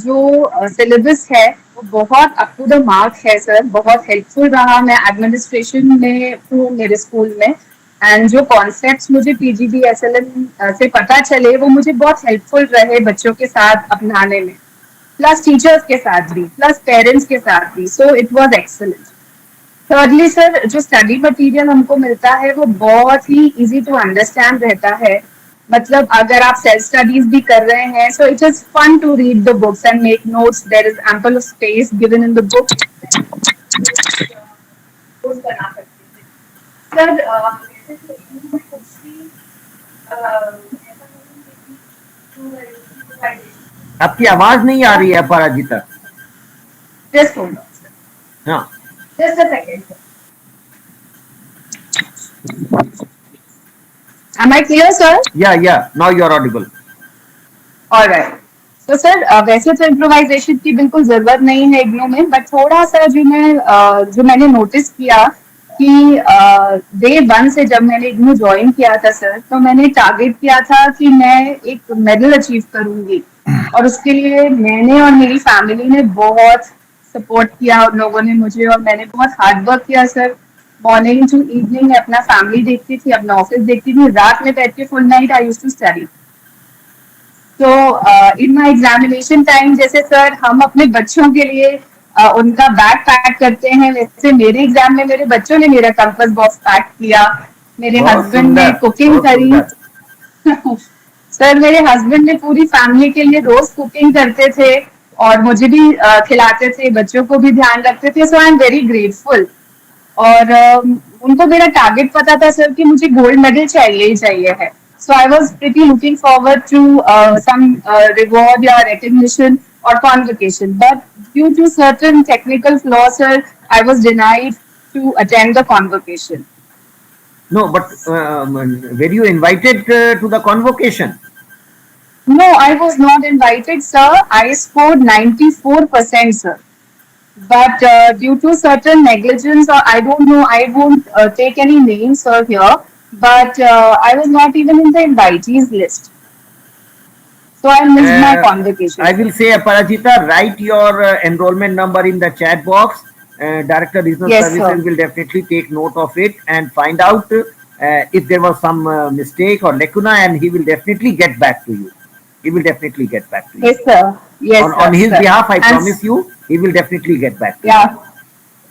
जो सिलेबस है वो बहुत अप टू द मार्क है सर, बहुत हेल्पफुल रहा। मैं एडमिनिस्ट्रेशन में हूँ मेरे स्कूल में, एंड जो कॉन्सेप्ट्स मुझे पीजीडी एसएलएम से पता चले वो मुझे बहुत हेल्पफुल रहे बच्चों के साथ अपनाने में, प्लस टीचर्स के साथ भी, प्लस पेरेंट्स के साथ भी। So it was excellent. Thirdly sir जो स्टडी मटेरियल हमको मिलता है वो बहुत ही इजी टू अंडरस्टैंड रहता है। मतलब अगर आप सेल्फ स्टडीज भी कर रहे हैं, so it is fun to read the books and make notes. There is ample of space given in the book. बना सकते हैं सर। आपकी आवाज नहीं आ रही है अपराजिता। Just hold on, sir. हाँ, Just a second, sir. Am I clear, sir? yeah, now you are audible. All right. तो सर वैसे तो इम्प्रोवाइजेशन की बिल्कुल जरूरत नहीं है इग्नू में, बट थोड़ा सा जो मैंने नोटिस किया कि डे 1 से जब मैंने इग्नू ज्वाइन किया था सर, तो मैंने टारगेट किया था कि मैं एक मेडल अचीव करूंगी, और उसके लिए मैंने और मेरी फैमिली ने बहुत सपोर्ट किया उन लोगों ने मुझे, और मैंने बहुत हार्ड वर्क किया सर। मॉर्निंग टू इवनिंग मैं अपना फैमिली देखती थी, अपना ऑफिस देखती थी, रात में बैठ के full night I used to study. तो इन माय एग्जामिनेशन टाइम जैसे सर हम अपने बच्चों के लिए उनका बैग पैक करते हैं, वैसे मेरे एग्जाम में मेरे बच्चों ने मेरा कंपास बॉक्स पैक किया, मेरे हस्बैंड ने कुकिंग करी। सर मेरे हस्बैंड ने पूरी फैमिली के लिए रोज कुकिंग करते थे और मुझे भी खिलाते थे, बच्चों को भी ध्यान रखते थे। सो आई एम वेरी ग्रेटफुल। और उनको मेरा टारगेट पता था सर कि मुझे गोल्ड मेडल चाहिए ही चाहिए है। So I was pretty looking forward to some reward or recognition or convocation, but due to certain technical flaws, sir, I was denied to attend the convocation. No, but were you invited to the convocation? No, I was not invited, sir. I scored 94%, sir. But due to certain negligence, or I don't know, I won't take any names, sir, here. But I was not even in the invitees list. So I missed my convocation. I will say, Aparajita, write your enrollment number in the chat box. Director Regional Services will definitely take note of it and find out if there was some mistake or lacuna, and he will definitely get back to you. He will definitely get back to you. Yes, sir. Yes, on his behalf, I promise you, he will definitely get back to you. Yeah.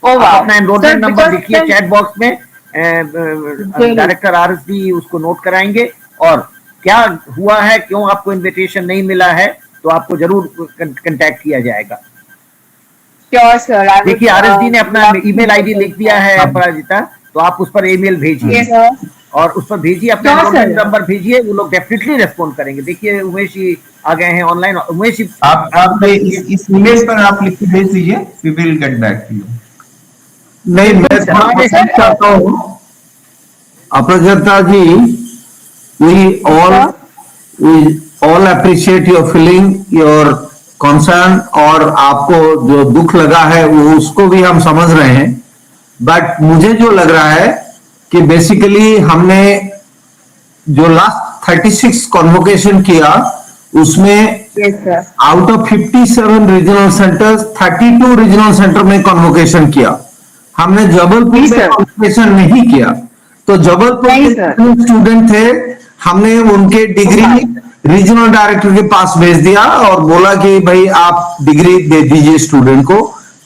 Oh wow. अपना enrollment number लिखिए chat box में, director RSD उसको note कराएंगे, और क्या हुआ है, क्यों आपको इनविटेशन नहीं मिला है, तो आपको जरूर कांटेक्ट किया जाएगा। देखिए आरएसडी ने अपना ईमेल आईडी लिख दिया है अपराजिता, तो आप उस पर ईमेल भेजिए और उस पर भेजिए, अपना एनरोलमेंट नंबर भेजिए, वो लोग डेफिनेटली रेस्पॉन्ड करेंगे। देखिए उमेश जी आ गए हैं ऑनलाइन। उमेश जी आप इस ईमेल पर आप लिख के भेज दीजिए, we will get back to you. नहीं, मैं चाहता हूँ अपराजिता जी, we all appreciate your feeling, your concern, और आपको जो दुख लगा है वो उसको भी हम समझ रहे हैं। बट मुझे जो लग रहा है कि बेसिकली हमने जो लास्ट 36 कॉन्वोकेशन किया उसमें out of 57 regional centres 32 regional centre में कॉन्वोकेशन किया। हमने जबलपुर में कॉन्वोकेशन नहीं किया, तो जबलपुर के स्टूडेंट थे, हमने उनके डिग्री रीजनल डायरेक्टर के पास भेज दिया और बोला कि भाई आप डिग्री दे दीजिए स्टूडेंट को,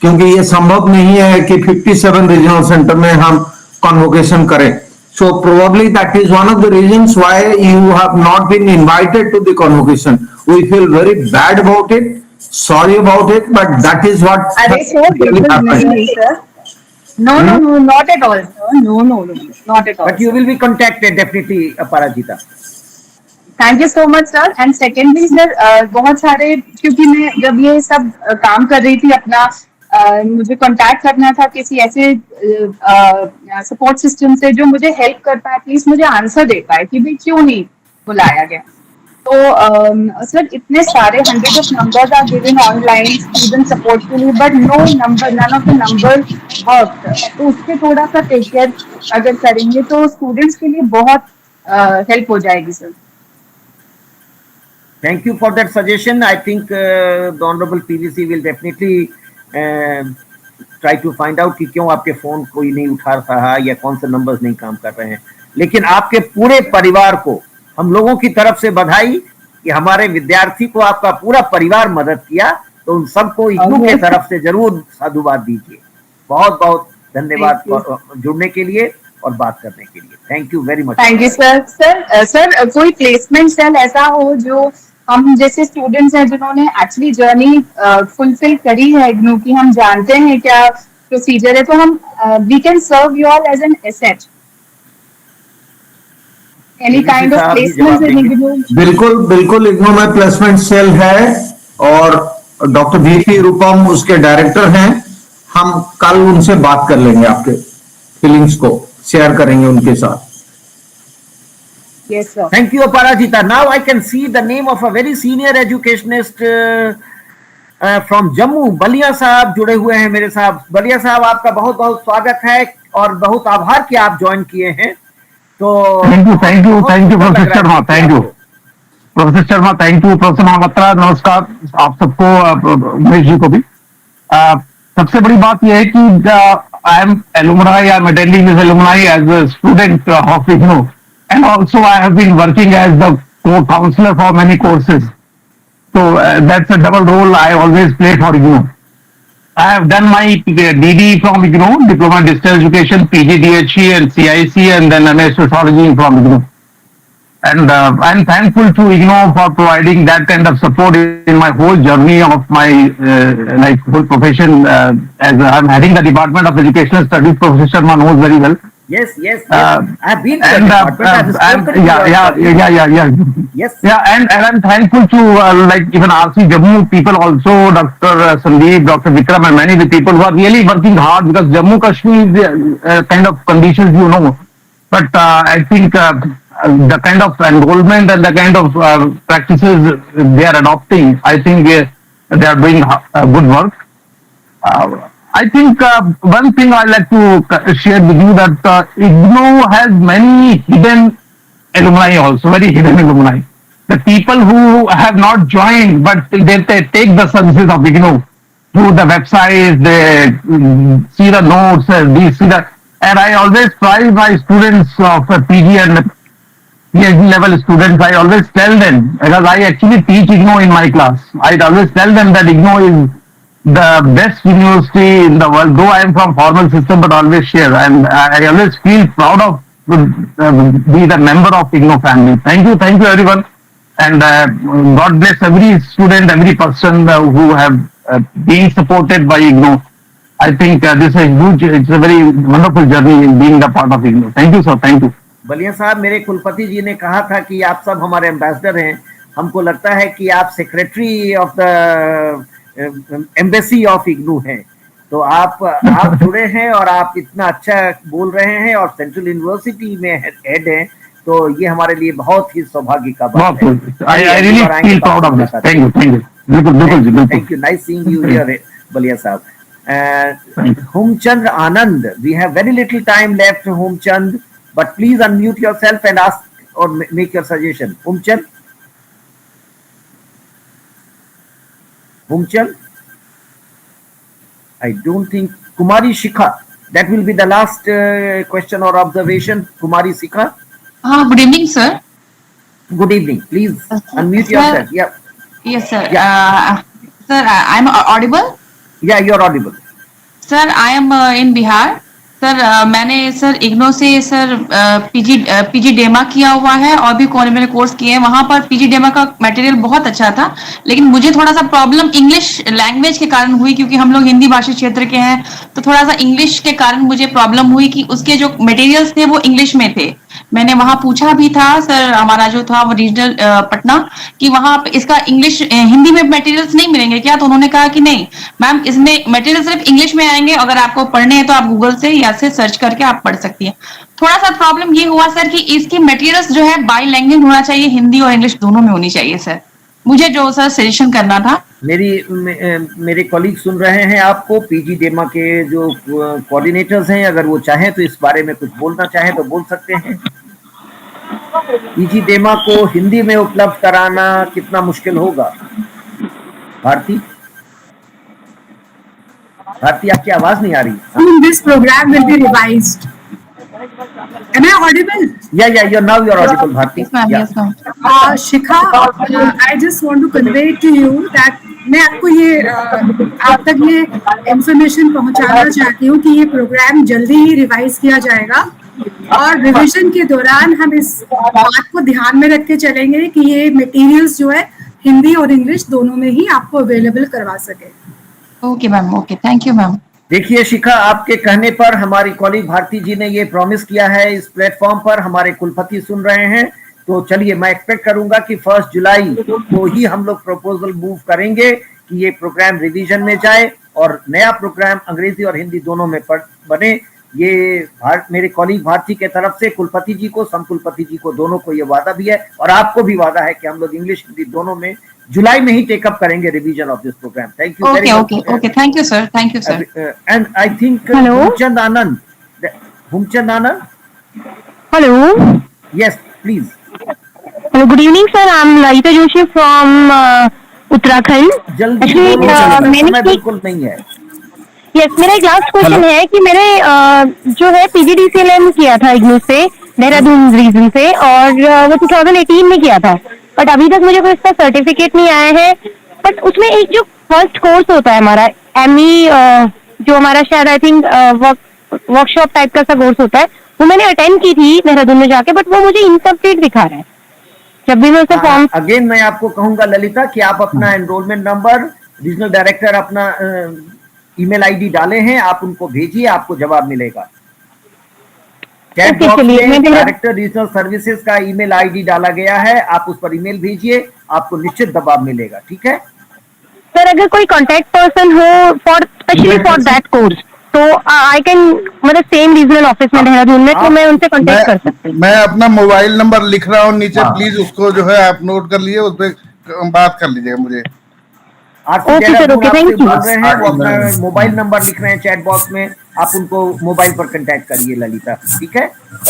क्योंकि ये संभव नहीं है कि 57 रीजनल सेंटर में हम कॉन्वोकेशन करें. So probably that is one of the reasons why you have not been invited to the convocation. We feel very bad about it, sorry about it, but that is what अरे sir, really बिल्कुल happened. नहीं sir. No, no, no, not at all, sir. No, no, no, not at all. But you will be contacted definitely, Aparajita. Thank you so much sir. And secondly sir, बहुत सारे, क्योंकि मैं जब ये सब काम कर रही थी अपना, मुझे कांटेक्ट करना था किसी ऐसे सपोर्ट सिस्टम से जो मुझे हेल्प कर पाए, एटलीस्ट मुझे आंसर दे पाए कि भाई क्यों नहीं बुलाया गया. तो सर इतने सारे hundred of numbers are given online student support के लिए, but no number, none of the number work. तो उसके थोड़ा सा टेक केयर अगर करेंगे तो स्टूडेंट्स के लिए बहुत हेल्प हो जाएगी sir. Thank you for that suggestion. I think the Honorable PVC will definitely try to find out कि क्यों आपके फोन कोई नहीं उठा रहा है या कौन से नंबर्स नहीं काम कर रहे हैं. लेकिन आपके पूरे परिवार को हम लोगों की तरफ से बधाई कि हमारे विद्यार्थी को आपका पूरा परिवार मदद किया. तो उन सबको इग्नू के तरफ से जरूर साधुवाद दीजिए. बहुत बहुत धन्यवाद जुड़ने के लिए और बात करने के लिए. Thank you very much. Thank you sir. Sir कोई प्लेसमेंट सेल ऐसा हो जो हम जैसे स्टूडेंट्स हैं जिन्होंने एक्चुअली जर्नी फुलफिल करी है इग्नू की, हम जानते हैं क्या प्रोसीजर है, तो हम we can serve you all as an asset. Any kind of placement in IGNOU. बिल्कुल बिल्कुल, इग्नू में प्लेसमेंट सेल है और डॉक्टर वीपी रूपम उसके डायरेक्टर हैं. हम कल उनसे बात कर लेंगे, आपके फीलिंग्स को शेयर करेंगे उनके साथ. Yes, sir. Thank you, Aparajita. Now I can see the name of a very senior educationist from Jammu. Ballia साहब जुड़े हुए हैं मेरे साथ. बलिया साहब, आपका बहुत बहुत स्वागत है और बहुत आभार कि आप ज्वाइन किए हैं. तो thank you professor Sharma. Thank you professor Sharma. Thank you professor Mahapatra. नमस्कार आप सबको, उमेश जी को भी. सबसे बड़ी बात यह है कि I am alumni, I am attending this alumni as a student of IGNOU. And also I have been working as the co-counselor for many courses. So that's a double role I always play for IGNOU. I have done my DD from IGNOU, Diploma in Digital Education, PGDHE and CIC, and then MA Sociology from IGNOU. And I'm thankful to IGNOU for providing that kind of support in my whole journey of my whole profession. As I'm heading the Department of Educational Studies, Professor Sharma knows very well. Yes. I've been to the department. Yes. Yeah, and I'm thankful to even RC Jammu people also, Dr. Sandeep, Dr. Vikram, and many of the people who are really working hard, because Jammu Kashmir kind of conditions, you know. But I think the kind of enrollment and the kind of practices they are adopting, I think they are doing good work. I think one thing I'd like to share with you that IGNOU has many hidden alumni also, very hidden alumni. The people who have not joined, but they take the services of IGNOU through the website, they see the notes, they see the, and I always prize my students of PG and PhD level students. I always tell them, because I actually teach IGNOU in my class, I always tell them that IGNOU is the best university in the world, though I am from formal system, but always share, and I always feel proud of be the member of IGNOU family. Thank you everyone, and God bless every student, every person who have been supported by IGNOU. I think this is a huge, it's a very wonderful journey in being the part of IGNOU. Thank you sir, thank you. Ballia साहब, मेरे कुलपति जी ने कहा था कि आप सब हमारे एम्बेसडर हैं. हमको लगता है कि आप secretary of the embassy of IGNOU हैं. तो आप जुड़े हैं और आप इतना अच्छा बोल रहे हैं और सेंट्रल यूनिवर्सिटी में हेड हैं, तो ये हमारे लिए बहुत ही सौभाग्य का बात है. I really feel proud of this. Thank you. बिल्कुल. Thank you. Nice seeing you here, Ballia साहब. Humchand Anand, we have very little time left, Humchand, but please unmute yourself and ask or make your suggestion. Humchand. I don't think. Kumari Shikha, that will be the last question or observation. Kumari Shikha. Good evening, sir. Good evening. Please unmute yourself. Yeah. Yes, sir. Yeah. Sir, I'm audible? Yeah, you're audible. Sir I am in Bihar. Sir मैंने sir IGNOU से sir PG डेमा किया हुआ है और भी मैंने course किए हैं। वहां पर पीजी डेमा का मटेरियल बहुत अच्छा था, लेकिन मुझे थोड़ा सा प्रॉब्लम इंग्लिश लैंग्वेज के कारण हुई, क्योंकि हम लोग हिंदी भाषी क्षेत्र के हैं। तो थोड़ा सा इंग्लिश के कारण मुझे प्रॉब्लम हुई कि उसके जो मटेरियल्स थे वो इंग्लिश में थे। मैंने वहां पूछा भी था सर, हमारा जो था वो रीजनल पटना, कि वहां पे इसका इंग्लिश हिंदी में मटेरियल्स नहीं मिलेंगे क्या? तो उन्होंने कहा कि नहीं मैम, इसमें मटेरियल सिर्फ इंग्लिश में आएंगे, अगर आपको पढ़ने हैं तो आप गूगल से या से सर्च करके आप पढ़ सकती हैं। थोड़ा सा प्रॉब्लम ये हुआ सर कि इसकी मटेरियल्स जो है बाई लैंग्वेज होना चाहिए, हिंदी और इंग्लिश दोनों में होनी चाहिए सर। मुझे जो सर सजेशन करना था। मेरे कॉलीग सुन रहे हैं आपको, पीजी डेमा के जो कोऑर्डिनेटर्स हैं, अगर वो चाहें तो इस बारे में कुछ बोलना चाहें तो बोल सकते हैं। पीजी डेमा को हिंदी में उपलब्ध कराना कितना मुश्किल होगा? भारती, आपकी आवाज नहीं आ रही। This program will be revised. Am I audible? Yeah, now you're audible, Bharti. Yes ma'am, yes ma'am. Shikha, I just want to convey to you that मैं आपको ये आप तक ये इंफॉर्मेशन पहुंचाना चाहती हूँ कि ये प्रोग्राम जल्दी ही रिवाइज किया जाएगा, और रिवीजन के दौरान हम इस बात को ध्यान में रख के चलेंगे कि ये मटेरियल्स जो है हिंदी और इंग्लिश दोनों में ही आपको अवेलेबल करवा सके। Okay ma'am, okay, thank you ma'am. देखिए शिखा, आपके कहने पर हमारी कॉलीग भारती जी ने ये प्रॉमिस किया है इस प्लेटफॉर्म पर, हमारे कुलपति सुन रहे हैं, तो चलिए मैं एक्सपेक्ट करूंगा कि 1 जुलाई को ही हम लोग प्रपोजल मूव करेंगे कि ये प्रोग्राम रिवीजन में जाए और नया प्रोग्राम अंग्रेजी और हिंदी दोनों में बने। ये मेरे कॉलीग भारती के तरफ से कुलपति जी को, संकुलपति जी को, दोनों को ये वादा भी है और आपको भी वादा है कि हम लोग इंग्लिश हिंदी दोनों में जुलाई में ही टेकअप करेंगे revision of this program. Thank you very much. Okay, thank you sir, thank you sir. And I think Humchand Anand, Hello. yes please. Hello, good evening sir. I'm Laita Joshi from Uttarakhand. जल्दी Actually, समय बिल्कुल नहीं है। Yes, मेरा एक last question है कि मैंने जो है पीजीडीसीएलएम किया था इग्नू से, देहरादून रीजन से, और वो 2018 में किया था, बट अभी तक मुझे कोई इसका सर्टिफिकेट नहीं आया है। बट उसमें एक जो फर्स्ट कोर्स होता है हमारा एमई, जो हमारा शायद आई थिंक वर्कशॉप टाइप का सा कोर्स होता है, वो मैंने अटेंड की थी देहरादून में जाके, बट वो मुझे इनकम्प्लीट दिखा रहा है। जब भी मैं उसे फॉर्म अगेन मैं आपको कहूंगा ललिता कि आप अपना एनरोलमेंट नंबर, रीजनल डायरेक्टर अपना ईमेल आईडी डाले हैं, आप उनको भेजिए, आपको जवाब मिलेगा। चैट बॉक्स में डायरेक्टर रीजनल सर्विसेज का ईमेल आईडी डाला गया है, आप उस पर ईमेल भेजिए, आपको निश्चित जवाब मिलेगा। ठीक है सर, अगर कोई कांटेक्ट पर्सन हो for specially for that course, तो आई कैन, मतलब सेम रीजनल ऑफिस में देहरादून में, तो मैं उनसे कांटेक्ट कर सकती हूँ। मैं अपना मोबाइल नंबर लिख रहा हूँ नीचे, प्लीज उसको जो है आप नोट कर लीजिए, उस पर बात कर लीजिएगा मुझे। Okay sir, okay, thank you. वो अपना मोबाइल नंबर लिख रहे हैं चैट बॉक्स में, आप उनको मोबाइल पर कांटेक्ट करिए ललिता। ठीक है,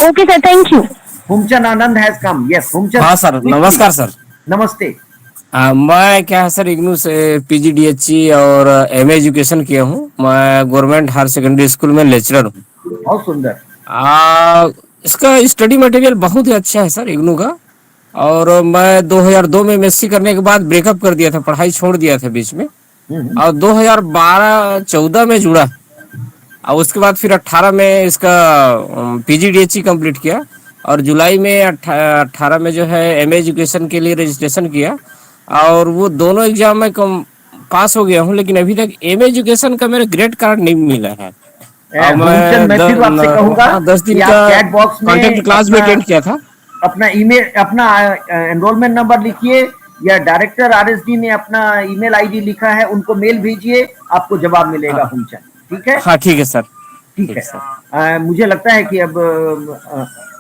okay sir, thank you. Humchand Anand has come. Yes Humchand. हाँ सर, नमस्कार सर। नमस्ते। मैं क्या है सर, इग्नू से पीजीडीएचई और एमए एजुकेशन किया हूँ। मैं गवर्नमेंट हायर सेकेंडरी स्कूल में लेक्चरर हूँ। बहुत सुंदर। इसका स्टडी मटेरियल बहुत ही अच्छा है सर इग्नू का, और मैं 2002 में एमएससी करने के बाद ब्रेकअप कर दिया था, पढ़ाई छोड़ दिया था बीच में, और 2012-14 में जुड़ा, और उसके बाद फिर 18 में इसका पीजीडीएचई कंप्लीट किया, और जुलाई में 18 में जो है एमए एजुकेशन के लिए रजिस्ट्रेशन किया, और वो दोनों एग्जाम में पास हो गया हूँ, लेकिन अभी तक एमए एजुकेशन का मेरा ग्रेड कार्ड नहीं मिला है। मैं फिर आपसे कहूंगा 10 दिन का चैट बॉक्स में कॉन्टेक्ट क्लास भी अटेंड किया था। अपना ईमेल, अपना एनरोलमेंट नंबर लिखिए, या डायरेक्टर आरएसडी ने अपना ईमेल आईडी लिखा है, उनको मेल भेजिए, आपको जवाब मिलेगा हुमचंद। ठीक है, हाँ ठीक है सर, ठीक है। मुझे लगता है कि अब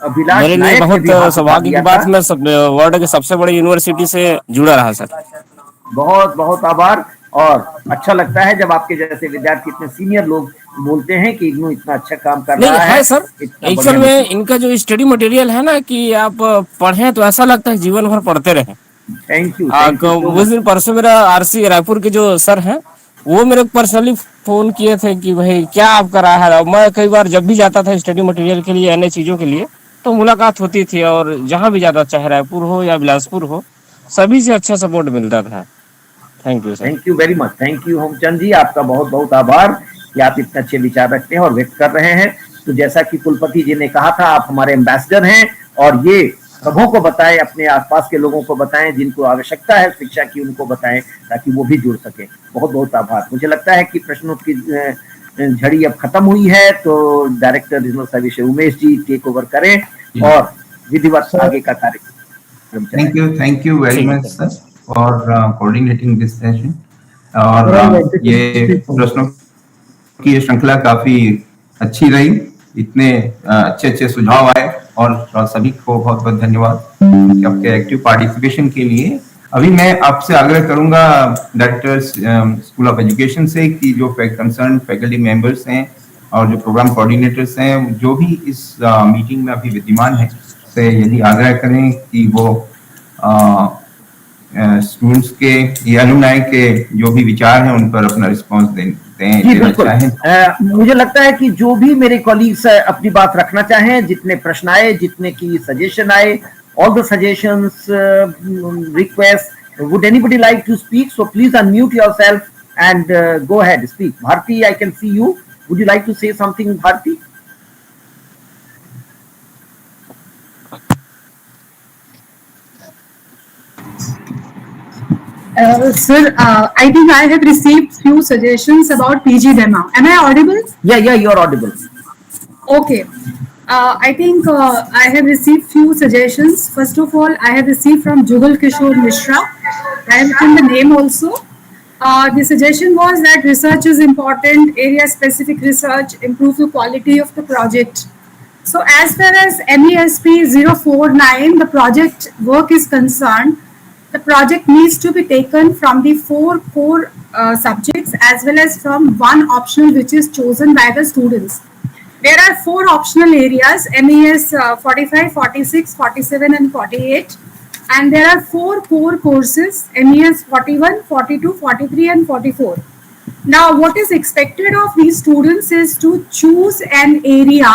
अभिलाष मेरे लिए बहुत सौभाग्य की बात, मैं वर्ल्ड के सबसे बड़ी यूनिवर्सिटी से जुड़ा रहा सर। बहुत बहुत आभार, और अच्छा लगता है जब आपके जैसे विद्यार्थी, इतने सीनियर लोग बोलते हैं कि इग्नू इतना अच्छा काम कर रहा है सर। एक्चुअल में इनका जो स्टडी मटेरियल है ना, कि आप पढ़ें तो ऐसा लगता है जीवन भर पढ़ते रहे। Thank you. उस दिन परसों मेरा आरसी रायपुर के जो सर हैं, वो मेरे को पर्सनली फोन किए थे कि भाई क्या आप कर रहा है। मैं कई बार जब भी जाता था स्टडी मटेरियल के लिए, अन्य चीजों के लिए, तो मुलाकात होती थी, और जहाँ भी जाता, चाहे रायपुर हो या बिलासपुर हो, सभी से अच्छा सपोर्ट मिलता था। Thank you sir. Thank you very much. Thank you Homchand ji, आपका बहुत बहुत आभार। कि आप इतने अच्छे विचार रखते हैं और व्यक्त कर रहे हैं। तो जैसा कि कुलपति जी ने कहा था, आप हमारे एम्बेसडर हैं और ये सबों को बताएं, अपने आसपास के लोगों को बताएं, जिनको आवश्यकता है शिक्षा की उनको बताएं, ताकि वो भी जुड़ सके। बहुत बहुत आभार। मुझे लगता है कि प्रश्नों की झड़ी अब खत्म हुई है, तो director regional service Umesh ji take over करें और विधिवत आगे का कार्यक्रम चलाएं। Thank you very much, sir, for coordinating this session. और ये प्रश्नों की ये श्रृंखला काफी अच्छी रही, इतने अच्छे अच्छे सुझाव आए और सभी को बहुत बहुत धन्यवाद आपके एक्टिव पार्टिसिपेशन के लिए। अभी मैं आपसे आग्रह करूंगा डायरेक्टर स्कूल ऑफ एजुकेशन से कि जो कंसर्न फैकल्टी मेंबर्स हैं और जो प्रोग्राम कोऑर्डिनेटर्स हैं, जो भी इस मीटिंग में अभी विद्यमान है, से यदि आग्रह करें कि वो स्टूडेंट्स के या एलुमनाई के जो भी विचार हैं उन पर अपना रिस्पांस देना चाहें। मुझे लगता है कि जो भी मेरे कॉलीग्स अपनी बात रखना चाहें, जितने प्रश्न आए, जितने की सजेशन आए, all the suggestions, requests, would anybody like to speak? So please unmute yourself and go ahead, speak. Bharti, I can see you. Would you like to say something, Bharti? Sir, I think I have received few suggestions about PG demo. Am I audible? Yeah, you're audible. Okay. I think I have received few suggestions. First of all, I have received from Jugal Kishore Mishra. I have written the name also. The suggestion was that research is important, area-specific research, improve the quality of the project. So as far as MESP 049, the project work is concerned, the project needs to be taken from the 4 core subjects as well as from one optional which is chosen by the students. There are 4 optional areas, MES 45, 46, 47 and 48. And there are 4 core courses, MES 41, 42, 43 and 44. Now what is expected of these students is to choose an area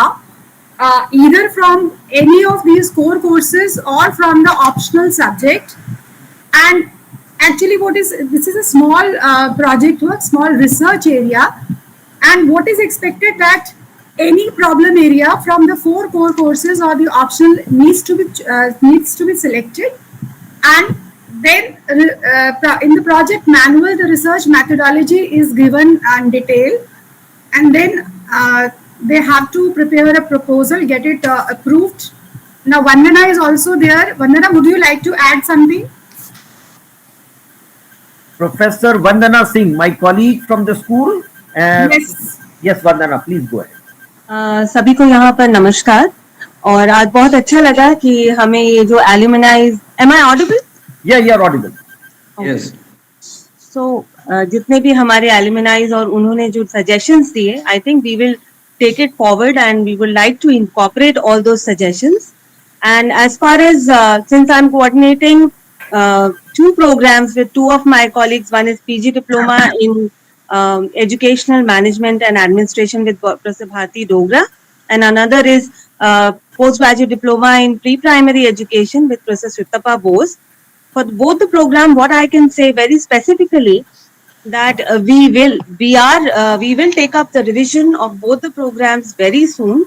either from any of these core courses or from the optional subject. And actually this is a small project work, small research area, and what is expected that any problem area from the 4 core courses or the optional needs to be selected, and then in the project manual the research methodology is given and detailed, and then they have to prepare a proposal, get it approved. Now Vandana is also there. Vandana, would you like to add something? Professor Vandana Singh, my colleague from the school. Yes, Vandana, please go ahead. सभी को यहाँ पर नमस्कार, और आज बहुत अच्छा लगा कि हमें ये जो एल्यूमिनाइज, am I audible? Yeah, you're audible. Yes. So जितने भी हमारे एल्यूमिनाइज और उन्होंने जो सजेशंस दिए, I think we will take it forward and we would like to incorporate all those suggestions. And as far as since I'm coordinating 2 programs with 2 of my colleagues, one is PG diploma in educational management and administration with Professor Bharti Dogra, and another is postgraduate diploma in pre-primary education with Professor Sritapa Bose. For both the program, what I can say very specifically that we will take up the revision of both the programs very soon.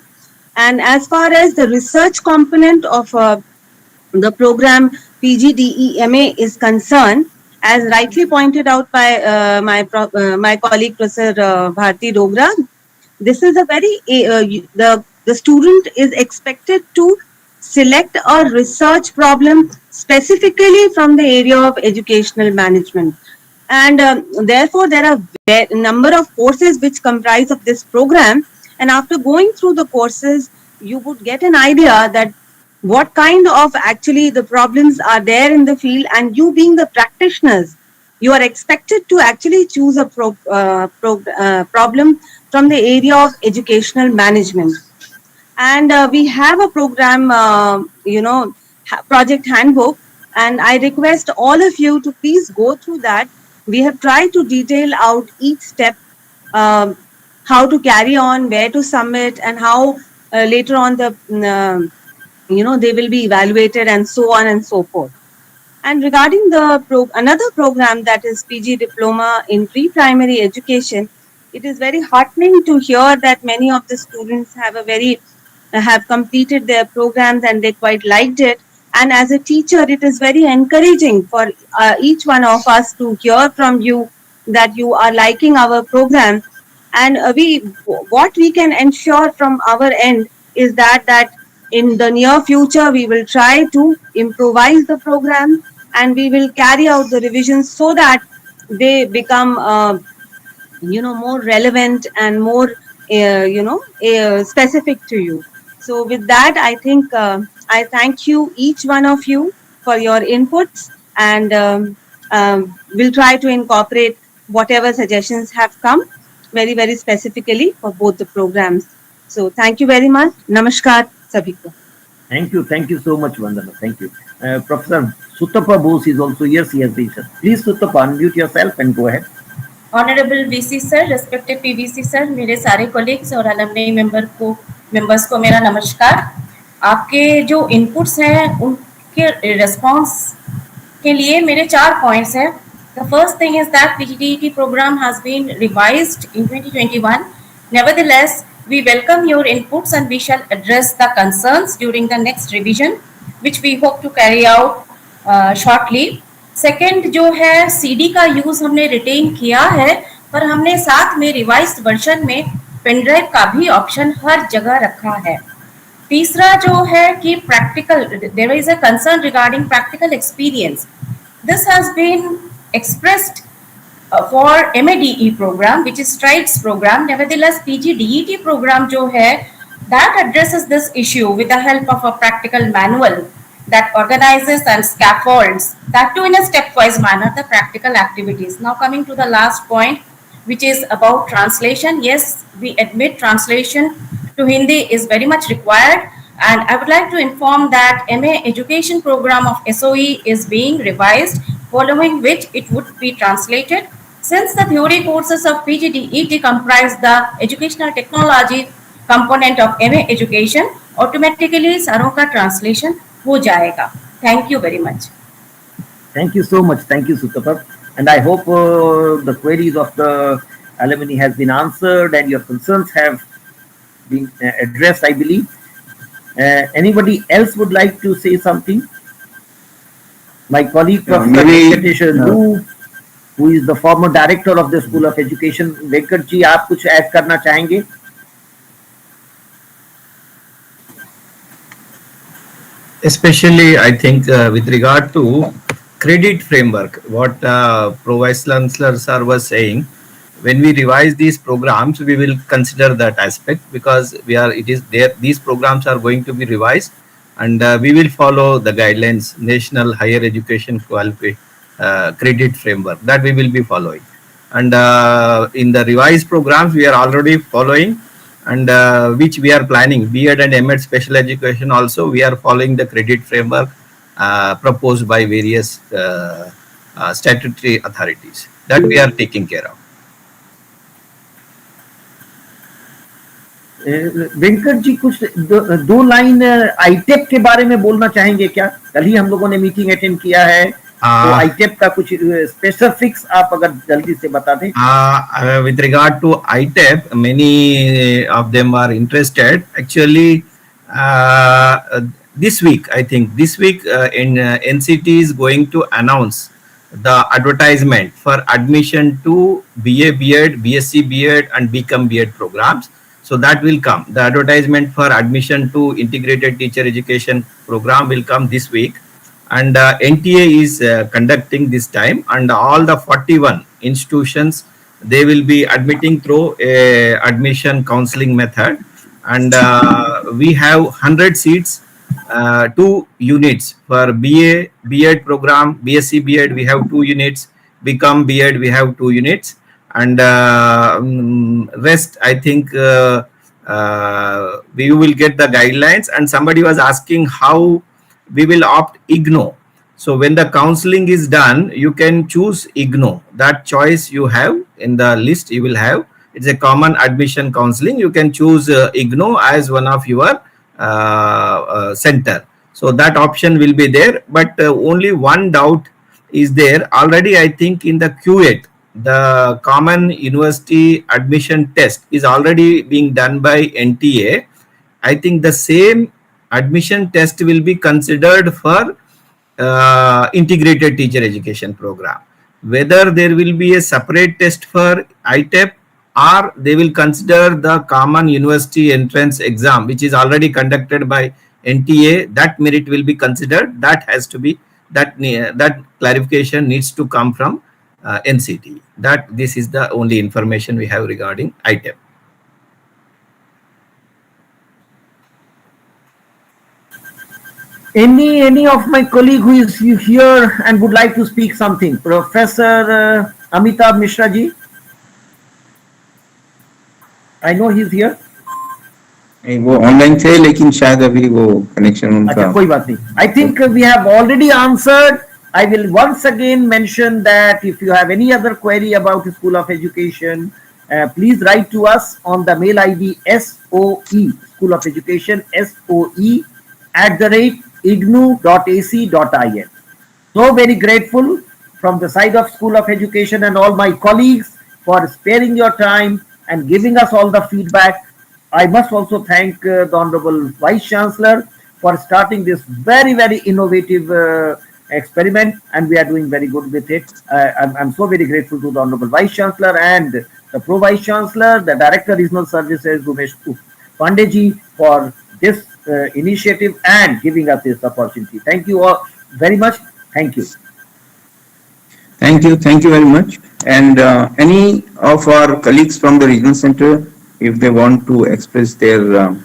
And as far as the research component of the program PGDEMA is concerned, as rightly pointed out by my colleague Professor Bharti Dogra, this is a very the student is expected to select a research problem specifically from the area of educational management, and therefore there are a number of courses which comprise of this program. And after going through the courses, you would get an idea that what kind of actually the problems are there in the field, and you being the practitioners, you are expected to actually choose a problem from the area of educational management. And we have a program, project handbook, and I request all of you to please go through that. We have tried to detail out each step, how to carry on, where to submit, and how later on the they will be evaluated, and so on and so forth. And regarding the another program, that is PG diploma in pre-primary education, it is very heartening to hear that many of the students have completed their programs and they quite liked it. And as a teacher, it is very encouraging for each one of us to hear from you that you are liking our program. And what we can ensure from our end is that in the near future we will try to improvise the program and we will carry out the revisions so that they become more relevant and more specific to you. So with that, I think I thank you, each one of you, for your inputs, and we'll try to incorporate whatever suggestions have come very, very specifically for both the programs. So thank you very much. Namaskar sabhi ko. Thank you so much, Vandana. Thank you. Professor Suttappa Bose is also here. He has reached. Please, Suttappa, unmute yourself and go ahead. Honourable VC sir, respected PVC sir, मेरे सारे colleagues और अलमनी members को मेरा नमस्कार। आपके जो inputs हैं उनके रिस्पांस के लिए मेरे 4 पॉइंट्स हैं। The first thing is that PGDET program has been revised in 2021. Nevertheless, we welcome your inputs and we shall address the concerns during the next revision, which we hope to carry out shortly. Second जो है CD का use हमने retain किया है, पर हमने साथ में रिवाइज्ड वर्जन में पेनड्राइव का भी ऑप्शन हर जगह रखा है। तीसरा जो है कि practical, there is a concern regarding practical experience. This has been expressed for MADE program, which is STRIDES program. Nevertheless, PGDET program जो है, that addresses this issue with the help of a practical manual that organizes and scaffolds, that too in a stepwise manner, the practical activities. Now coming to the last point, which is about translation. Yes, we admit translation to Hindi is very much required, and I would like to inform that MA education program of SOE is being revised, following which it would be translated. Since the theory courses of PGDET comprise the educational technology component of MA education, automatically सारों का translation हो जाएगा. Thank you very much. Thank you so much. Thank you, Suttappa. And I hope the queries of the alumni has been answered and your concerns have been addressed, I believe. Anybody else would like to say something? My colleague, Professor who is the former director of the School of Education. Venkat ji, आप कुछ add करना चाहेंगे? Especially, I think with regard to credit framework, what Pro Vice Chancellor sir was saying, when we revise these programs, we will consider that aspect, because these programs are going to be revised, and we will follow the guidelines, National Higher Education credit framework, that we will be following. And in the revised programs, we are already following, and which we are planning, B.Ed and M.Ed special education also, we are following the credit framework proposed by various statutory authorities, that we are taking care of. Venkat ji, कुछ दो line आईटेप के बारे में बोलना चाहेंगे क्या? कल ही हम लोगों ने मीटिंग अटेंड किया है, तो आईटेप का कुछ स्पेसिफिक्स आप अगर जल्दी से बता दें. With regard to ITEP, many of them are interested. Actually, this week, I think this week NCT is going to announce the advertisement for admission to BA B.Ed, BSc B.Ed and BCom B.Ed programs. So that will come. The advertisement for admission to integrated teacher education program will come this week, and NTA is conducting this time, and all the 41 institutions, they will be admitting through a admission counseling method, and we have 100 seats, 2 units for BA B.Ed program, BSc B.Ed we have 2 units, BCom B.Ed we have 2 units, and rest I think we will get the guidelines. And somebody was asking how we will opt IGNOU. So when the counseling is done, you can choose IGNOU. That choice you have in the list, you will have. It's a common admission counseling. You can choose IGNOU as one of your center. So that option will be there. But only one doubt is there already. I think in the Q8 the common university admission test is already being done by NTA. I think the same admission test will be considered for integrated teacher education program. Whether there will be a separate test for ITEP or they will consider the common university entrance exam which is already conducted by NTA, that merit will be considered. That has to be that clarification needs to come from NCT. That this is the only information we have regarding ITEP. Any of my colleague who is here and would like to speak something? Professor Amitabh Mishra ji, I know he's here. वो online थे लेकिन शायद अभी वो connection उनका अच्छा कोई बात नहीं. I think we have already answered. I will once again mention that if you have any other query about the School of Education, please write to us on the mail ID SOE, School of Education, SOE@ignou.ac.in. So very grateful from the side of School of Education and all my colleagues for sparing your time and giving us all the feedback. I must also thank the Honorable Vice Chancellor for starting this very, very innovative experiment, and we are doing very good with it. I'm so very grateful to the Honorable Vice Chancellor and the Pro Vice Chancellor, the Director Regional Services, Umesh Pandey for this initiative and giving us this opportunity. Thank you all very much. Thank you. Thank you very much. And any of our colleagues from the regional center, if they want to express their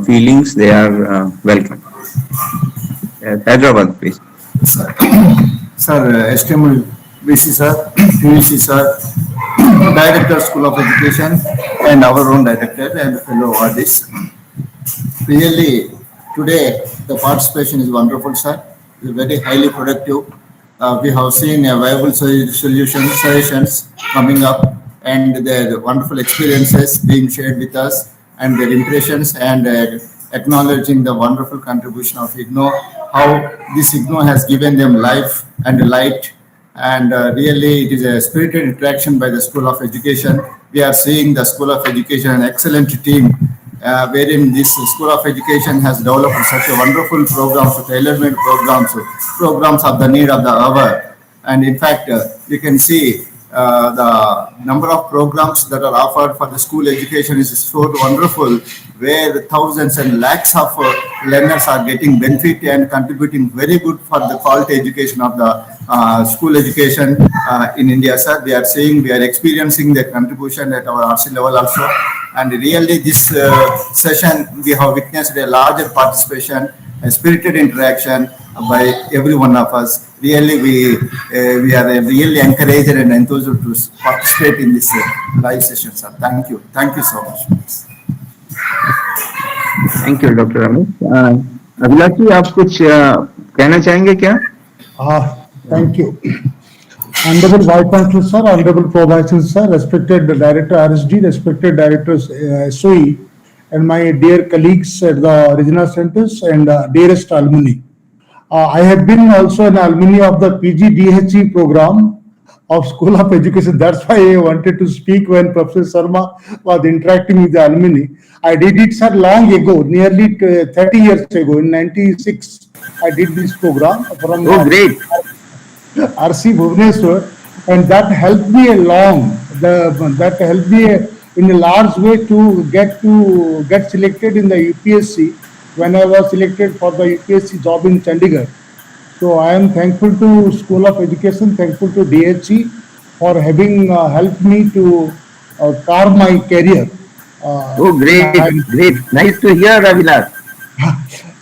feelings, they are welcome. Hyderabad, please. Sir, esteemed VC sir, PVC sir, Director School of Education, and our own director and fellow awardees. Really, today the participation is wonderful, sir. It's very highly productive. We have seen a viable suggestions coming up, and their wonderful experiences being shared with us, and their impressions, and acknowledging the wonderful contribution of IGNOU, how this IGNOU has given them life and light, and really it is a spirited interaction by the School of Education. We are seeing the School of Education, an excellent team, wherein this School of Education has developed such a wonderful programs, tailor-made programs of the need of the hour. And in fact, we can see the number of programs that are offered for the school education is so wonderful, where thousands and lakhs of learners are getting benefit and contributing very good for the quality education of the school education in India, sir. We are seeing, we are experiencing the contribution at our RC level also. And really this session, we have witnessed a larger participation, a spirited interaction by every one of us. Really, we are really encouraged and enthused to participate in this live session, sir. Thank you so much. Thank you, Dr. Amit. Abhilash जी, आप कुछ कहना चाहेंगे क्या? Thank you. Honorable Vice Chancellor sir, Honorable Pro Vice Chancellor sir, respected Director RSD, respected Directors SOE, and my dear colleagues at the regional centers and dearest alumni. I have been also an alumni of the PGDHE program of School of Education. That's why I wanted to speak when Professor Sharma was interacting with the alumni. I did it, sir, long ago, nearly 30 years ago, in 96. I did this program from great. RC Bhubaneswar, and that helped me along. That helped me in a large way to get selected in the UPSC when I was selected for the UPSC job in Chandigarh. So I am thankful to School of Education, thankful to DHE for having helped me to carve my career. Great. Nice to hear, Ravilas.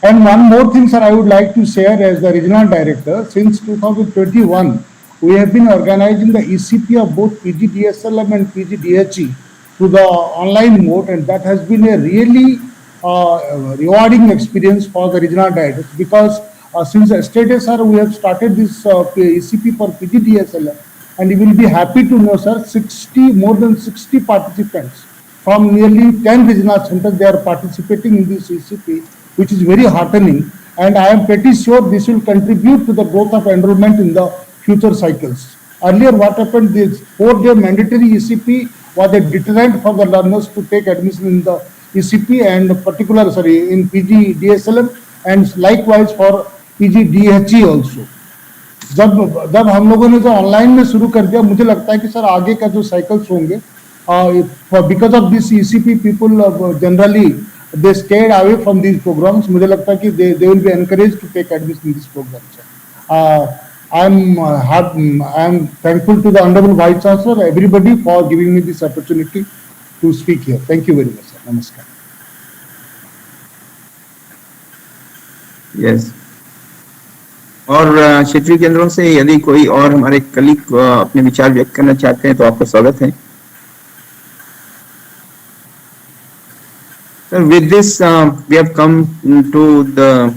And one more thing, sir, I would like to share as the regional director. Since 2021, we have been organizing the ECP of both PGDSLM and PGDHE through the online mode, and that has been a really rewarding experience for the regional directors, because since yesterday, sir, we have started this ECP for PGDSLM, and you will be happy to know, sir, more than 60 participants from nearly 10 regional centers, they are participating in this ECP, which is very heartening, and I am pretty sure this will contribute to the growth of enrollment in the future cycles. Earlier, what happened, this 4-day mandatory ECP was a deterrent for the learners to take admission in the ECP and in PG DSLM and likewise for PG DHE also. जब हम लोगों ने जो online में शुरू कर दिया, मुझे लगता है कि सर आगे का जो साइकिल्स होंगे, because of this ECP people generally they stayed away from these programs. मुझे लगता है कि they will be encourage to take admission in this program. I am thankful to the Honorable Vice Chancellor, everybody for giving me this opportunity to speak here. Thank you very much, sir. Namaskar. Yes. और क्षेत्रीय केंद्रों से यदि कोई और हमारे colleague अपने विचार व्यक्त करना चाहते हैं तो आपका स्वागत है. So with this, we have come to the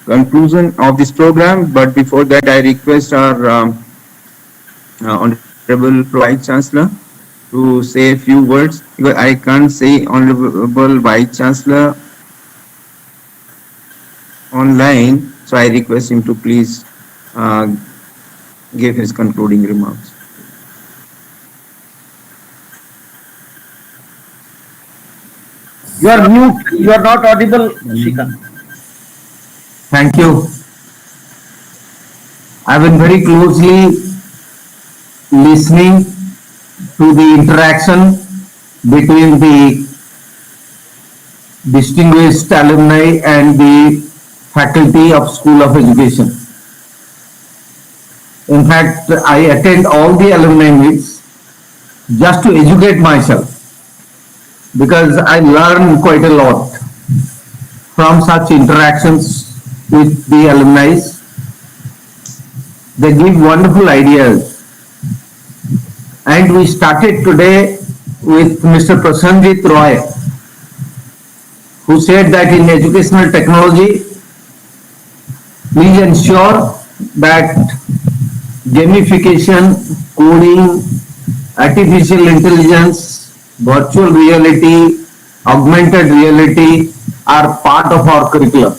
conclusion of this program, but before that I request our Honorable Vice Chancellor to say a few words, because I can't say Honorable Vice Chancellor online, so I request him to please give his concluding remarks. You are mute. You are not audible, Shrikant. Thank you. I've been very closely listening to the interaction between the distinguished alumni and the faculty of School of Education. In fact, I attend all the alumni meets just to educate myself, because I learn quite a lot from such interactions with the alumni. They give wonderful ideas. And we started today with Mr. Prasanjit Roy, who said that in educational technology, please ensure that gamification, coding, artificial intelligence, virtual reality, augmented reality are part of our curriculum.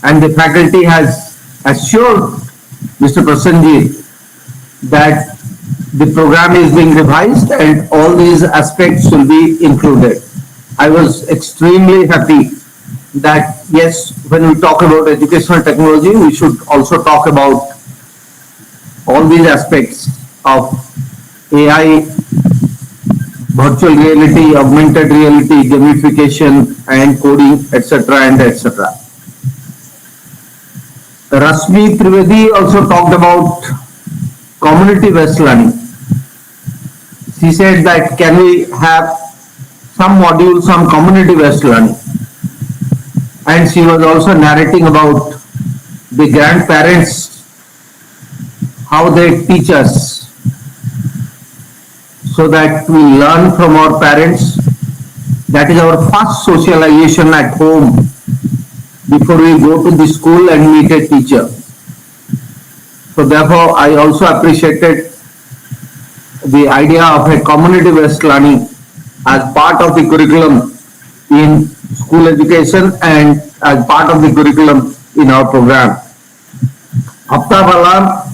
And the faculty has assured Mr. Prasanjit that the program is being revised and all these aspects will be included. I was extremely happy that yes, when we talk about educational technology, we should also talk about all these aspects of AI, virtual reality, augmented reality, gamification and coding, etc. and etc. Rashmi Trivedi also talked about community-based learning. She said that can we have some modules on community-based learning? And she was also narrating about the grandparents, how they teach us, so that we learn from our parents. That is our first socialization at home before we go to the school and meet a teacher. So therefore, I also appreciated the idea of a community-based learning as part of the curriculum in school education and as part of the curriculum in our program. Apta Balam,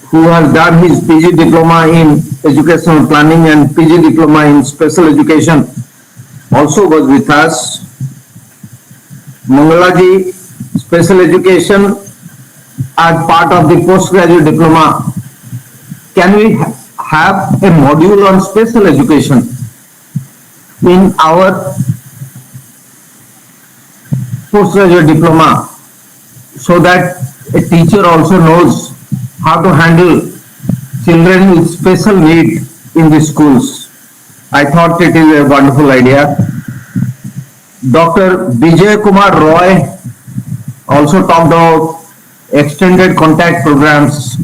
who has done his PG diploma in educational planning and PG diploma in special education, also was with us. Mangalaji, special education as part of the postgraduate diploma. Can we have a module on special education in our postgraduate diploma, so that a teacher also knows how to handle children with special need in the schools? I thought it is a wonderful idea. Dr. Vijay Kumar Roy also talked about extended contact programs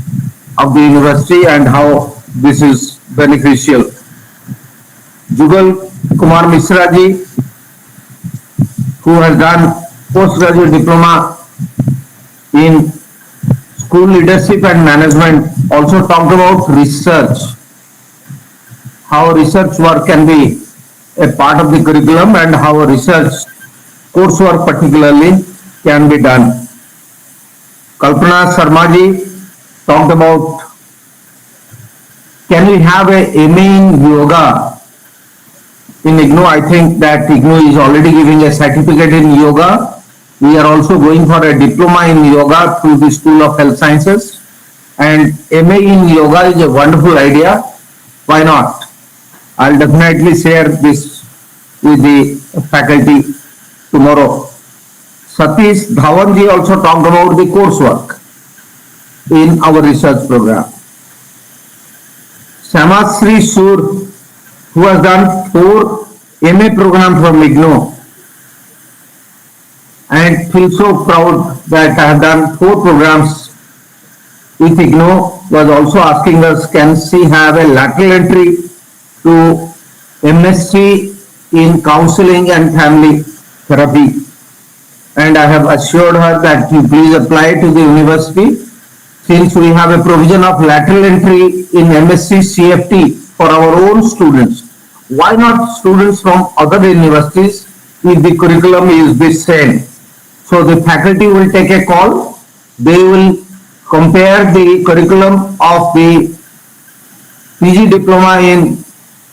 of the university and how this is beneficial. Jugal Kumar Mishra ji, who has done postgraduate diploma in school leadership and management, also talked about research, how research work can be a part of the curriculum and how research coursework particularly can be done. Kalpana Sharma ji talked about can we have a MA in yoga in IGNOU? I think that IGNOU is already giving a certificate in yoga. We are also going for a diploma in yoga through the School of Health Sciences. And MA in yoga is a wonderful idea. Why not? I'll definitely share this with the faculty tomorrow. Satish Dhawanji also talked about the coursework in our research program. Samasri Sur, who has done 4 MA programs from IGNOU, and feel so proud that I have done 4 programs with IGNOU, was also asking us, can she have a lateral entry to MSc in counseling and family therapy? And I have assured her that you please apply to the university, since we have a provision of lateral entry in MSc CFT for our own students. Why not students from other universities if the curriculum is the same? So the faculty will take a call. They will compare the curriculum of the PG diploma in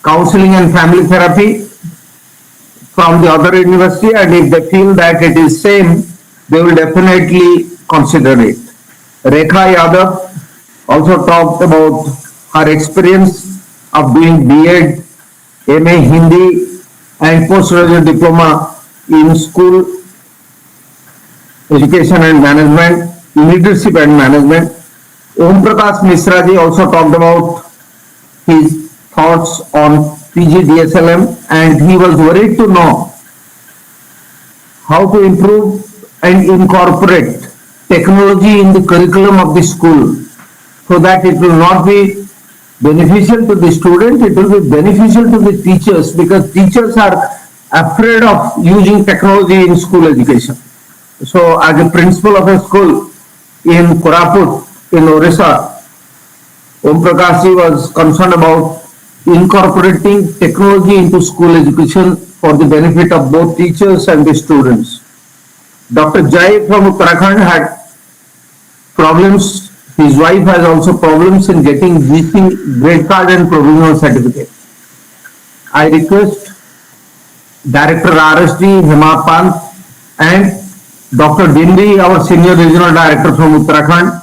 counseling and family therapy from the other university, and if they feel that it is same, they will definitely consider it. Rekha Yadav also talked about her experience of doing B.Ed, MA Hindi and postgraduate diploma in school education and management, leadership and management. Om Prakash Misra ji also talked about his thoughts on PG DSLM, and he was worried to know how to improve and incorporate technology in the curriculum of the school so that it will not be beneficial to the student, it will be beneficial to the teachers, because teachers are afraid of using technology in school education. So as a principal of a school in Koraput, in Orissa, Om Prakash ji was concerned about incorporating technology into school education for the benefit of both teachers and the students. Dr. Jai from Uttarakhand had problems. His wife has also problems in getting GC grade card and provisional certificate. I request Director RSD Hema Pant and Dr. Dindi, our Senior Regional Director from Uttarakhand,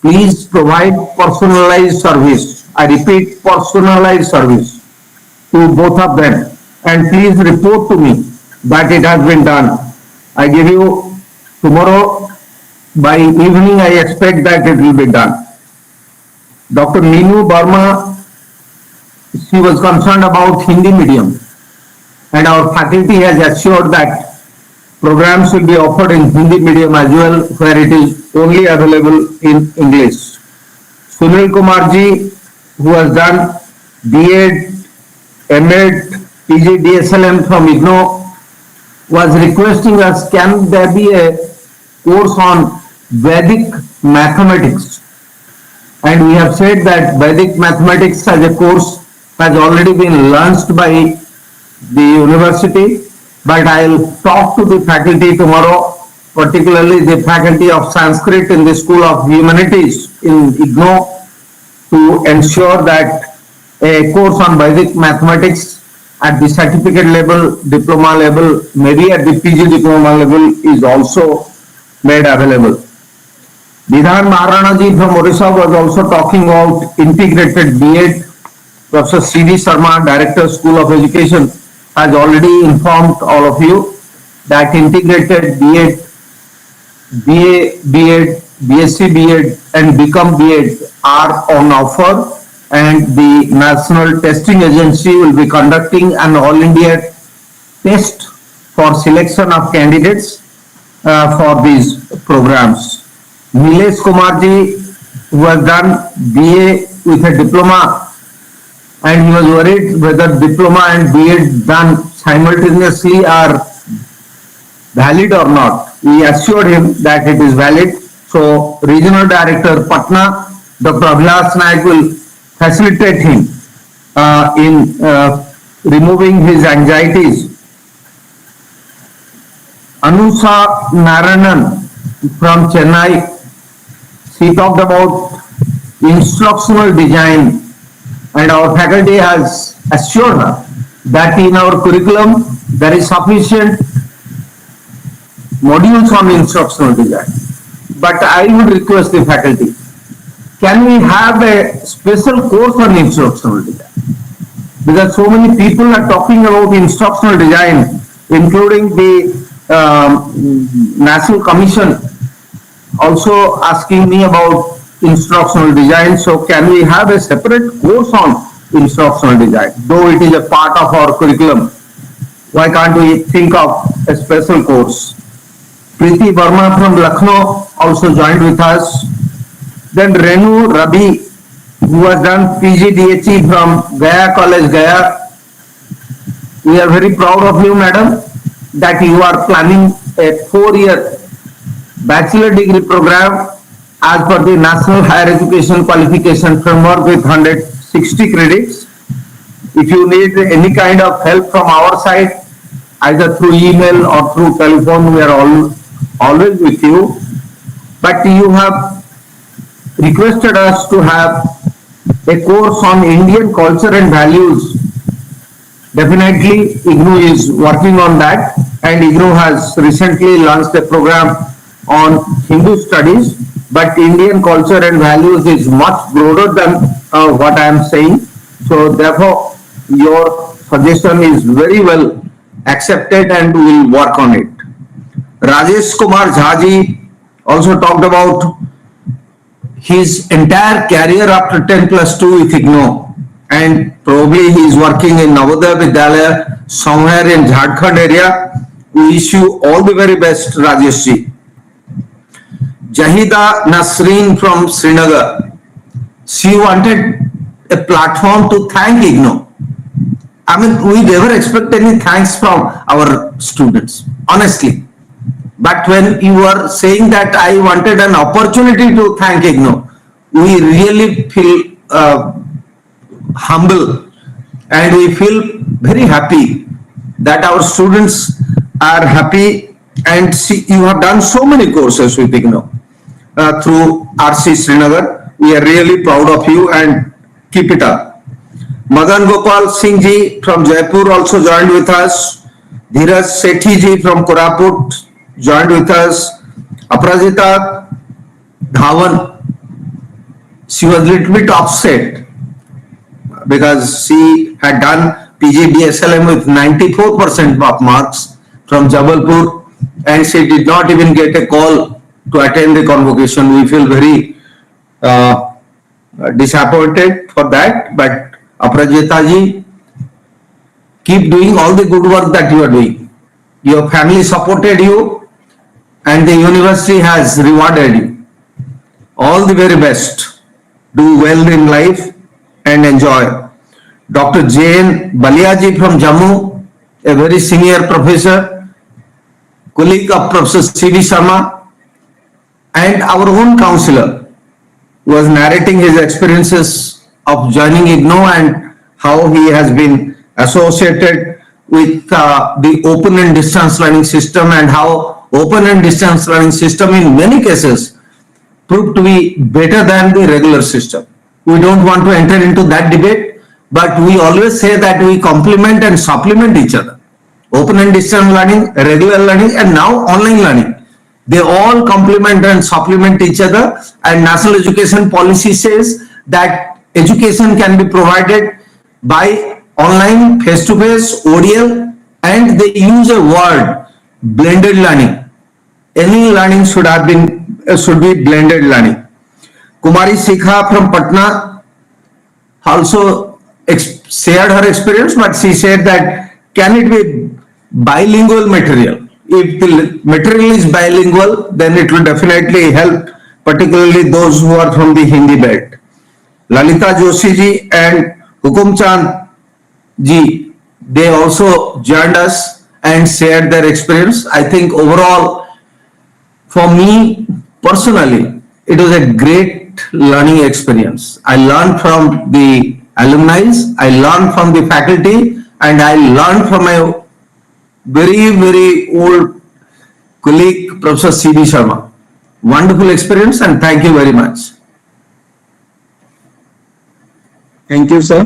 please provide personalized service. I repeat, personalized service to both of them, and please report to me that it has been done. I give you tomorrow by evening, I expect that it will be done. Dr. Neenu Burma, she was concerned about Hindi medium, and our faculty has assured that programs will be offered in Hindi medium as well, where it is only available in English. Sunil Kumar ji, who has done B.Ed, M.Ed, PG DSLM from IGNOU, was requesting us, can there be a course on Vedic mathematics? And we have said that Vedic mathematics as a course has already been launched by the university, but I'll talk to the faculty tomorrow, particularly the faculty of Sanskrit in the School of Humanities in IGNOU, to ensure that a course on Vedic mathematics at the certificate level, diploma level, maybe at the PG diploma level is also made available. Bidhan Maharana ji from Orissa was also talking about integrated B.Ed. Professor C.D. Sharma, Director, School of Education, has already informed all of you that integrated B.Ed, BA B.Ed, BSc B.Ed and Become B.Ed are on offer, and the National Testing Agency will be conducting an All India test for selection of candidates for these programs. Nilesh Kumar ji, who has done BA with a diploma, and he was worried whether diploma and B.Ed done simultaneously are valid or not. We assured him that it is valid. So Regional Director Patna, Dr. Abhilash Naik, will facilitate him in removing his anxieties. Anusa Narayanan from Chennai, she talked about instructional design and our faculty has assured her that in our curriculum there is sufficient modules on instructional design. But I would request the faculty, can we have a special course on instructional design? Because so many people are talking about instructional design, including the National Commission also asking me about instructional design. So can we have a separate course on instructional design? Though it is a part of our curriculum, why can't we think of a special course? Preeti Verma from Lucknow also joined with us. Then Renu Rabi, who has done PGDHE from Gaya College, Gaya. We are very proud of you, madam, that you are planning a 4-year bachelor degree program as per the National Higher Education Qualification Framework with 160 credits. If you need any kind of help from our side, either through email or through telephone, we are always with you. But you have requested us to have a course on Indian culture and values. Definitely, IGNOU is working on that, and IGNOU has recently launched a program on Hindu studies, but Indian culture and values is much broader than what I am saying. So therefore, your suggestion is very well accepted and we will work on it. Rajesh Kumar Jhaji also talked about his entire career after 10+2 with IGNOU, and probably he is working in Navodaya Vidyalaya somewhere in Jharkhand area. We wish you all the very best, Rajesh ji. Jahida Nasreen from Srinagar, she wanted a platform to thank IGNOU. I mean, we never expect any thanks from our students, honestly. But when you were saying that I wanted an opportunity to thank IGNOU, we really feel humble and we feel very happy that our students are happy, and see, you have done so many courses with IGNOU through RC Srinagar. We are really proud of you and keep it up. Madan Gopal Singh ji from Jaipur also joined with us. Dheeraj Sethi ji from Koraput joined with us. Aparajita Dhawan, she was a little bit upset because she had done PG DSLM with 94% of marks from Jabalpur, and she did not even get a call to attend the convocation. We feel very disappointed for that, but Aparajita ji, keep doing all the good work that you are doing. Your family supported you and the university has rewarded you. All the very best. Do well in life and enjoy. Dr. J.N. Baliaji from Jammu, a very senior professor, colleague of Professor C.V. Sharma, and our own counselor, who was narrating his experiences of joining IGNOU and how he has been associated with the open and distance learning system, and how open and distance learning system in many cases proved to be better than the regular system. We don't want to enter into that debate, but we always say that we complement and supplement each other. Open and distance learning, regular learning, and now online learning. They all complement and supplement each other, and National Education Policy says that education can be provided by online, face-to-face, ODL, and they use a word, blended learning. Any learning should be blended learning. Kumari Sikha from Patna also shared her experience, but she said that can it be bilingual material? If the material is bilingual, then it will definitely help, particularly those who are from the Hindi belt. Lalita Joshi ji and Hukum Chand ji, they also joined us and shared their experience. I think overall, for me personally, it was a great learning experience. I learned from the alumni, I learned from the faculty, and I learned from my very, very old colleague, Professor C.V. Sharma. Wonderful experience, and thank you very much. Thank you sir.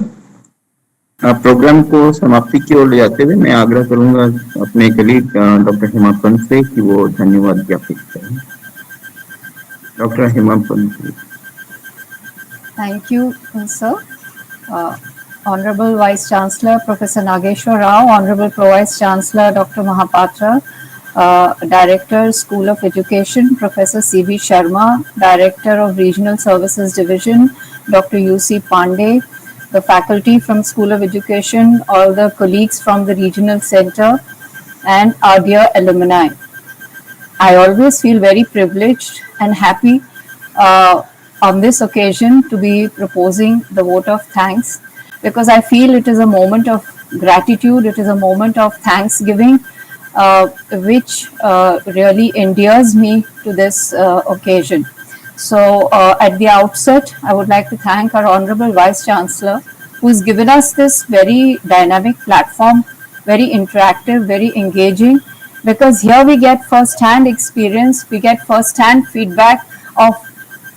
Program को समाप्ति की ओर ले जाते हुए मैं आग्रह करूंगा अपने कलीग डॉक्टर हेमा पंत से कि वो धन्यवाद ज्ञापित करें। Doctor Hema Pant. Thank you, sir. Honorable Vice Chancellor Professor Nageshwar Rao, Honorable Pro Vice Chancellor Dr. Mahapatra, Director School of Education Professor C.V. Sharma, Director of Regional Services Division Dr. U.C. Pandey, the faculty from School of Education, all the colleagues from the Regional Center, and our dear alumni. I always feel very privileged and happy on this occasion to be proposing the vote of thanks, because I feel it is a moment of gratitude, it is a moment of thanksgiving, which really endears me to this occasion. So at the outset, I would like to thank our Honorable Vice Chancellor, who has given us this very dynamic platform, very interactive, very engaging, because here we get first-hand experience, we get first-hand feedback of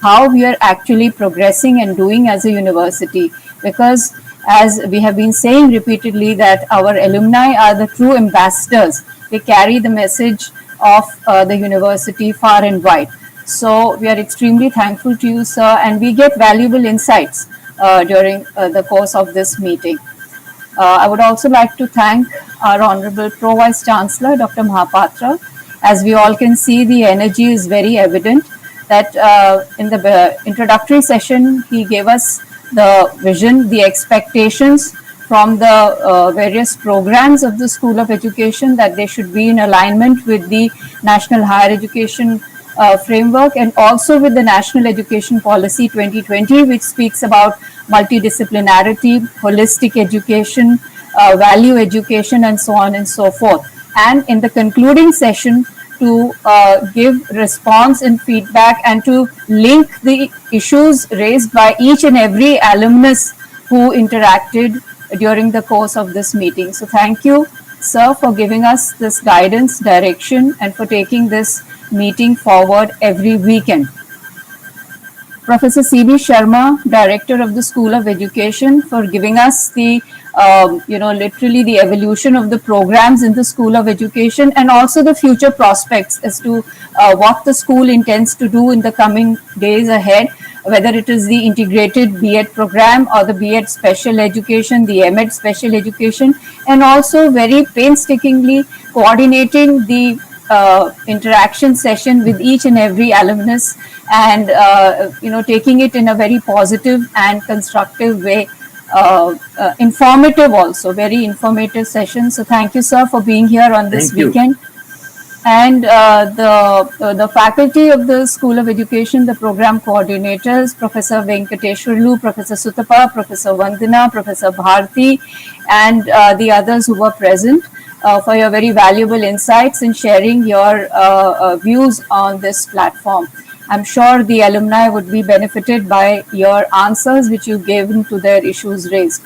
how we are actually progressing and doing as a university. Because as we have been saying repeatedly, that our alumni are the true ambassadors. They carry the message of the university far and wide. So we are extremely thankful to you, sir, and we get valuable insights during the course of this meeting. I would also like to thank our Honorable Pro Vice Chancellor, Dr. Mahapatra. As we all can see, the energy is very evident that in the introductory session, he gave us the vision, the expectations from the various programs of the School of Education, that they should be in alignment with the National Higher Education framework and also with the National Education Policy 2020, which speaks about multidisciplinarity, holistic education, value education, and so on and so forth. And in the concluding session, to give response and feedback and to link the issues raised by each and every alumnus who interacted during the course of this meeting. So thank you, sir, for giving us this guidance, direction, and for taking this meeting forward every weekend. Professor C.B. Sharma, Director of the School of Education, for giving us the, literally the evolution of the programs in the School of Education and also the future prospects as to what the school intends to do in the coming days ahead, whether it is the integrated B.Ed program or the B.Ed special education, the M.Ed special education, and also very painstakingly coordinating the interaction session with each and every alumnus and taking it in a very positive and constructive way, informative also, very informative session. So thank you, sir, for being here on this weekend. And the faculty of the School of Education, the program coordinators, Professor Venkateshwarlu, Professor Sutapa, Professor Vandana, Professor Bharti, and the others who were present, for your very valuable insights in sharing your views on this platform. I'm sure the alumni would be benefited by your answers which you've given to their issues raised.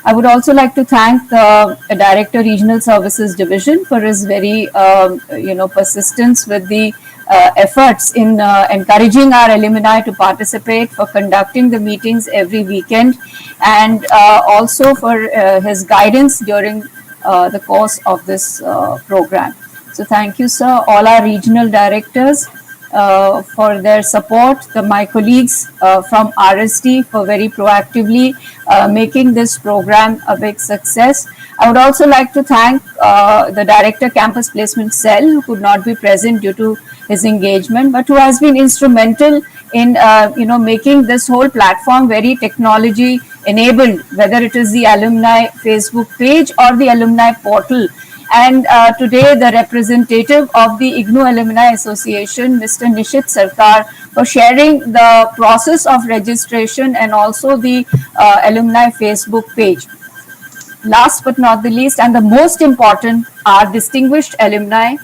I would also like to thank the Director Regional Services Division for his very persistence with the efforts in encouraging our alumni to participate, for conducting the meetings every weekend, and also for his guidance during the course of this program. So thank you, sir, all our regional directors for their support, my colleagues from RSD for very proactively making this program a big success. I would also like to thank the Director Campus Placement Cell, who could not be present due to his engagement, but who has been instrumental in making this whole platform very technology enabled, whether it is the alumni Facebook page or the alumni portal. And today the representative of the IGNOU Alumni Association, Mr. Nishit Sarkar, for sharing the process of registration and also the alumni Facebook page. Last but not the least, and the most important, our distinguished alumni.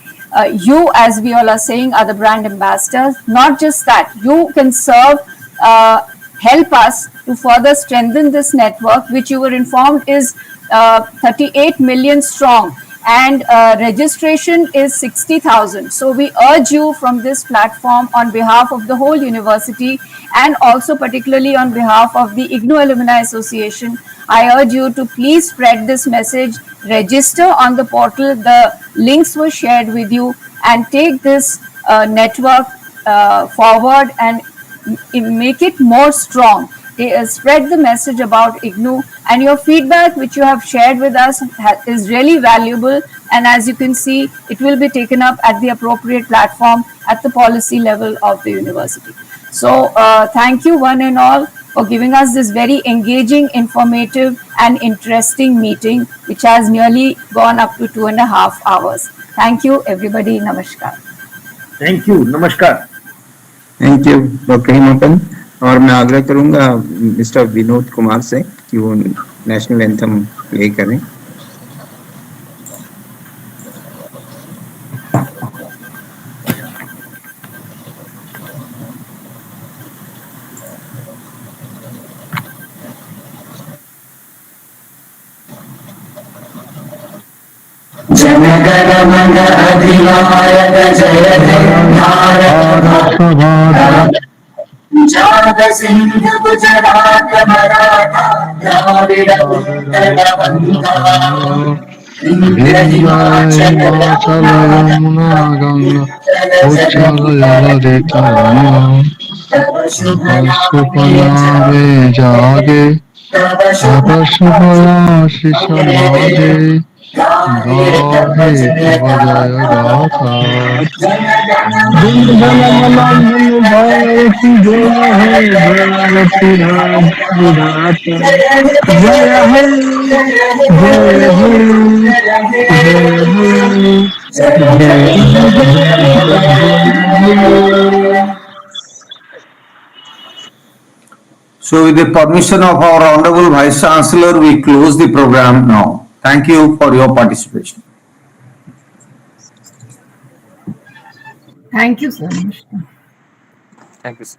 You, as we all are saying, are the brand ambassadors. Not just that, you can serve, help us to further strengthen this network, which you were informed is 38 million strong. and registration is 60,000. So we urge you from this platform on behalf of the whole university and also particularly on behalf of the IGNOU Alumni Association, I urge you to please spread this message, register on the portal, the links were shared with you, and take this network forward and make it more strong. Spread the message about IGNOU, and your feedback which you have shared with us is really valuable, and as you can see, it will be taken up at the appropriate platform at the policy level of the university. So thank you one and all for giving us this very engaging, informative and interesting meeting which has nearly gone up to 2.5 hours. Thank you everybody. Namaskar. Thank you. Namaskar. Thank you doctor Himapan. और मैं आग्रह करूंगा mister Vinod Kumar से कि वो national anthem play करें। जनगण मन अधिनायक जय भारत जाग सिंधु गुजरात मराठा द्राविड़ उत्कल बंगा इंद्र हिमाचल यमुना गंगा उज्जल जलधितरंगा तब शुभ नामे जागे तब शुभ आशीष मागे गाहे तब जय गाथा जन गण मन भारती जय हे भारती राष्ट्र जय हे जय हे जय हे। So with the permission of our Honorable Vice Chancellor, we close the program now. Thank you for your participation. Thank you so much. Thank you, sir.